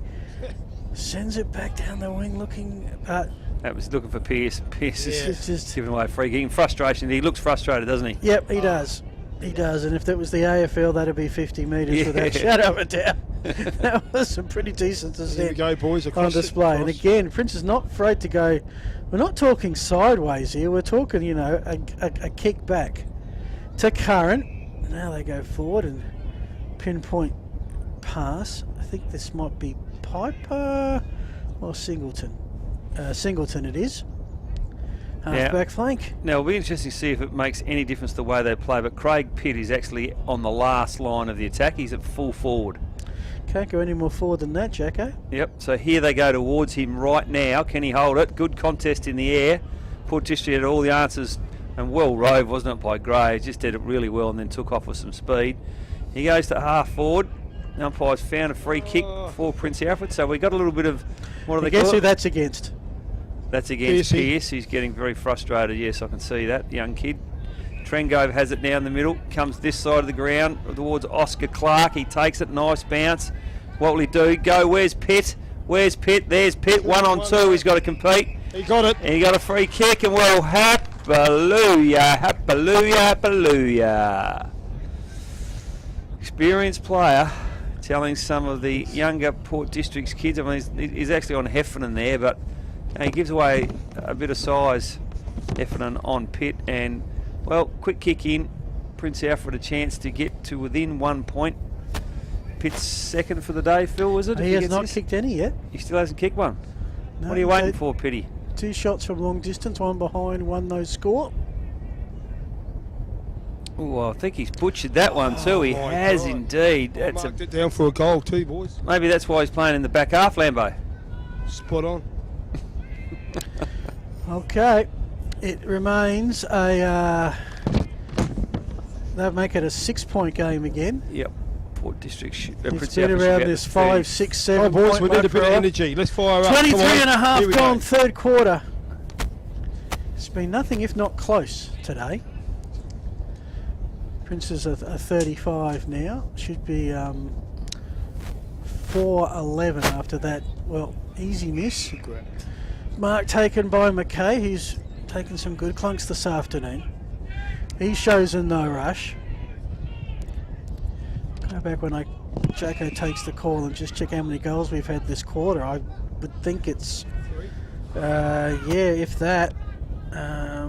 Sends it back down the wing looking... that was looking for Pearce. Pearce is just giving away a free kick. Frustration. He looks frustrated, doesn't he? Yep, he does. He does. And if that was the AFL, that'd be 50 metres without shadow of a doubt. That was some pretty decent descent. Here we go, boys. On display. And again, Prince is not afraid to go... We're not talking sideways here. We're talking, you know, a kick back to Curran. Now they go forward and pinpoint pass. I think this might be Piper or Singleton. Singleton it is. half-back flank. Now, it'll be interesting to see if it makes any difference the way they play, but Craig Pitt is actually on the last line of the attack. He's at full forward. Can't go any more forward than that, Jacko. Yep, so here they go towards him right now. Can he hold it? Good contest in the air. Port District had all the answers and well rove, wasn't it, by Gray? Just did it really well and then took off with some speed. He goes to half forward. The umpire's found a free kick for Prince Alfred, so we got a little bit of, what do they call it? Guess who that's against? That's against Pearce. He's getting very frustrated. Yes, I can see that, young kid. Trengove has it now in the middle. Comes this side of the ground towards Oscar Clark. He takes it. Nice bounce. What will he do? Go. Where's Pitt? Where's Pitt? There's Pitt. 1-on-2. He's got to compete. He got it. And he got a free kick. And well, hallelujah, hallelujah, hallelujah. Experienced player telling some of the younger Port District's kids. I mean, he's actually on Heffernan there, but he gives away a bit of size. Heffernan on Pitt, and well, quick kick in. Prince Alfred a chance to get to within 1 point. Pitt's second for the day, Phil, was it? He has not kicked any yet. He still hasn't kicked one. No, what are you waiting for, Pitty? 2 shots from long distance, 1 behind, 1 no score. Oh, I think he's butchered that one too. He has indeed. That's marked it down for a goal too, boys. Maybe that's why he's playing in the back half, Lambo. Spot on. Okay, it remains a. They'll make it a 6-point game again. Yep. Port District. It's been around this 5, 6, 7. Oh, boys, we need a bit of energy. Let's fire up. 23 and a half gone, go. third quarter. It's been nothing if not close today. Prince's a 35 now. Should be 4-11 after that. Well, easy miss. Mark taken by McKay. He's taken some good clunks this afternoon. He shows a no rush. Go back when Jacko takes the call and just check how many goals we've had this quarter. I would think it's, if that.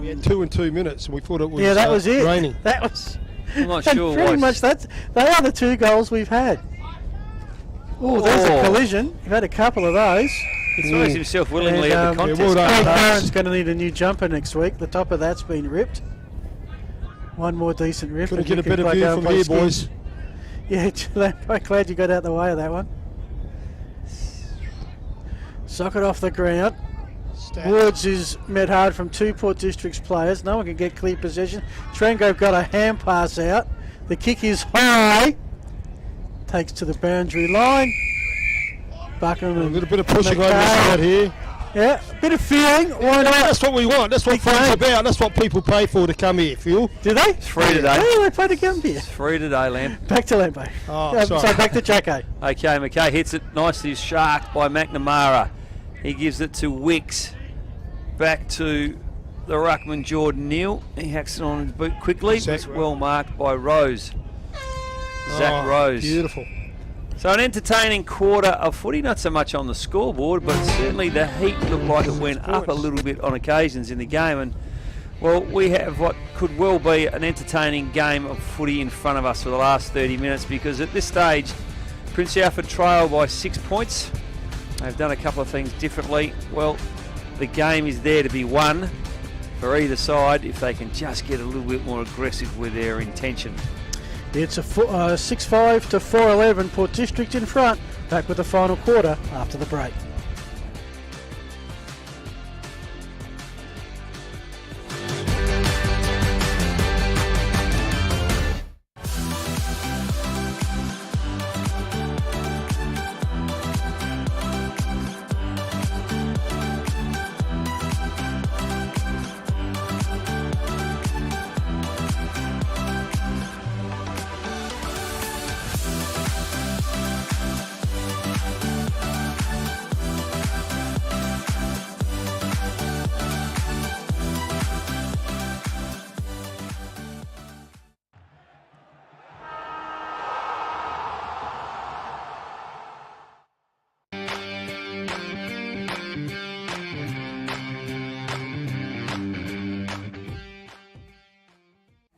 We had 2 in 2 minutes, and we thought it was that was it. raining. That was. I'm not sure. Pretty much they are the 2 goals we've had. Oh, there's a collision. We've had a couple of those. He throws himself willingly at the contest. well done. Aaron's going to need a new jumper next week. The top of that's been ripped. One more decent rip. Could get a better view from here, boys. Yeah, I'm glad you got out the way of that one. Sock it off the ground. Woods is met hard from 2 Port District's players. No one can get clear possession. Trengove got a hand pass out. The kick is high. Takes to the boundary line. Buckham and a little bit of pushing on this side here. Yeah, a bit of feeling. Why not? That's what we want. That's what fun's about. That's what people pay for to come here, Phil. Do they? It's free today. Oh, they pay to come here. It's free today, Lamb. Back to Lambo. Oh, sorry. So back to Jacko. Okay, McKay hits it nicely, sharked by McNamara. He gives it to Wicks. Back to the ruckman, Jordan Neal. He hacks it on his boot quickly. It's well marked by Rose. Zach Rose. Beautiful. So an entertaining quarter of footy, not so much on the scoreboard, but certainly the heat looked like it went up a little bit on occasions in the game. And, well, we have what could well be an entertaining game of footy in front of us for the last 30 minutes, because at this stage, Prince Alfred trail by 6 points. They've done a couple of things differently. Well, the game is there to be won for either side if they can just get a little bit more aggressive with their intention. It's a 6-5 to 4-11. Port District in front. Back with the final quarter after the break.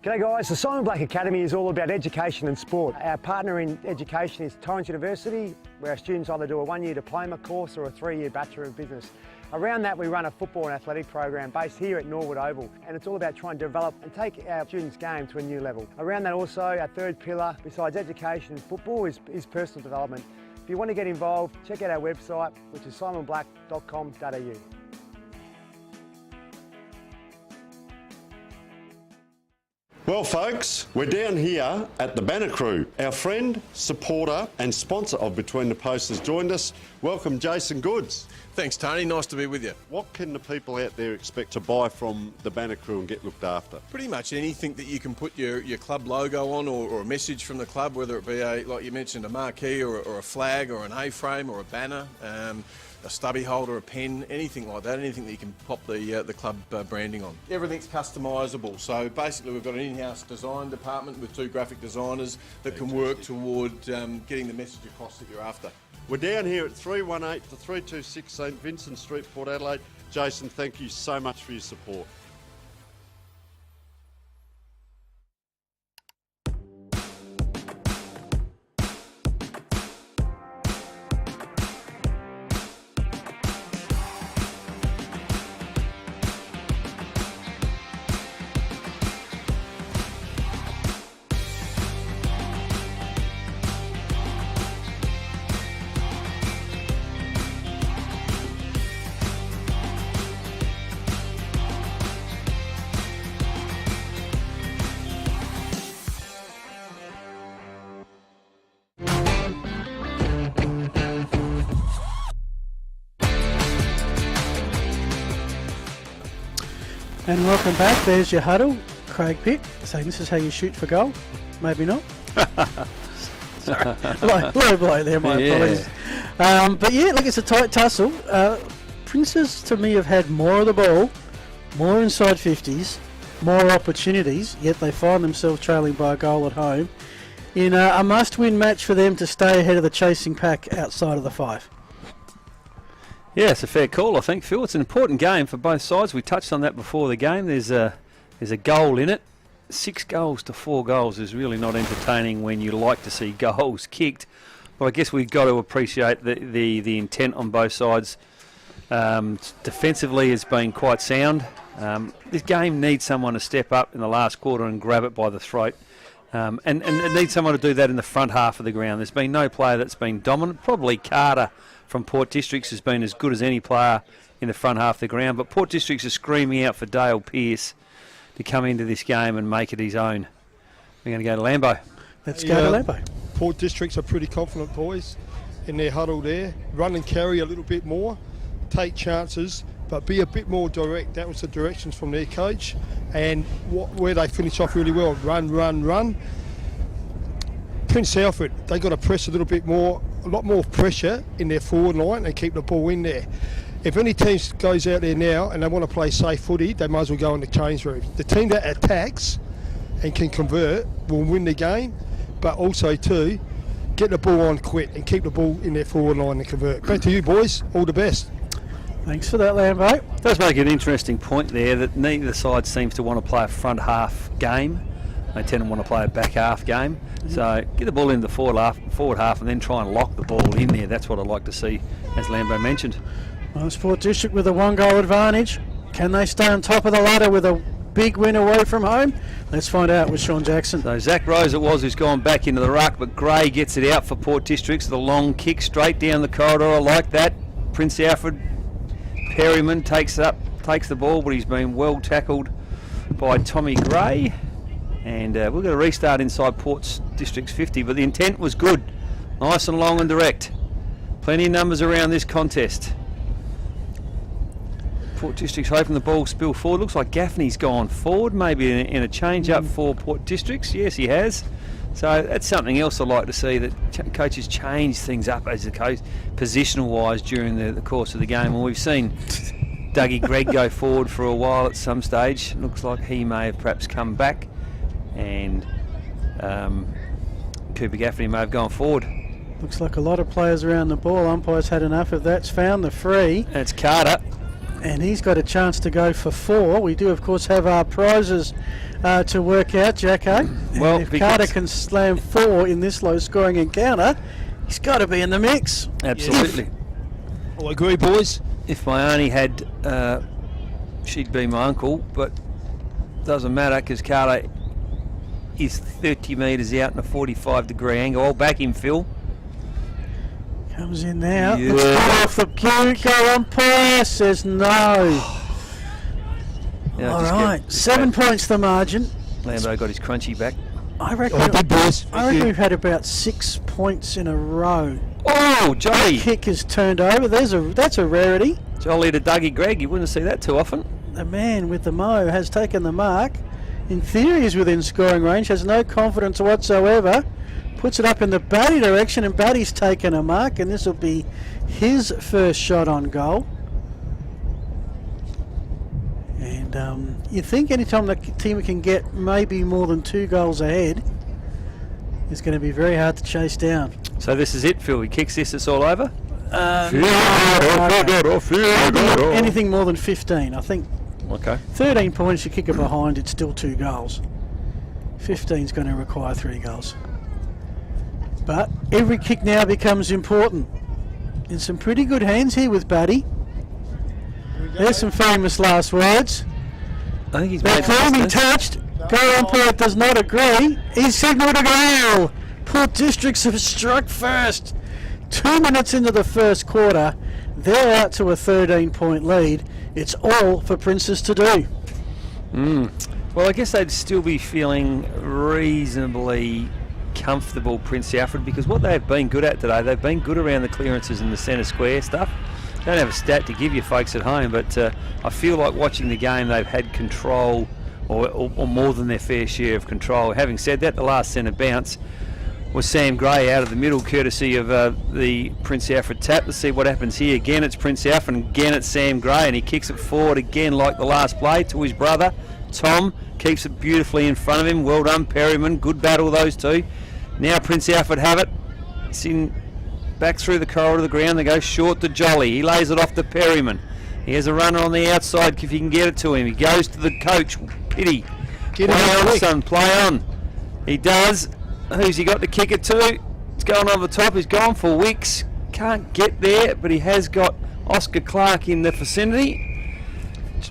G'day guys, the Simon Black Academy is all about education and sport. Our partner in education is Torrens University, where our students either do a 1-year diploma course or a 3-year Bachelor of Business. Around that, we run a football and athletic program based here at Norwood Oval, and it's all about trying to develop and take our students' game to a new level. Around that also, our third pillar, besides education and football, is personal development. If you want to get involved, check out our website, which is simonblack.com.au. Well, folks, we're down here at the Banner Crew. Our friend, supporter and sponsor of Between the Posts has joined us. Welcome, Jason Goods. Thanks, Tony. Nice to be with you. What can the people out there expect to buy from the Banner Crew and get looked after? Pretty much anything that you can put your club logo on, or a message from the club, whether it be like you mentioned, a marquee or a flag or an A-frame or a banner, a stubby holder, a pen, anything like that, anything that you can pop the club branding on. Everything's customisable, so basically we've got an in-house design department with 2 graphic designers that can work toward getting the message across that you're after. We're down here at 318 to 326 St Vincent Street, Port Adelaide. Jason, thank you so much for your support. And welcome back. There's your huddle. Craig Pitt saying this is how you shoot for goal. Maybe not. Sorry. Low blow there, my apologies. But yeah, look, it's a tight tussle. Princes, to me, have had more of the ball, more inside 50s, more opportunities, yet they find themselves trailing by a goal at home in a must-win match for them to stay ahead of the chasing pack outside of the 5. Yeah, it's a fair call, I think, Phil. It's an important game for both sides. We touched on that before the game. There's a goal in it. 6 goals to 4 goals is really not entertaining when you like to see goals kicked. But I guess we've got to appreciate the intent on both sides. Defensively, it's been quite sound. This game needs someone to step up in the last quarter and grab it by the throat. And it needs someone to do that in the front half of the ground. There's been no player that's been dominant. Probably Carter from Port Districts has been as good as any player in the front half of the ground. But Port Districts are screaming out for Dale Pearce to come into this game and make it his own. We're going to go to Lambo. Let's go to Lambo. Port Districts are pretty confident boys in their huddle there. Run and carry a little bit more, take chances, but be a bit more direct. That was the directions from their coach. And where they finish off really well, run, run, run. Prince Alfred, they got to press a little bit more, a lot more pressure in their forward line and keep the ball in there. If any team goes out there now and they want to play safe footy, they might as well go in the change room. The team that attacks and can convert will win the game, but also too, get the ball on quick and keep the ball in their forward line and convert. Back to you boys, all the best. Thanks for that, Lambo. It does make an interesting point there that neither side seems to want to play a front half game. They tend to want to play a back half game. So get the ball in the forward half and then try and lock the ball in there. That's what I'd like to see, as Lambo mentioned. Well, Sport District with a 1-goal advantage. Can they stay on top of the ladder with a big win away from home? Let's find out with Sean Jackson. So Zach Rose it was who's gone back into the ruck, but Gray gets it out for Port Districts. The long kick straight down the corridor. I like that. Prince Alfred Perryman takes the ball, but he's been well tackled by Tommy Gray. And we're going to restart inside Port District's 50, but the intent was good. Nice and long and direct. Plenty of numbers around this contest. Port District's hoping the ball spill forward. Looks like Gaffney's gone forward, maybe in a change-up for Port Districts. Yes, he has. So that's something else I'd like to see, that coaches change things up as a coach, positional-wise, during the course of the game. And we've seen Dougie Gregg go forward for a while at some stage. Looks like he may have perhaps come back. And Cooper Gaffney may have gone forward. Looks like a lot of players around the ball. Umpires had enough of that. It's found the free. That's Carter. And he's got a chance to go for 4. We do, of course, have our prizes to work out, Jacko. Well, if Carter can slam 4 in this low-scoring encounter, he's got to be in the mix. Absolutely. I agree, boys. If my auntie had, she'd be my uncle, but doesn't matter because Carter is 30 metres out in a 45-degree angle. I'll back him, Phil. Comes in now. Yeah. Let's go off the blue. Go umpire says no. Yeah, All just right, get- 7 points the margin. Lambo got his crunchy back. I reckon. Oh, good boys. I reckon we've had about 6 points in a row. Oh, Jolly. Kick is turned over. That's a rarity. Jolly to Dougie Gregg. You wouldn't see that too often. The man with the mo has taken the mark. In theory, he's within scoring range. Has no confidence whatsoever. Puts it up in the Batty direction, and Batty's taken a mark, and this will be his first shot on goal. And you think anytime the team can get maybe more than 2 goals ahead, it's going to be very hard to chase down. So this is it, Phil. He kicks this, it's all over? Anything more than 15, I think. Okay. 13 points, you kick it behind, it's still 2 goals. 15's going to require 3 goals. But every kick now becomes important. In some pretty good hands here with Batty. There's some famous last words. I think he's They're made claiming the distance. touched. Goal umpire does not agree. He's signalled a goal. Port Districts have struck first. 2 minutes into the first quarter, they're out to a 13-point lead. It's all for Princess to do. Well, I guess they'd still be feeling reasonably comfortable, Prince Alfred, because what they've been good at today, they've been good around the clearances and the centre square stuff. Don't have a stat to give you folks at home, but I feel like watching the game, they've had control or more than their fair share of control. Having said that, the last centre bounce was Sam Gray out of the middle, courtesy of the Prince Alfred tap. Let's see what happens here. Again, it's Prince Alfred, and again it's Sam Gray, and he kicks it forward again like the last play to his brother. Tom keeps it beautifully in front of him. Well done, Perryman. Good battle, those two. Now Prince Alfred have it. It's in back through the corridor of the ground. They go short to Jolly. He lays it off to Perryman. He has a runner on the outside if he can get it to him. He goes to the coach. Pity. Get Play him on, quick. son. Play on. He does. Who's he got to kick it to? It's going over the top. He's gone for Wicks. Can't get there, but he has got Oscar Clark in the vicinity.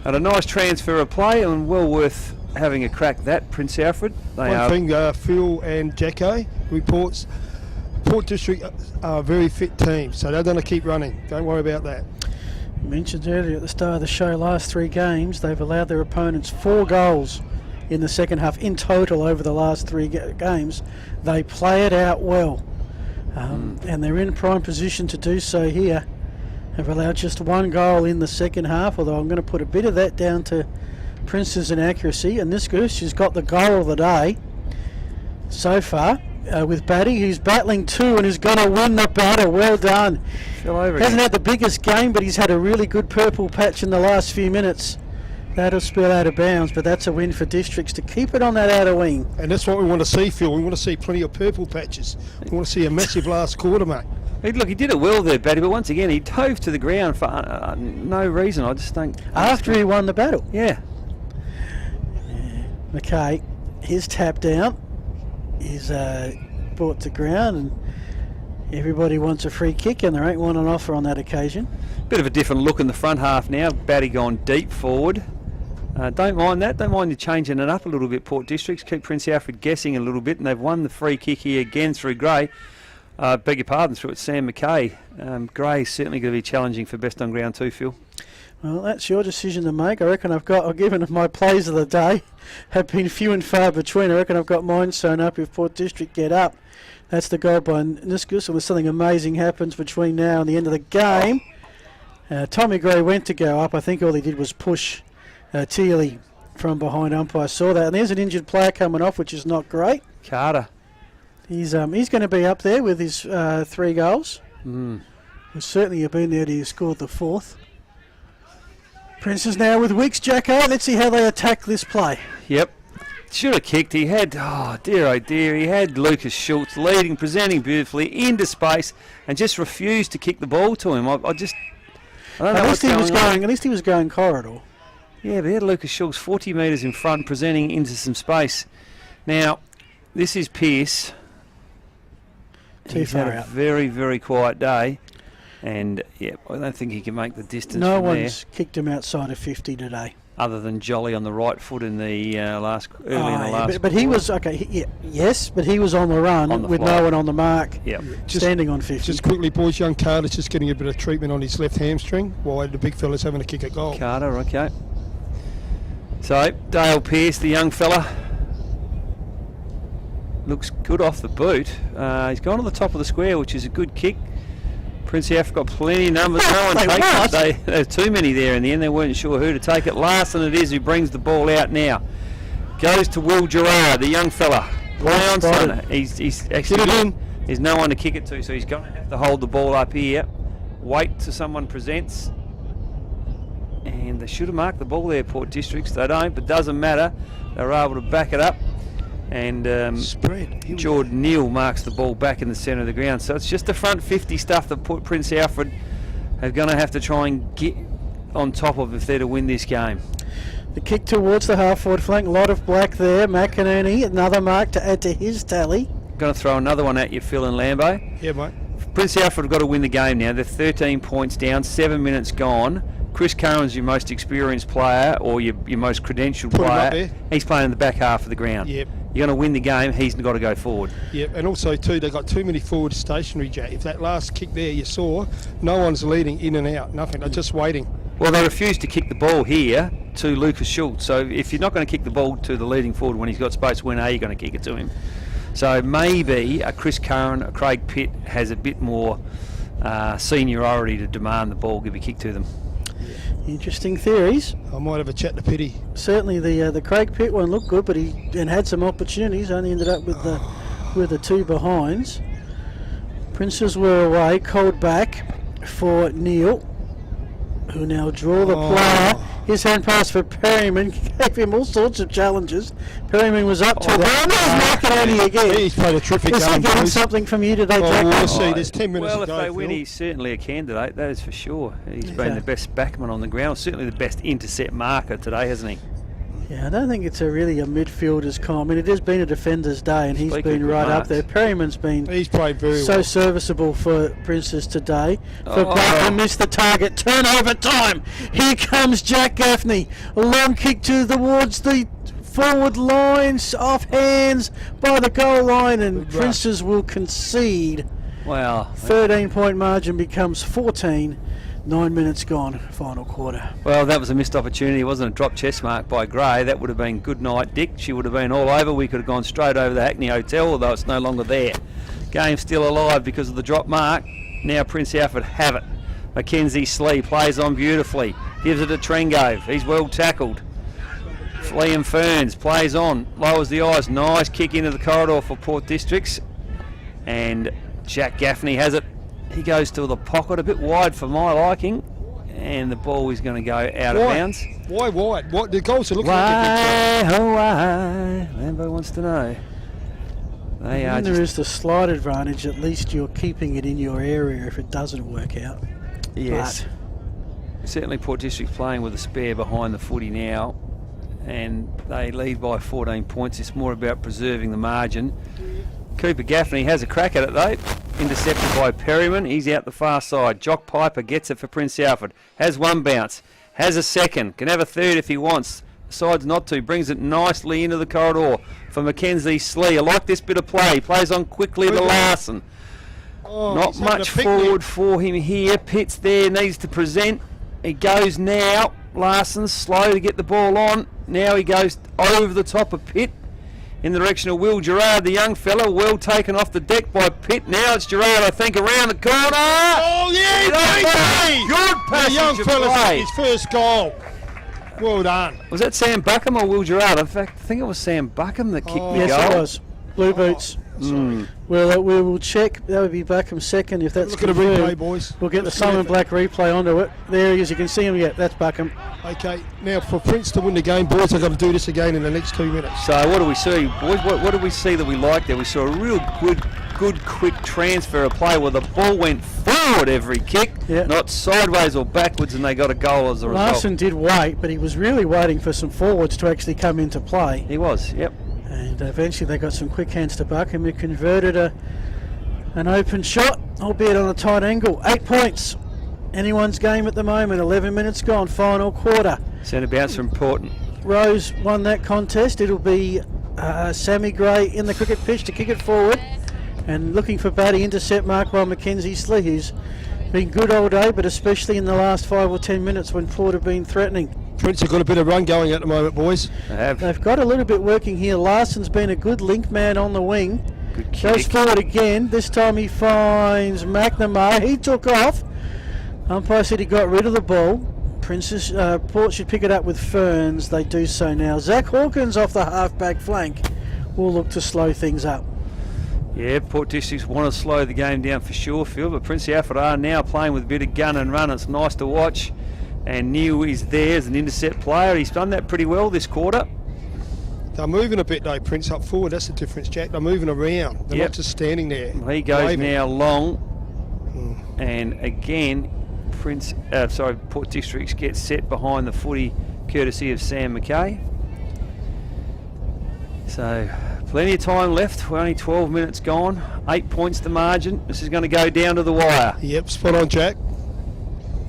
Had a nice transfer of play and well worth having a crack that, Prince Alfred. They One are thing, Phil and Jacko reports, Port District are a very fit team, so they're going to keep running. Don't worry about that. Mentioned earlier at the start of the show, last 3 games, they've allowed their opponents 4 goals in the second half in total over the last 3 games. They play it out well, and they're in prime position to do so here. Have allowed just 1 goal in the second half, although I'm going to put a bit of that down to Prince's inaccuracy. And this girl, she's got the goal of the day so far with Batty, who's battling 2 and is going to win the battle. Well done. fell over Hasn't again. had the biggest game, but he's had a really good purple patch in the last few minutes. That'll spill out of bounds, but that's a win for Districts to keep it on that outer wing. And that's what we want to see, Phil. We want to see plenty of purple patches. We want to see a massive last quarter, mate. Look, he did it well there, Batty, but once again, he dove to the ground for no reason. I just think... After he won the battle. Yeah. McKay, his tap down is brought to ground, and everybody wants a free kick, and there ain't one on offer on that occasion. Bit of a different look in the front half now. Batty gone deep forward. Don't mind that. Don't mind you changing it up a little bit, Port Districts. Keep Prince Alfred guessing a little bit, and they've won the free kick here again through Gray. Beg your pardon, through it Sam McKay. Gray's certainly going to be challenging for best on ground too, Phil. Well, that's your decision to make. I reckon given my plays of the day have been few and far between. I reckon I've got mine sewn up if Port District get up. That's the goal by Niskus, unless something amazing happens between now and the end of the game. Tommy Gray went to go up. I think all he did was push Teely from behind umpire. Saw that. And there's an injured player coming off, which is not great. Carter. He's going to be up there with his 3 goals. Well, certainly have been there till he scored the 4th. Prince is now with Wicks, Jacko. Let's see how they attack this play. Yep. Should have kicked. He had, oh dear, he had Lucas Schultz leading, presenting beautifully into space, and just refused to kick the ball to him. I don't know At what's least going on. At least he was going corridor. Yeah, but he had Lucas Schultz 40 metres in front, presenting into some space. Now, this is Pearce. Too He's far had a out. very, very quiet day. And, yeah, I don't think he can make the distance No from one's kicked him outside of 50 today. other than Jolly on the right foot in the early in the last But he quarter. was, yes, but he was on the run On the with fly. no one on the mark, Yep. standing on 50. Just quickly, boys, young Carter's just getting a bit of treatment on his left hamstring while the big fella's having a kick at goal. Carter, okay. So, Dale Pearce, the young fella, looks good off the boot. He's gone to the top of the square, which is a good kick. Prince Alfred got plenty of numbers. No one takes it. There were too many there in the end. They weren't sure who to take it. Larson it is who brings the ball out now. Goes to Will Gerard, the young fella. Play on, son. He's actually there's no one to kick it to, so he's going to have to hold the ball up here. Wait till someone presents. And they should have marked the ball there, Port Districts. They don't, but doesn't matter. They were able to back it up. And Jordan Neal marks the ball back in the centre of the ground. So it's just the front 50 stuff that Prince Alfred are going to have to try and get on top of if they're to win this game. The kick towards the half-forward flank, a lot of black there. McInerney, another mark to add to his tally. Going to throw another one at you, Phil and Lambo. Yeah, mate. Prince Alfred have got to win the game now. They're 13 points down, 7 minutes gone. Chris Curran's your most experienced player or your most credentialed Put him up player. there. He's playing in the back half of the ground. Yep. You're going to win the game, he's got to go forward. Yep, and also too, they got too many forward stationary, Jack. If that last kick there you saw, no one's leading in and out, nothing. They're just waiting. Well, they refused to kick the ball here to Lucas Schultz. So if you're not going to kick the ball to the leading forward when he's got space to win, are you going to kick it to him? So maybe a Chris Curran, a Craig Pitt has a bit more seniority to demand the ball give a kick to them. Interesting theories. I might have a chat to Pitty. Certainly the Craig Pitt one looked good, but he had some opportunities. Only ended up with the two behinds. Princes were away, called back for Neal, who now draw the player. His hand pass for Perryman gave him all sorts of challenges. Perryman was up to the McInerney again. He's played a terrific game. Is he getting something from you today, Jack? We'll see. There's 10 minutes Well, to if go. they win, Phil. he's certainly a candidate, that is for sure. He's been the best backman on the ground, certainly the best intercept marker today, hasn't he? Yeah, I don't think it's really a midfielder's call. I mean, it has been a defender's day, and he's Speaking been of right up marks. there. Perryman's been He's played very so well. serviceable for Princes today. For Blackman missed the target. Turnover time. Here comes Jack Gaffney. A long kick towards the forward lines, off hands by the goal line, and Princes will concede. Wow. 13-point margin becomes 14. 9 minutes gone, final quarter. Well, that was a missed opportunity. It wasn't a drop chest mark by Gray. That would have been good night, Dick. She would have been all over. We could have gone straight over the Hackney Hotel, although it's no longer there. Game still alive because of the drop mark. Now Prince Alfred have it. Mackenzie Slee plays on beautifully. Gives it to Trengove. He's well tackled. Liam Ferns plays on. Lowers the eyes. Nice kick into the corridor for Port Districts. And Jack Gaffney has it. He goes to the pocket, a bit wide for my liking, and the ball is going to go out of bounds. Why wide? What the goals are looking Why, like? oh why? Lambo wants to know. They are And there just, is the slight advantage, at least you're keeping it in your area if it doesn't work out. yes. Certainly Port District playing with a spare behind the footy now, and they lead by 14 points. It's more about preserving the margin. Cooper Gaffney has a crack at it though. Intercepted by Perryman. He's out the far side. Jock Piper gets it for Prince Alfred. Has one bounce. Has a second. Can have a third if he wants. Decides not to. Brings it nicely into the corridor for Mackenzie Slee. I like this bit of play. Plays on quickly to Larson. Not much forward for him here. Pitts there needs to present. He goes now. Larson's slow to get the ball on. Now he goes over the top of Pitt in the direction of Will Gerard, the young fella. Well taken off the deck by Pitt. Now it's Gerard, I think, around the corner. Oh, yeah, Good passage the young of fella's play. his first goal. Well done. Was that Sam Buckham or Will Gerard? In fact, I think it was Sam Buckham that kicked the Yes, goal. it was. Blue boots. Well, we will check. That would be Buckham second if that's Look at a confirmed. replay, boys. We'll get the Simon Black replay onto it. There he is. You can see him. Yeah, that's Buckham. Okay, now for Prince to win the game, boys, I've got to do this again in the next 2 minutes. So what do we see, boys? What did we see that we liked there? We saw a real good quick transfer of play where the ball went forward every kick, not sideways or backwards, and they got a goal as a result. Larson did wait, but he was really waiting for some forwards to actually come into play. He was, yep. And eventually they got some quick hands to Buckham, who converted a An open shot, albeit on a tight angle. 8 points. Anyone's game at the moment. 11 minutes gone, final quarter. Centre bounce important. Rose won that contest. It'll be Sammy Gray in the cricket pitch to kick it forward. And looking for batting intercept mark by Mackenzie Slee, who's been good all day, but especially in the last 5 or 10 minutes when Port have been threatening. Prince have got a bit of run going at the moment, boys. They have. They've got a little bit working here. Larson's been a good link man on the wing. Good Goes kick. forward again. This time he finds McNamara. He took off. Umpire said he got rid of the ball. Port should pick it up with Ferns. They do so now. Zach Hawkins off the half-back flank will look to slow things up. Yeah, Port Districts want to slow the game down for sure, Phil, but Prince Alfred are now playing with a bit of gun and run. It's nice to watch. And Neil is there as an intercept player. He's done that pretty well this quarter. They're moving a bit though, Prince, up forward. That's the difference, Jack. They're moving around. They're Yep. not just standing there. He goes waving. now long. And again, Port Districts get set behind the footy courtesy of Sam McKay. So plenty of time left. We're only 12 minutes gone. 8 points to margin. This is going to go down to the wire. Yep, spot on, Jack.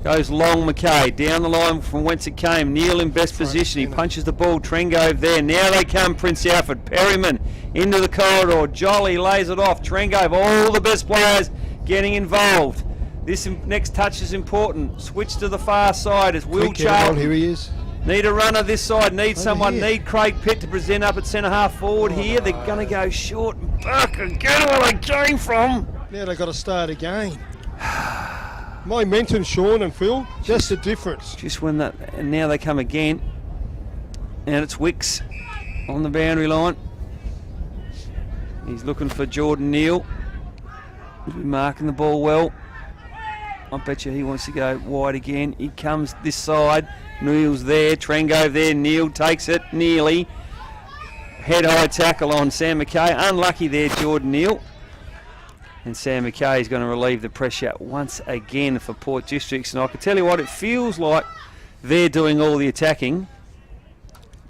Goes long McKay, down the line from whence it came. Neil in best position. He punches the ball. Trengove there. Now they come, Prince Alfred. Perryman into the corridor. Jolly lays it off. Trengove, all the best players getting involved. This next touch is important. Switch to the far side as Will Quick, get it on. Charlton. Here he is. Need a runner this side. Need someone. here. Need Craig Pitt to present up at centre half forward here. They're going to go short and back again where they came from. Now they've got to start again. Momentum, Sean and Phil. Just the difference. Just when that, and now they come again. And it's Wicks on the boundary line. He's looking for Jordan Neal. He's been marking the ball well. I bet you he wants to go wide again. He comes this side. Neal's there. Trengove there. Neal takes it nearly. Head high tackle on Sam McKay. Unlucky there, Jordan Neal. And Sam McKay is going to relieve the pressure once again for Port Districts. And I can tell you what, it feels like they're doing all the attacking.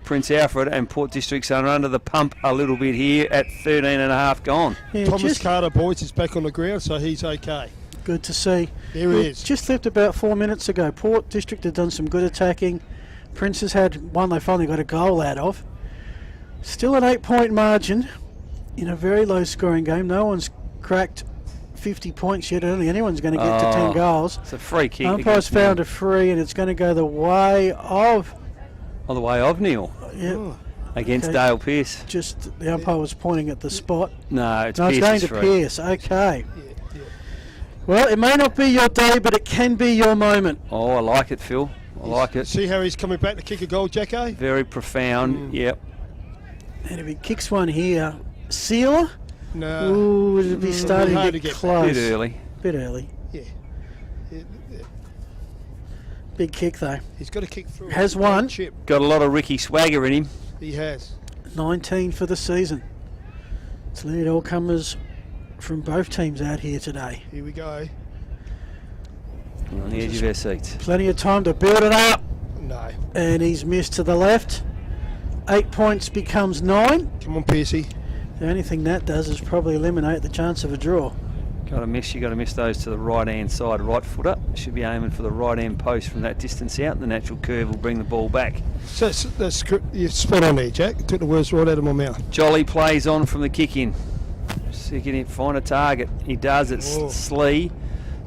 Prince Alfred and Port Districts are under the pump a little bit here at 13 and a half gone. Yeah, Thomas Carter, boys, is back on the ground, so he's okay. good to see. There he is. Just flipped about 4 minutes ago. Port District have done some good attacking. Prince has had one they finally got a goal out of. Still an 8-point margin in a very low scoring game. No one's cracked 50 points yet. I don't think anyone's going to get to 10 goals. It's a free kick. Umpire's found a free, and it's going to go the way of... On the way of Neil Yeah, against Okay. Dale Pearce. just the umpire was pointing at the spot. No, it's No, it's going Pearce's to free. Pearce. Okay. Well, it may not be your day, but it can be your moment. Oh, I like it, Phil. I like it. See how he's coming back to kick a goal, Jacko? Very profound. Yep. And if he kicks one here, Sealer? No. Ooh, it'll be starting hard to to get get close. Bit early. Bit early. Yeah. Big kick, though. He's got to kick through. Has one. Chip. Got a lot of Ricky swagger in him. He has. 19 for the season. It's lead all comers from both teams out here today. Here we go. On the edge of our seats. Plenty of time to build it up. No. And he's missed to the left. 8 points becomes 9. Come on, Piercy. The only thing that does is probably eliminate the chance of a draw. Got to miss. You got to miss those to the right hand side, right footer. Should be aiming for the right hand post from that distance out. The natural curve will bring the ball back. So that's you're spot on there, Jack. Took the words right out of my mouth. Jolly plays on from the kick in. Seeking it, find a target. He does. It's Oh. Slee.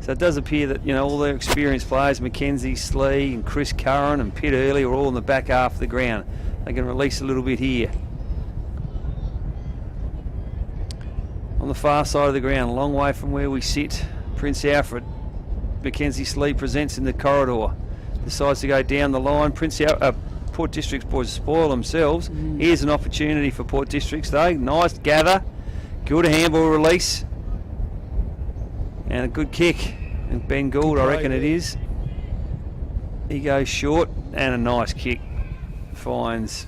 So it does appear that, you know, all their experienced players, Mackenzie, Slee and Chris Curran and Pitt Early, are all in the back half of the ground. They can release a little bit here. On the far side of the ground, a long way from where we sit, Prince Alfred. Mackenzie Slee presents in the corridor. Decides to go down the line. Port Districts boys spoil themselves. Here's an opportunity for Port Districts though. Nice gather. Good handball release. And a good kick. And Ben Gould, I reckon it is. He goes short and a nice kick. Finds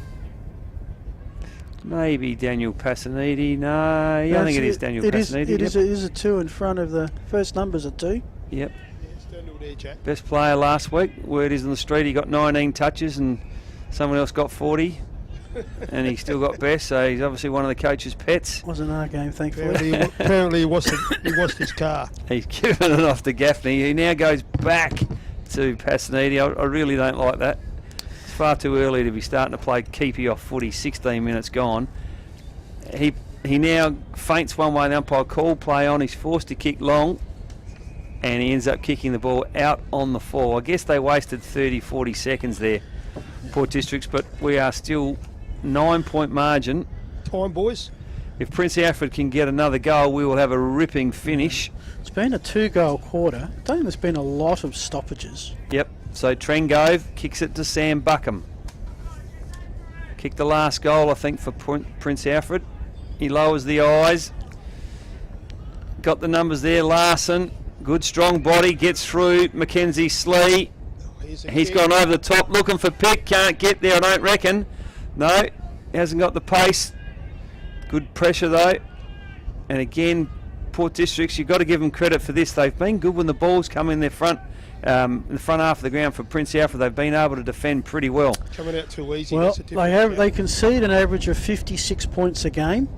maybe Daniel Passaniti. No, I think it is Daniel Passaniti. It is a 2 in front of the first numbers at 2. Yep. Stand over there, Jack. Best player last week. Word is on the street he got 19 touches and someone else got 40. and he still got best, so he's obviously one of the coach's pets. Wasn't our game, thankfully. Apparently he washed his car. He's given it off to Gaffney. He now goes back to Passanidi. I really don't like that. It's far too early to be starting to play keepy off footy. 16 minutes gone. He now feints one way. The umpire called play on. He's forced to kick long, and he ends up kicking the ball out on the floor. I guess they wasted 30, 40 seconds there, Port Districts, but we are still 9-point margin. Time, boys. If Prince Alfred can get another goal, we will have a ripping finish. It's been a 2-goal quarter. I don't think there's been a lot of stoppages. Yep, so Trengove kicks it to Sam Buckham. Kicked the last goal, I think, for Prince Alfred. He lowers the eyes. Got the numbers there, Larson. Good strong body, gets through. Mackenzie Slee. He's gone over the top, looking for Pitt. Can't get there, I don't reckon. No, hasn't got the pace. Good pressure, though. And again, Port Districts, you've got to give them credit for this. They've been good when the balls come in their front, in the front half of the ground for Prince Alfred. They've been able to defend pretty well. Coming out too easy. Well, they concede an average of 56 points a game.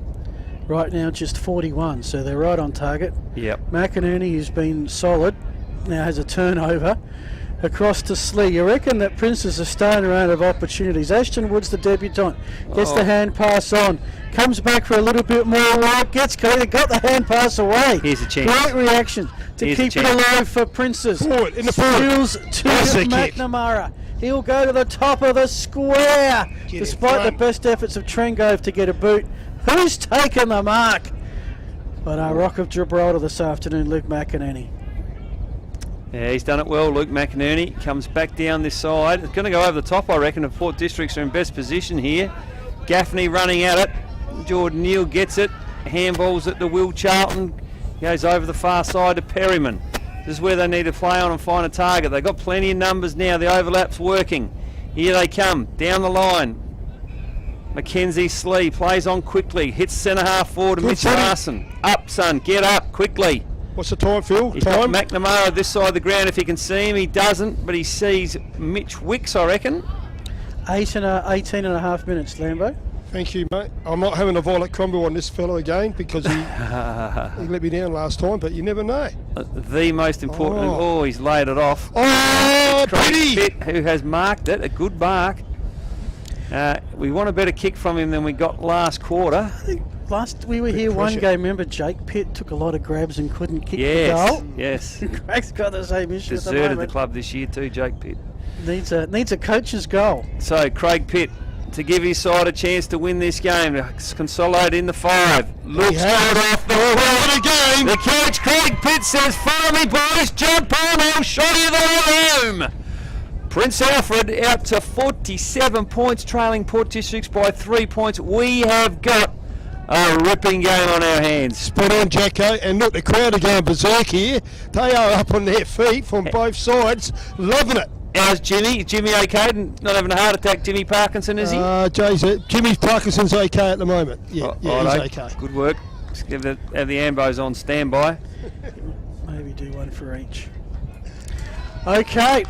Right now, just 41, so they're right on target. Yep. McInerney, who's been solid, now has a turnover. Across to Slee. You reckon that Prince is a stone around of opportunities. Ashton Wood's the debutant. Gets the hand pass on. Comes back for a little bit more. Right, gets got the hand pass away. Here's a chance. Great reaction to keep it alive for Princes. Forward, in the Steals to McNamara. He'll go to the top of the square. Despite the best efforts of Trengove to get a boot. Who's taken the mark? But our Rock of Gibraltar this afternoon, Luke McInerney. Yeah, he's done it well, Luke McInerney. Comes back down this side. It's going to go over the top, I reckon, if Port Districts are in best position here. Gaffney running at it. Jordan Neal gets it. Handballs it to Will Charlton. Goes over the far side to Perryman. This is where they need to play on and find a target. They've got plenty of numbers now. The overlap's working. Here they come, down the line. Mackenzie Slee plays on quickly. Hits centre half forward to Mitch Larson. Up, son. Get up quickly. What's the time, Phil? He's got McNamara this side of the ground if he can see him. He doesn't, but he sees Mitch Wicks, I reckon. 18 and a half minutes, Lambo. Thank you, mate. I'm not having a violet crumble on this fellow again because he let me down last time, but you never know. The most important. He's laid it off. Oh, Craig Pitt, who has marked it, a good mark. We want a better kick from him than we got last quarter. I think we were here one game. Remember, Jake Pitt took a lot of grabs and couldn't kick the goal. Yes. Craig's got the same issue. Deserted the club this year too, Jake Pitt. Needs a coach's goal. So Craig Pitt to give his side a chance to win this game. Consolidate in the 5. Looks good off the game. The coach Craig Pitt says, "Follow me, boys. Jump on, I'll show you the way home." Prince Alfred out to 47 points, trailing Port Districts by 3 points. We have got a ripping game on our hands. Spot on, Jacko. And look, the crowd are going berserk here. They are up on their feet from both sides, loving it. How's Jimmy? Jimmy okay? Not having a heart attack, Jimmy Parkinson, is he? Jimmy Parkinson's okay at the moment. Yeah, he's okay. Good work. Just have the Ambos on standby. Maybe do one for each. Okay.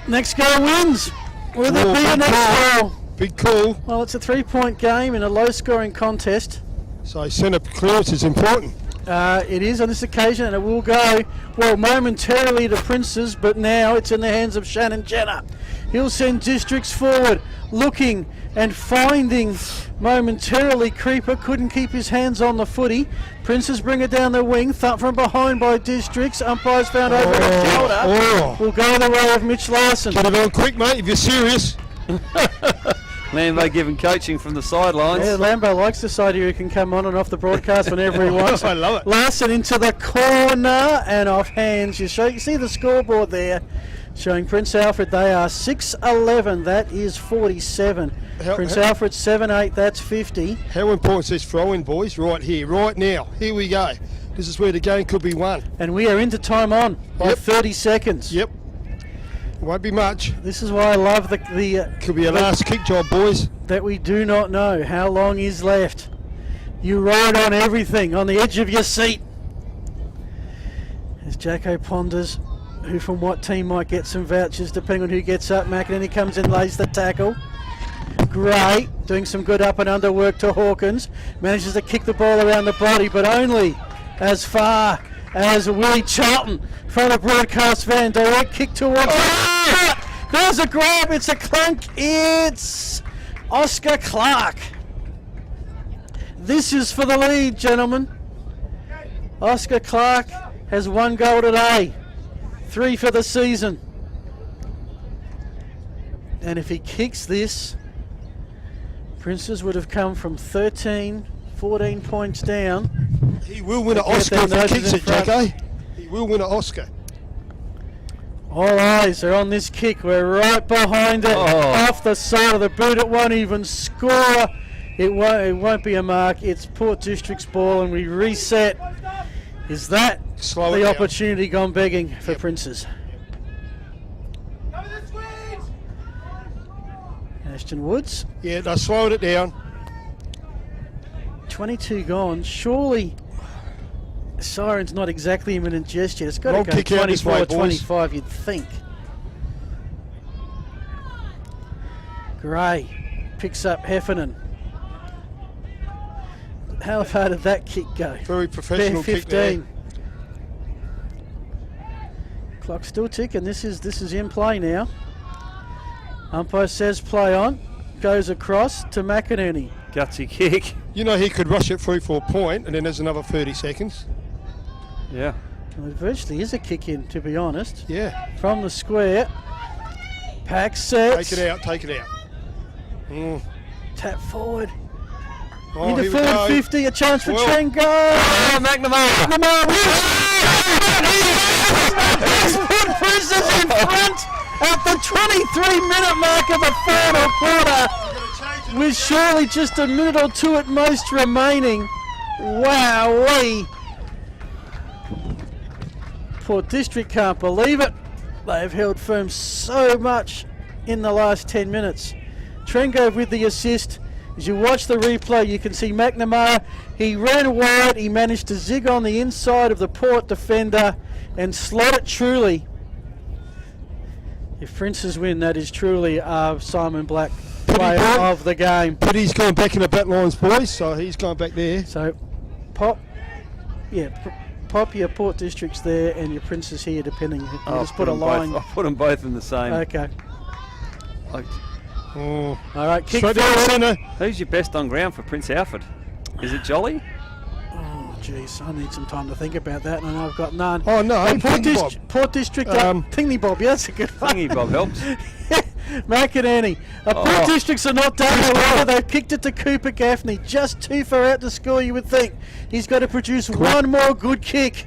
Next goal wins. Will there be a next goal? Big call. Well, it's a 3-point game in a low-scoring contest. So centre clearance is important. It is on this occasion, and it will go, well, momentarily to Princes, but now it's in the hands of Shannon Jenner. He'll send Districts forward, looking and finding momentarily. Creeper couldn't keep his hands on the footy. Princes bring it down the wing, thump from behind by Districts. Umpires found over the shoulder. Will go the way of Mitch Larson. Get it on quick, mate, if you're serious. Lambo giving coaching from the sidelines. Yeah, Lambo likes this idea. He can come on and off the broadcast whenever he wants. I love it. Larson into the corner and off hands. You see the scoreboard there showing Prince Alfred. They are 6-11. That is 47. Prince Alfred 7-8. That's 50. How important is this throw-in, boys? Right here, right now. Here we go. This is where the game could be won. And we are into time on by 30 seconds. Yep. Won't be much. This is why I love the could be a last kick job, boys. That we do not know how long is left. You ride on everything, on the edge of your seat. As Jacko ponders who from what team might get some vouchers, depending on who gets up. McInerney comes in, lays the tackle. Gray doing some good up and under work to Hawkins. Manages to kick the ball around the body, but only as far as Willie Charlton from the broadcast van. Direct kick towards. There's a grab. It's a clunk. It's Oscar Clark. This is for the lead, gentlemen. Oscar Clark has 1 goal today, 3 for the season. And if he kicks this, Princes would have come from 13, 14 points down. He will win an Oscar if he kicks it, Jacko. He will win an Oscar. All eyes are on this kick. We're right behind it, off the side of the boot. It won't even score. It won't be a mark. It's Port District's ball, and we reset. Is that the opportunity gone begging for Princes? Ashton Woods. Yeah, they slowed it down. 22 gone. Surely siren's not exactly imminent just yet. It's got Long to go kick out this way, 24-25, you'd think. Gray picks up Heffernan. How far did that kick go? Very professional Bare kick there. 15. Clock still ticking. This is in play now. Umpire says play on. Goes across to McInerney. Gutsy kick. You know he could rush it through for a point, and then there's another 30 seconds. Yeah. Well, it virtually is a kick in, to be honest. Yeah. From the square. Pack sets. Take it out, take it out. Tap forward. Oh, Into here we forward go. 50, a chance for Well. Trengo. Oh, McNamara. He's put Princes in front at the 23-minute mark of the final quarter, with surely just a minute or two at most remaining. Wowee. Port District can't believe it. They've held firm so much in the last 10 minutes. Trengo with the assist. As you watch the replay, you can see McNamara. He ran wide. He managed to zig on the inside of the Port defender and slot it truly. If Princes win, that is truly Simon Black player of the game. But he's going back in the back lines, boys, so he's going back there. So, pop your Port Districts there and your Princes here, depending. You just put a line. I'll put them both in the same. Okay. Oh. All right, kick Straight down forward. centre. Who's your best on ground for Prince Alfred? Is it Jolly? Oh, jeez, I need some time to think about that, and I've got none. Oh, no, Port District, Thingy Bob, yeah, that's a good one. Thingy Bob helps. McInerney. Port Districts are not done, however. They've kicked it to Cooper Gaffney. Just too far out to score, you would think. He's got to produce one more good kick.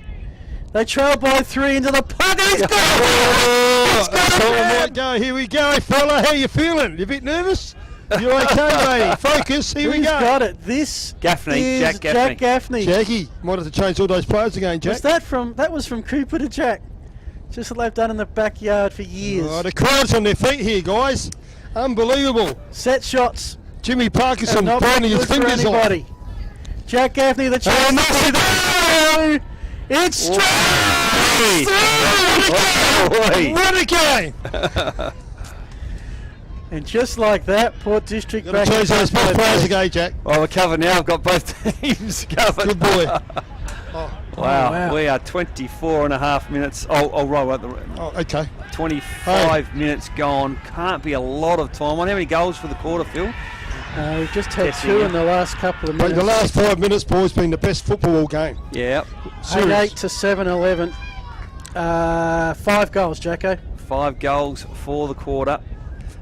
They trail by 3 into the pocket. He's got it! He's got it! Might go. Here we go, fella. How you feeling? You a bit nervous? You okay, lady? Focus. Here we Who's go. got it? This Gaffney, is Jack Gaffney. Jack Gaffney. Jackie, might have to change all those players again, Jack. That was from Cooper to Jack. Just what they've done in the backyard for years. Oh, the crowd's on their feet here, guys. Unbelievable. Set shots. Jimmy Parkinson Not burning his good for fingers off. anybody. Jack Gaffney, the chance. Oh, it's straight through! What a game! And just like that, Port District Got to back change in those front. players again, Jack. Well, we're covered now. I've got both teams covered. Good boy. Wow, we are 24 and a half minutes. Oh, right. Oh, okay. 25 minutes gone. Can't be a lot of time. How many goals for the quarter, Phil? We've just had Testing 2 it. in the last couple of Mate, minutes. the last 5 minutes, boys, been the best football all game. Yeah. 8 to 7-11. 5 goals, Jacko. 5 goals for the quarter.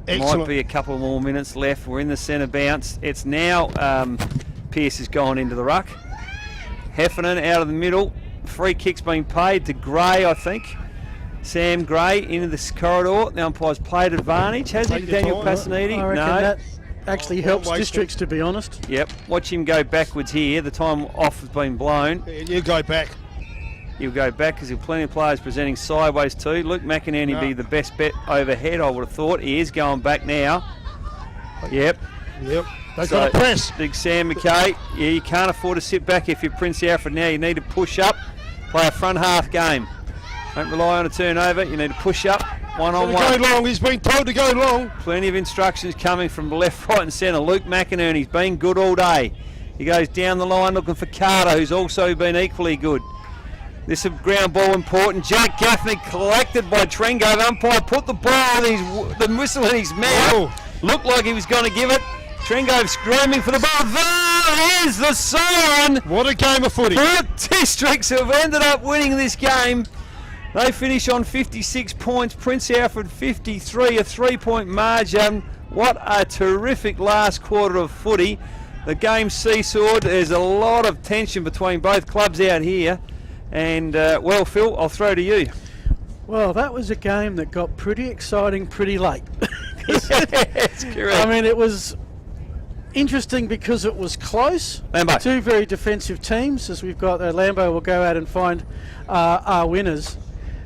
Excellent. Might be a couple more minutes left. We're in the centre bounce. It's now Pearce has gone into the ruck. Heffernan out of the middle. Free kick's been paid to Gray, I think. Sam Gray into this corridor. The umpire's played advantage. Has he, Take your Daniel time, Passaniti? I reckon No. that actually helps waste it. Districts, to be honest. Yep. Watch him go backwards here. The time off has been blown. Yeah, you go back. He'll go back because he'll plenty of players presenting sideways too. Luke McInerney be the best bet overhead, I would have thought. He is going back now. Yep. They've got to press. Big Sam McKay. Yeah, you can't afford to sit back if you're Prince Alfred now. You need to push up, play a front half game. Don't rely on a turnover. You need to push up One-on-one. Go long. He's been told to go long. Plenty of instructions coming from left, right and centre. Luke McInerney's been good all day. He goes down the line looking for Carter, who's also been equally good. This is ground ball important. Jack Gaffney collected by Trengo. The umpire put the ball with the whistle in his mouth. Oh. Looked like he was going to give it. Trengo screaming for the ball. There is the siren. What a game of footy. Port Districts have ended up winning this game. They finish on 56 points. Prince Alfred 53, a 3-point margin. What a terrific last quarter of footy. The game seesawed. There's a lot of tension between both clubs out here. And, well, Phil, I'll throw to you. Well, that was a game that got pretty exciting pretty late. That's correct. I mean, it was interesting because it was close. Lambo. Two very defensive teams, as we've got Lambo will go out and find our winners.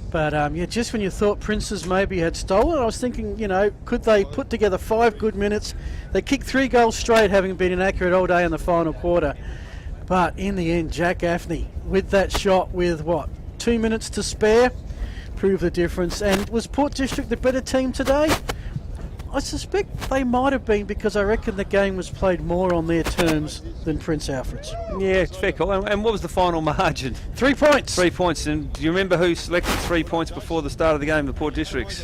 But, yeah, just when you thought Princes maybe had stolen, I was thinking, you know, could they put together 5 good minutes? They kicked 3 goals straight, having been inaccurate all day in the final quarter. But in the end, Jack Gaffney, with that shot with, 2 minutes to spare, proved the difference. And was Port District the better team today? I suspect they might have been, because I reckon the game was played more on their terms than Prince Alfred's. Yeah, it's fair call. And what was the final margin? 3 points. 3 points. And do you remember who selected 3 points before the start of the game, the Port Districts?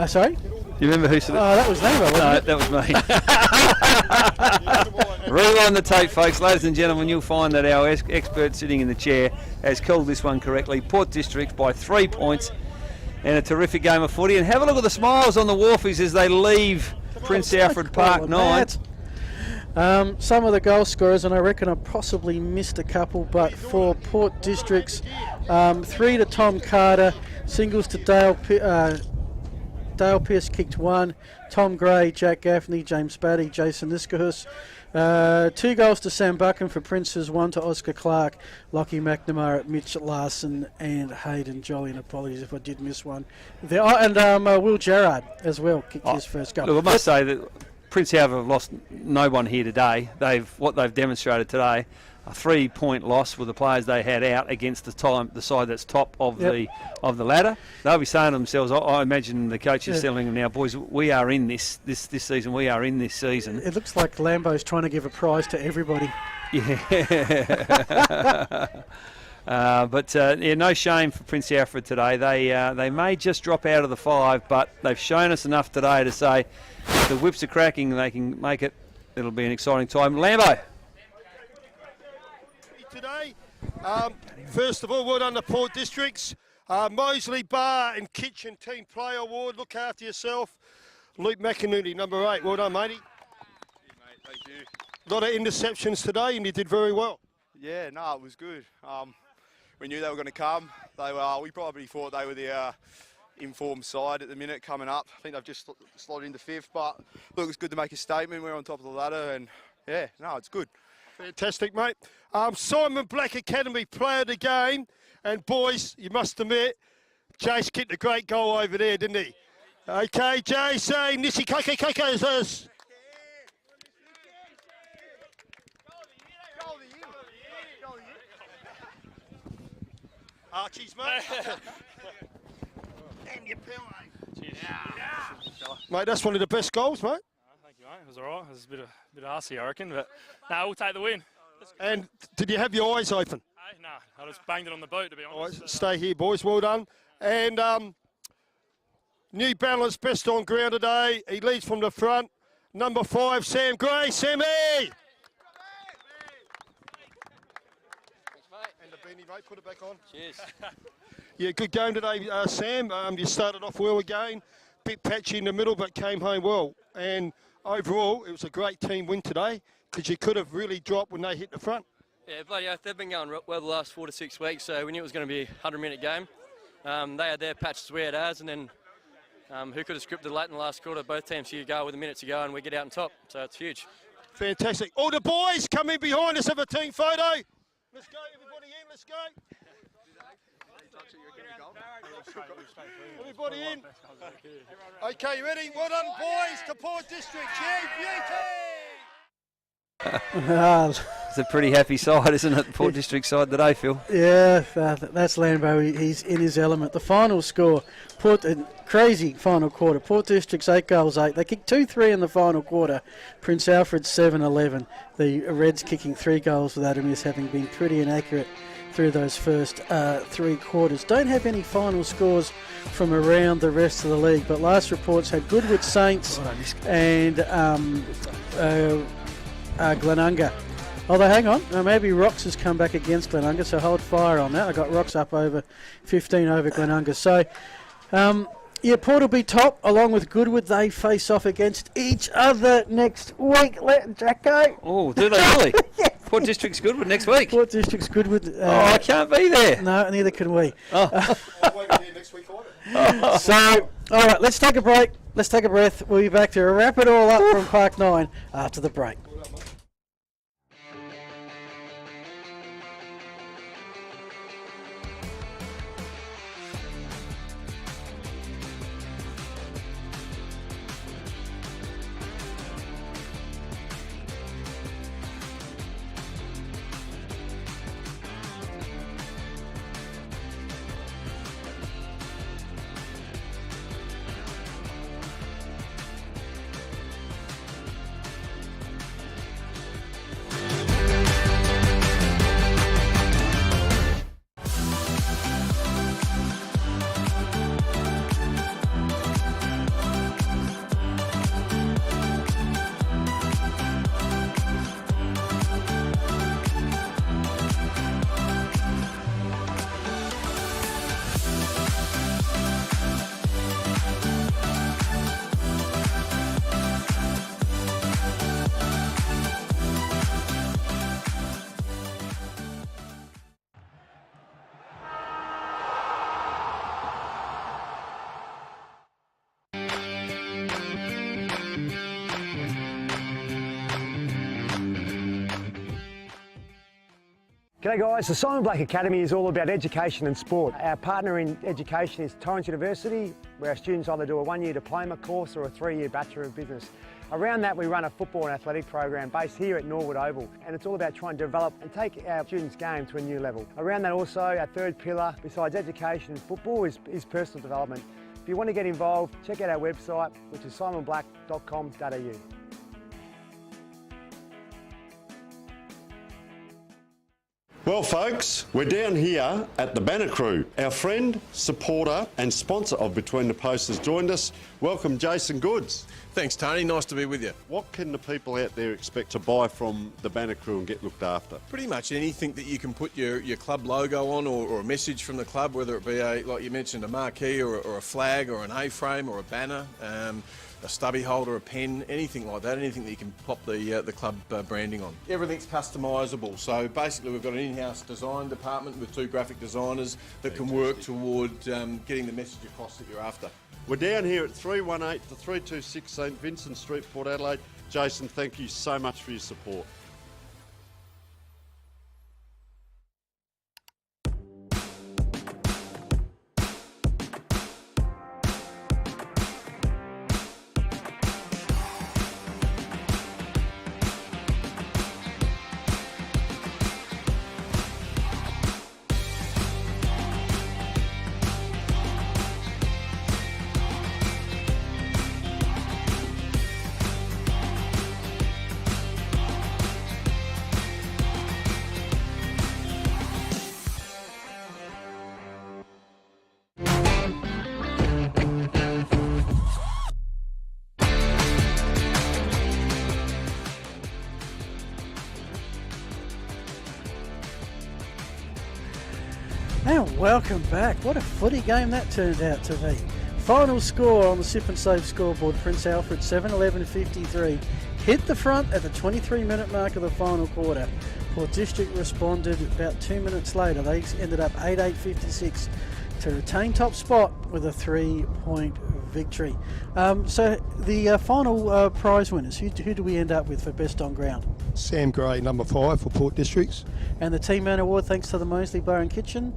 Sorry? You remember who selected? That was Lambo, wasn't it? That was me. Rewind the tape, folks. Ladies and gentlemen, you'll find that our expert sitting in the chair has called this one correctly. Port Districts by 3 points. And a terrific game of footy. And have a look at the smiles on the Wharfies as they leave Prince Alfred Park 9. Some of the goal scorers, and I reckon I possibly missed a couple, but for Port Districts, 3 to Tom Carter, singles to Dale Pearce kicked 1, Tom Gray, Jack Gaffney, James Batty, Jason Niskahus. 2 goals to Sam Buchan for Princes, 1 to Oscar Clark, Lockie McNamara, Mitch Larson and Hayden Jolly, and apologies if I did miss one there. Will Gerard as well kicked his first goal. Look, I must say that Prince Alfred have lost no one here today. What they've demonstrated today, a 3-point loss with the players they had out against the side that's top of the ladder. They'll be saying to themselves, I imagine the coaches telling them now, boys, we are in this season. We are in this season. It looks like Lambo's trying to give a prize to everybody. Yeah. No shame for Prince Alfred today. They may just drop out of the 5, but they've shown us enough today to say if the whips are cracking, they can make it. It'll be an exciting time. Lambo. Today, first of all, well done to Port Districts. Moseley Bar and Kitchen Team Player Award. Look after yourself. Luke McInerney, number 8. Well done, matey. Mate, thank you. A lot of interceptions today, and you did very well. Yeah, no, it was good. We knew they were going to come. We probably thought they were the informed side at the minute coming up. I think they've just slotted into 5th, but look, it's good to make a statement. We're on top of the ladder, and yeah, no, it's good. Fantastic, mate. Simon Black Academy player of the game. And boys, you must admit, Jace kicked a great goal over there, didn't he? Okay, Jace, Nishi Kaka is us. Archie's, mate. And your penalty. Mate, that's one of the best goals, mate. Thank you, mate. It was all right. It was a bit arsey, I reckon, but no, we'll take the win. And did you have your eyes open? Hey, no, I just banged it on the boot, to be honest. Right, stay here, boys. Well done. And New Balance best on ground today. He leads from the front. Number 5, Sam Gray. Sammy! And the beanie, mate. Put it back on. Cheers. Yeah, good game today, Sam. You started off well again. Bit patchy in the middle, but came home well. And overall, it was a great team win today, because you could have really dropped when they hit the front. Yeah, bloody oath, they've been going well the last 4 to 6 weeks, so we knew it was going to be a 100-minute game. They had their patches, we had ours, and then who could have scripted late in the last quarter? Both teams here go with a minute to go, and we get out on top, so it's huge. Fantastic. All the boys come in behind us, have a team photo. Let's go, everybody in, let's go. Everybody in. Okay, you ready? Well done, boys, to Port District. Yeah, beauty! It's a pretty happy side, isn't it? Port District side today, Phil. Yeah, that's Lambo. He's in his element. The final score, crazy final quarter. Port District's 8 goals, 8. They kicked 2-3 in the final quarter. Prince Alfred 7-11. The Reds kicking 3 goals without a miss, having been pretty inaccurate through those first 3 quarters. Don't have any final scores from around the rest of the league, but last reports had Goodwood Saints and Glenunga. Although, hang on, maybe Rocks has come back against Glenunga, so hold fire on that. I got Rocks up over 15 over Glenunga. So, Port will be top, along with Goodwood. They face off against each other next week. Let Jack go. Oh, do they really? Yes. Port District's Goodwood next week. Port District's Goodwood. I can't be there. No, neither can we. Oh. So, all right, let's take a break. Let's take a breath. We'll be back to wrap it all up from Park 9 after the break. G'day guys, the Simon Black Academy is all about education and sport. Our partner in education is Torrens University, where our students either do a 1-year diploma course or a 3-year Bachelor of Business. Around that we run a football and athletic program based here at Norwood Oval, and it's all about trying to develop and take our students' game to a new level. Around that also, our third pillar, besides education and football, is personal development. If you want to get involved, check out our website, which is simonblack.com.au. Well, folks, we're down here at the Banner Crew. Our friend, supporter and sponsor of Between the Posts has joined us. Welcome, Jason Goods. Thanks, Tony. Nice to be with you. What can the people out there expect to buy from the Banner Crew and get looked after? Pretty much anything that you can put your club logo on, or a message from the club, whether it be, like you mentioned, a marquee or a flag or an A-frame or a banner, a stubby holder, a pen, anything like that, anything that you can pop the club branding on. Everything's customisable, so basically we've got an in-house design department with 2 graphic designers that can work toward getting the message across that you're after. We're down here at 318 to 326 St Vincent Street, Port Adelaide. Jason, thank you so much for your support. And welcome back. What a footy game that turned out to be. Final score on the Sip and Save scoreboard, Prince Alfred 7-11-53. Hit the front at the 23-minute mark of the final quarter. Port District responded about 2 minutes later. They ended up 8-8-56 to retain top spot with a 3-point victory. So the final prize winners, who do we end up with for best on ground? Sam Gray, number 5 for Port Districts. And the Team Man Award, thanks to the Moseley Bar and Kitchen.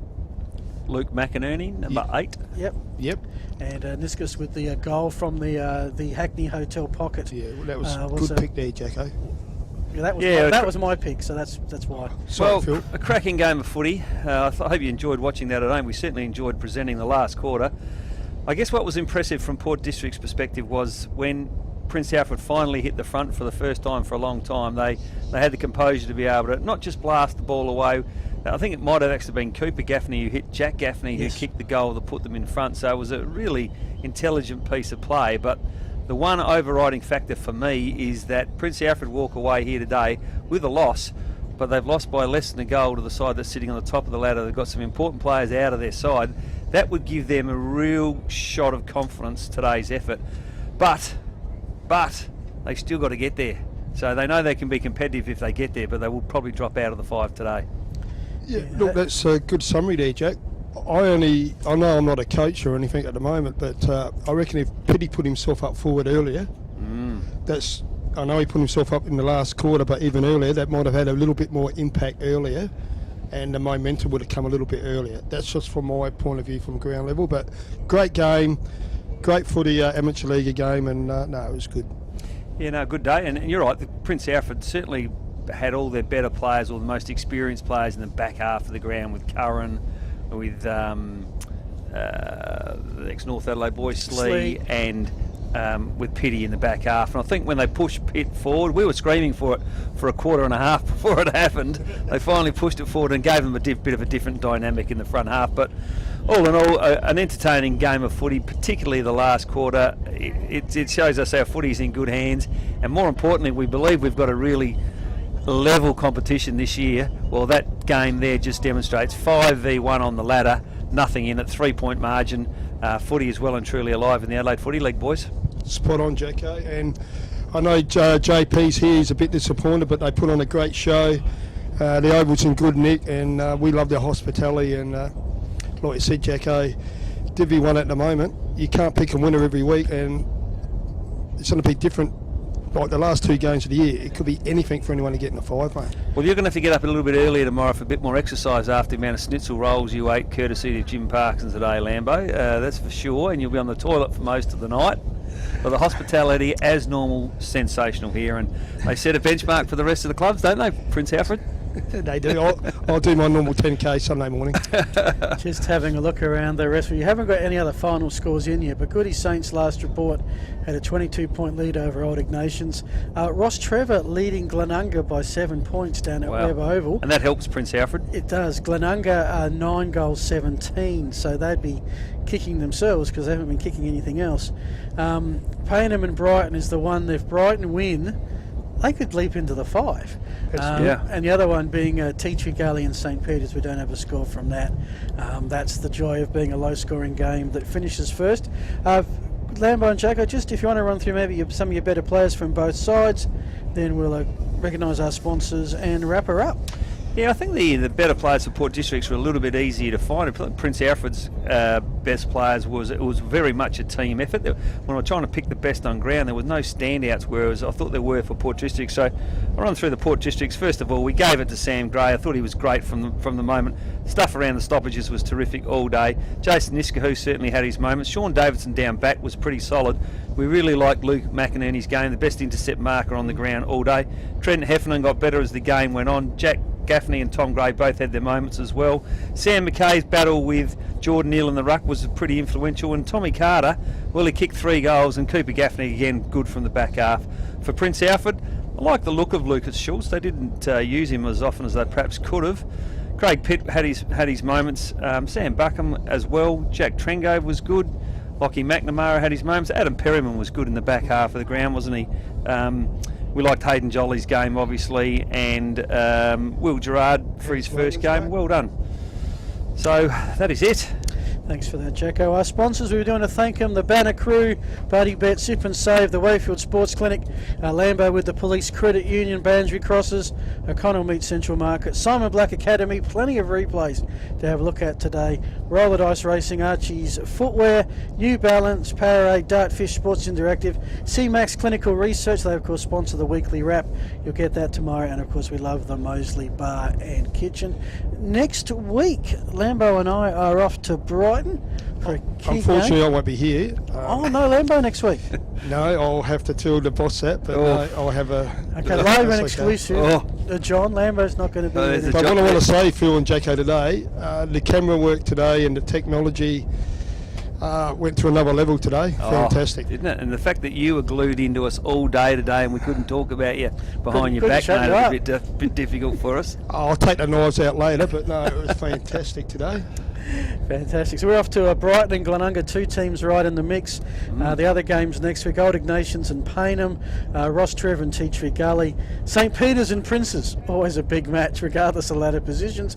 Luke McInerney, number 8. Yep. And Niskus with the goal from the Hackney Hotel pocket. Yeah, well, that was a good pick there, Jacko. Yeah, that was my pick, so that's why. Sorry, Well, Phil. a cracking game of footy. I hope you enjoyed watching that at home. We certainly enjoyed presenting the last quarter. I guess what was impressive from Port District's perspective was when Prince Alfred finally hit the front for the first time for a long time, they had the composure to be able to not just blast the ball away. I think it might have actually been Cooper Gaffney who hit Jack Gaffney who kicked the goal to put them in front. So it was a really intelligent piece of play. But the one overriding factor for me is that Prince Alfred walk away here today with a loss, but they've lost by less than a goal to the side that's sitting on the top of the ladder. They've got some important players out of their side. That would give them a real shot of confidence, today's effort. But they've still got to get there. So they know they can be competitive if they get there, but they will probably drop out of the 5 today. Yeah, look, that's a good summary there, Jack. I know I'm not a coach or anything at the moment, but I reckon if Pitty put himself up forward earlier, I know he put himself up in the last quarter, but even earlier, that might have had a little bit more impact earlier, and the momentum would have come a little bit earlier. That's just from my point of view from ground level, but great game, great footy, amateur league game, and no, it was good. Yeah, no, good day. And you're right, the Prince Alfred certainly had all their better players, all the most experienced players in the back half of the ground with Curran, with the ex-North Adelaide boy Slee, and with Pitty in the back half. And I think when they pushed Pitt forward, we were screaming for it for a quarter and a half before it happened. They finally pushed it forward and gave them a bit of a different dynamic in the front half. But all in all, an entertaining game of footy, particularly the last quarter. It shows us our footy's in good hands, and more importantly, we believe we've got a really level competition this year. Well, that game there just demonstrates 5v1 on the ladder, nothing in it, 3-point margin. Footy is well and truly alive in the Adelaide Footy League, boys. Spot on, JK. And I know JP's here, he's a bit disappointed, but they put on a great show. The Oval's in good nick, and we love their hospitality. And like you said, JK, Div 1 at the moment, you can't pick a winner every week, and it's going to be different. Like the last 2 games of the year, it could be anything for anyone to get in the 5, mate. Well, you're going to have to get up a little bit earlier tomorrow for a bit more exercise after the amount of schnitzel rolls you ate, courtesy of Jim Parkinson today, Lambo. That's for sure, and you'll be on the toilet for most of the night. But the hospitality, as normal, sensational here, and they set a benchmark for the rest of the clubs, don't they, Prince Alfred? They do. I'll do my normal 10k Sunday morning. Just having a look around the rest of you. Haven't got any other final scores in yet, but Goody Saints last report had a 22-point lead over Old Ignatians. Ross Trevor leading Glenunga by 7 points down at Webb Oval. And that helps Prince Alfred. It does. Glenunga 9 goals 17, so they'd be kicking themselves because they haven't been kicking anything else. Payneham and Brighton is the one. If Brighton win, they could leap into the 5. And the other one being Tea Gully and St Peter's. We don't have a score from that. That's the joy of being a low-scoring game that finishes first. Lambo and Jaco, just if you want to run through maybe some of your better players from both sides, then we'll recognise our sponsors and wrap her up. Yeah, I think the better players for Port Districts were a little bit easier to find. Prince Alfred's best players it was very much a team effort. When I was trying to pick the best on ground, there was no standouts, whereas I thought there were for Port Districts. So I'll run through the Port Districts. First of all, we gave it to Sam Gray. I thought he was great from the moment. Stuff around the stoppages was terrific all day. Jason Niskahu certainly had his moments. Sean Davidson down back was pretty solid. We really liked Luke McInerney's game, the best intercept marker on the ground all day. Trent Heffernan got better as the game went on. Jack Gaffney and Tom Gray both had their moments as well. Sam McKay's battle with Jordan Neal in the ruck was pretty influential, and Tommy Carter, well, he kicked 3 goals, and Cooper Gaffney again good from the back half. For Prince Alfred, I like the look of Lucas Schultz. They didn't use him as often as they perhaps could have. Craig Pitt had his moments. Sam Buckham as well. Jack Trengove was good. Lockie McNamara had his moments. Adam Perryman was good in the back half of the ground, wasn't he? We liked Hayden Jolly's game, obviously, and Will Gerard for his first game. Well done. So that is it. Thanks for that, Jacko. Our sponsors, we were doing to thank them: the Banner Crew, Buddy Bet, Sip and Save, the Wayfield Sports Clinic, Lambo with the Police Credit Union, Banbury Crosses, O'Connell Meat Central Market, Simon Black Academy, plenty of replays to have a look at today. Roller Dice Racing, Archie's Footwear, New Balance, Powerade, Dartfish Sports Interactive, C-Max Clinical Research. They, of course, sponsor the weekly wrap. You'll get that tomorrow. And, of course, we love the Moseley Bar and Kitchen. Next week, Lambo and I are off to Brighton Brighton for a key Unfortunately, game. I won't be here. Oh, no Lambo next week. No, I'll have to tell the boss that, but no, I'll have a... Okay, live and that's exclusive. okay. John Lambo's not going to be there. But what I want to say, Phil and JK, today, the camera work today and the technology went to another level today. Fantastic. Didn't it? And the fact that you were glued into us all day today and we couldn't talk about you behind your back, mate, it was a bit difficult for us. I'll take the knives out later, but no, it was fantastic today. Fantastic. So we're off to Brighton and Glenunga, two teams right in the mix. The other games next week, Old Ignatians and Paynham, Ross Trevor and Tea Tree Gully, St Peter's and Princes, always a big match regardless of ladder positions.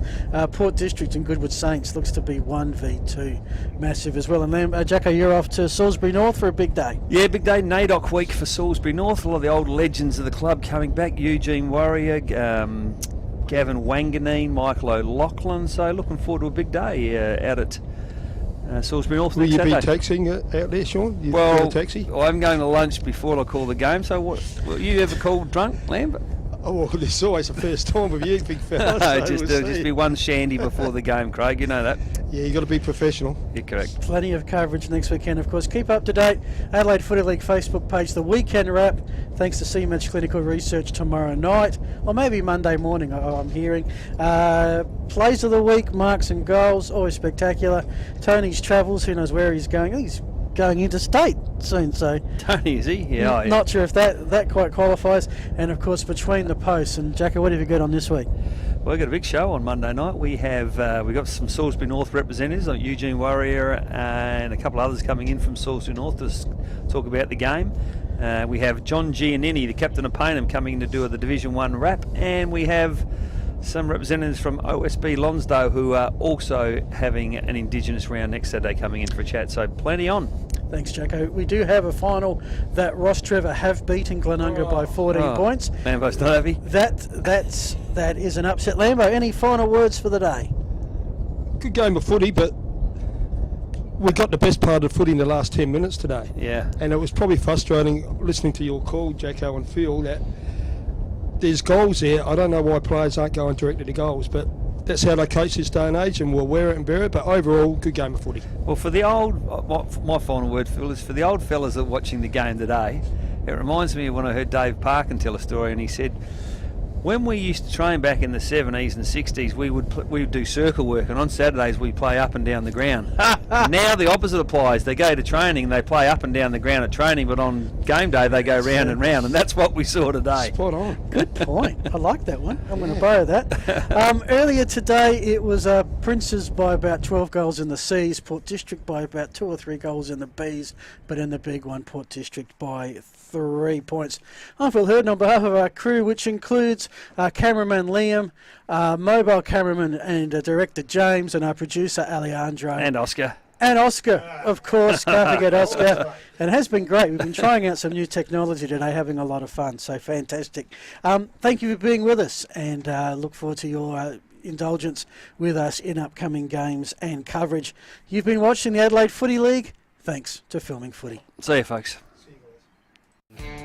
Port District and Goodwood Saints looks to be 1v2, massive as well. And Jacko, you're off to Salisbury North for a big day. Yeah, big day, NAIDOC week for Salisbury North. A lot of the old legends of the club coming back. Eugene Warrior, Gavin Wanganeen, Michael O'Loughlin. So looking forward to a big day out at Salisbury North next Saturday. Will you be taxiing out there, Sean? You well, got a taxi? I'm going to lunch before I call the game. So what? Will you ever call drunk, Lambert? Oh, well, it's always the first time with you, big fella. No, so just be one shandy before the game, Craig. You know that. Yeah, you got to be professional. You're correct. Plenty of coverage next weekend, of course. Keep up to date. Adelaide Footy League Facebook page, the weekend wrap. Thanks to C-Match Clinical Research tomorrow night, or maybe Monday morning, I'm hearing. Plays of the week, marks and goals, always spectacular. Tony's travels, who knows where he's going. He's going interstate soon, so Tony, is he? Yeah. Not sure if that quite qualifies. And of course, Between the Posts. And Jacko, what have you got on this week? Well, we've got a big show on Monday night. We have we got some Salisbury North representatives, like Eugene Warrior and a couple others coming in from Salisbury North to talk about the game. We have John Giannini, the captain of Paynham, coming in to do the Division 1 wrap, and we have some representatives from OSB Lonsdale who are also having an Indigenous round next Saturday coming in for a chat. So plenty on. Thanks, Jacko. We do have a final that Ross Trevor have beaten Glenunga by 14 points. Lambo's not happy. That is an upset. Lambo, any final words for the day? Good game of footy, but we got the best part of footy in the last 10 minutes today. Yeah. And it was probably frustrating listening to your call, Jacko and Phil, that there's goals there. I don't know why players aren't going directly to goals, but that's how they coach this day and age, and we'll wear it and bear it. But overall, good game of footy. Well, for the old, my final word, Phil, is for the old fellas that are watching the game today. It reminds me of when I heard Dave Parkin tell a story, and he said, when we used to train back in the 70s and 60s, we would do circle work, and on Saturdays we play up and down the ground. Now the opposite applies. They go to training and they play up and down the ground at training, but on game day they go round and round, and that's what we saw today. Spot on. Good point. I like that one. I'm going to borrow that. Earlier today it was Princes by about 12 goals in the C's, Port District by about 2 or 3 goals in the B's, but in the big one, Port District by 3 points. I'm Phil Hurden on behalf of our crew, which includes cameraman Liam, mobile cameraman and director James, and our producer Alejandro. And Oscar. And Oscar, of course. Can't forget Oscar. And it has been great. We've been trying out some new technology today, having a lot of fun. So fantastic. Thank you for being with us, and look forward to your indulgence with us in upcoming games and coverage. You've been watching the Adelaide Footy League. Thanks to Filming Footy. See you, folks. See you guys.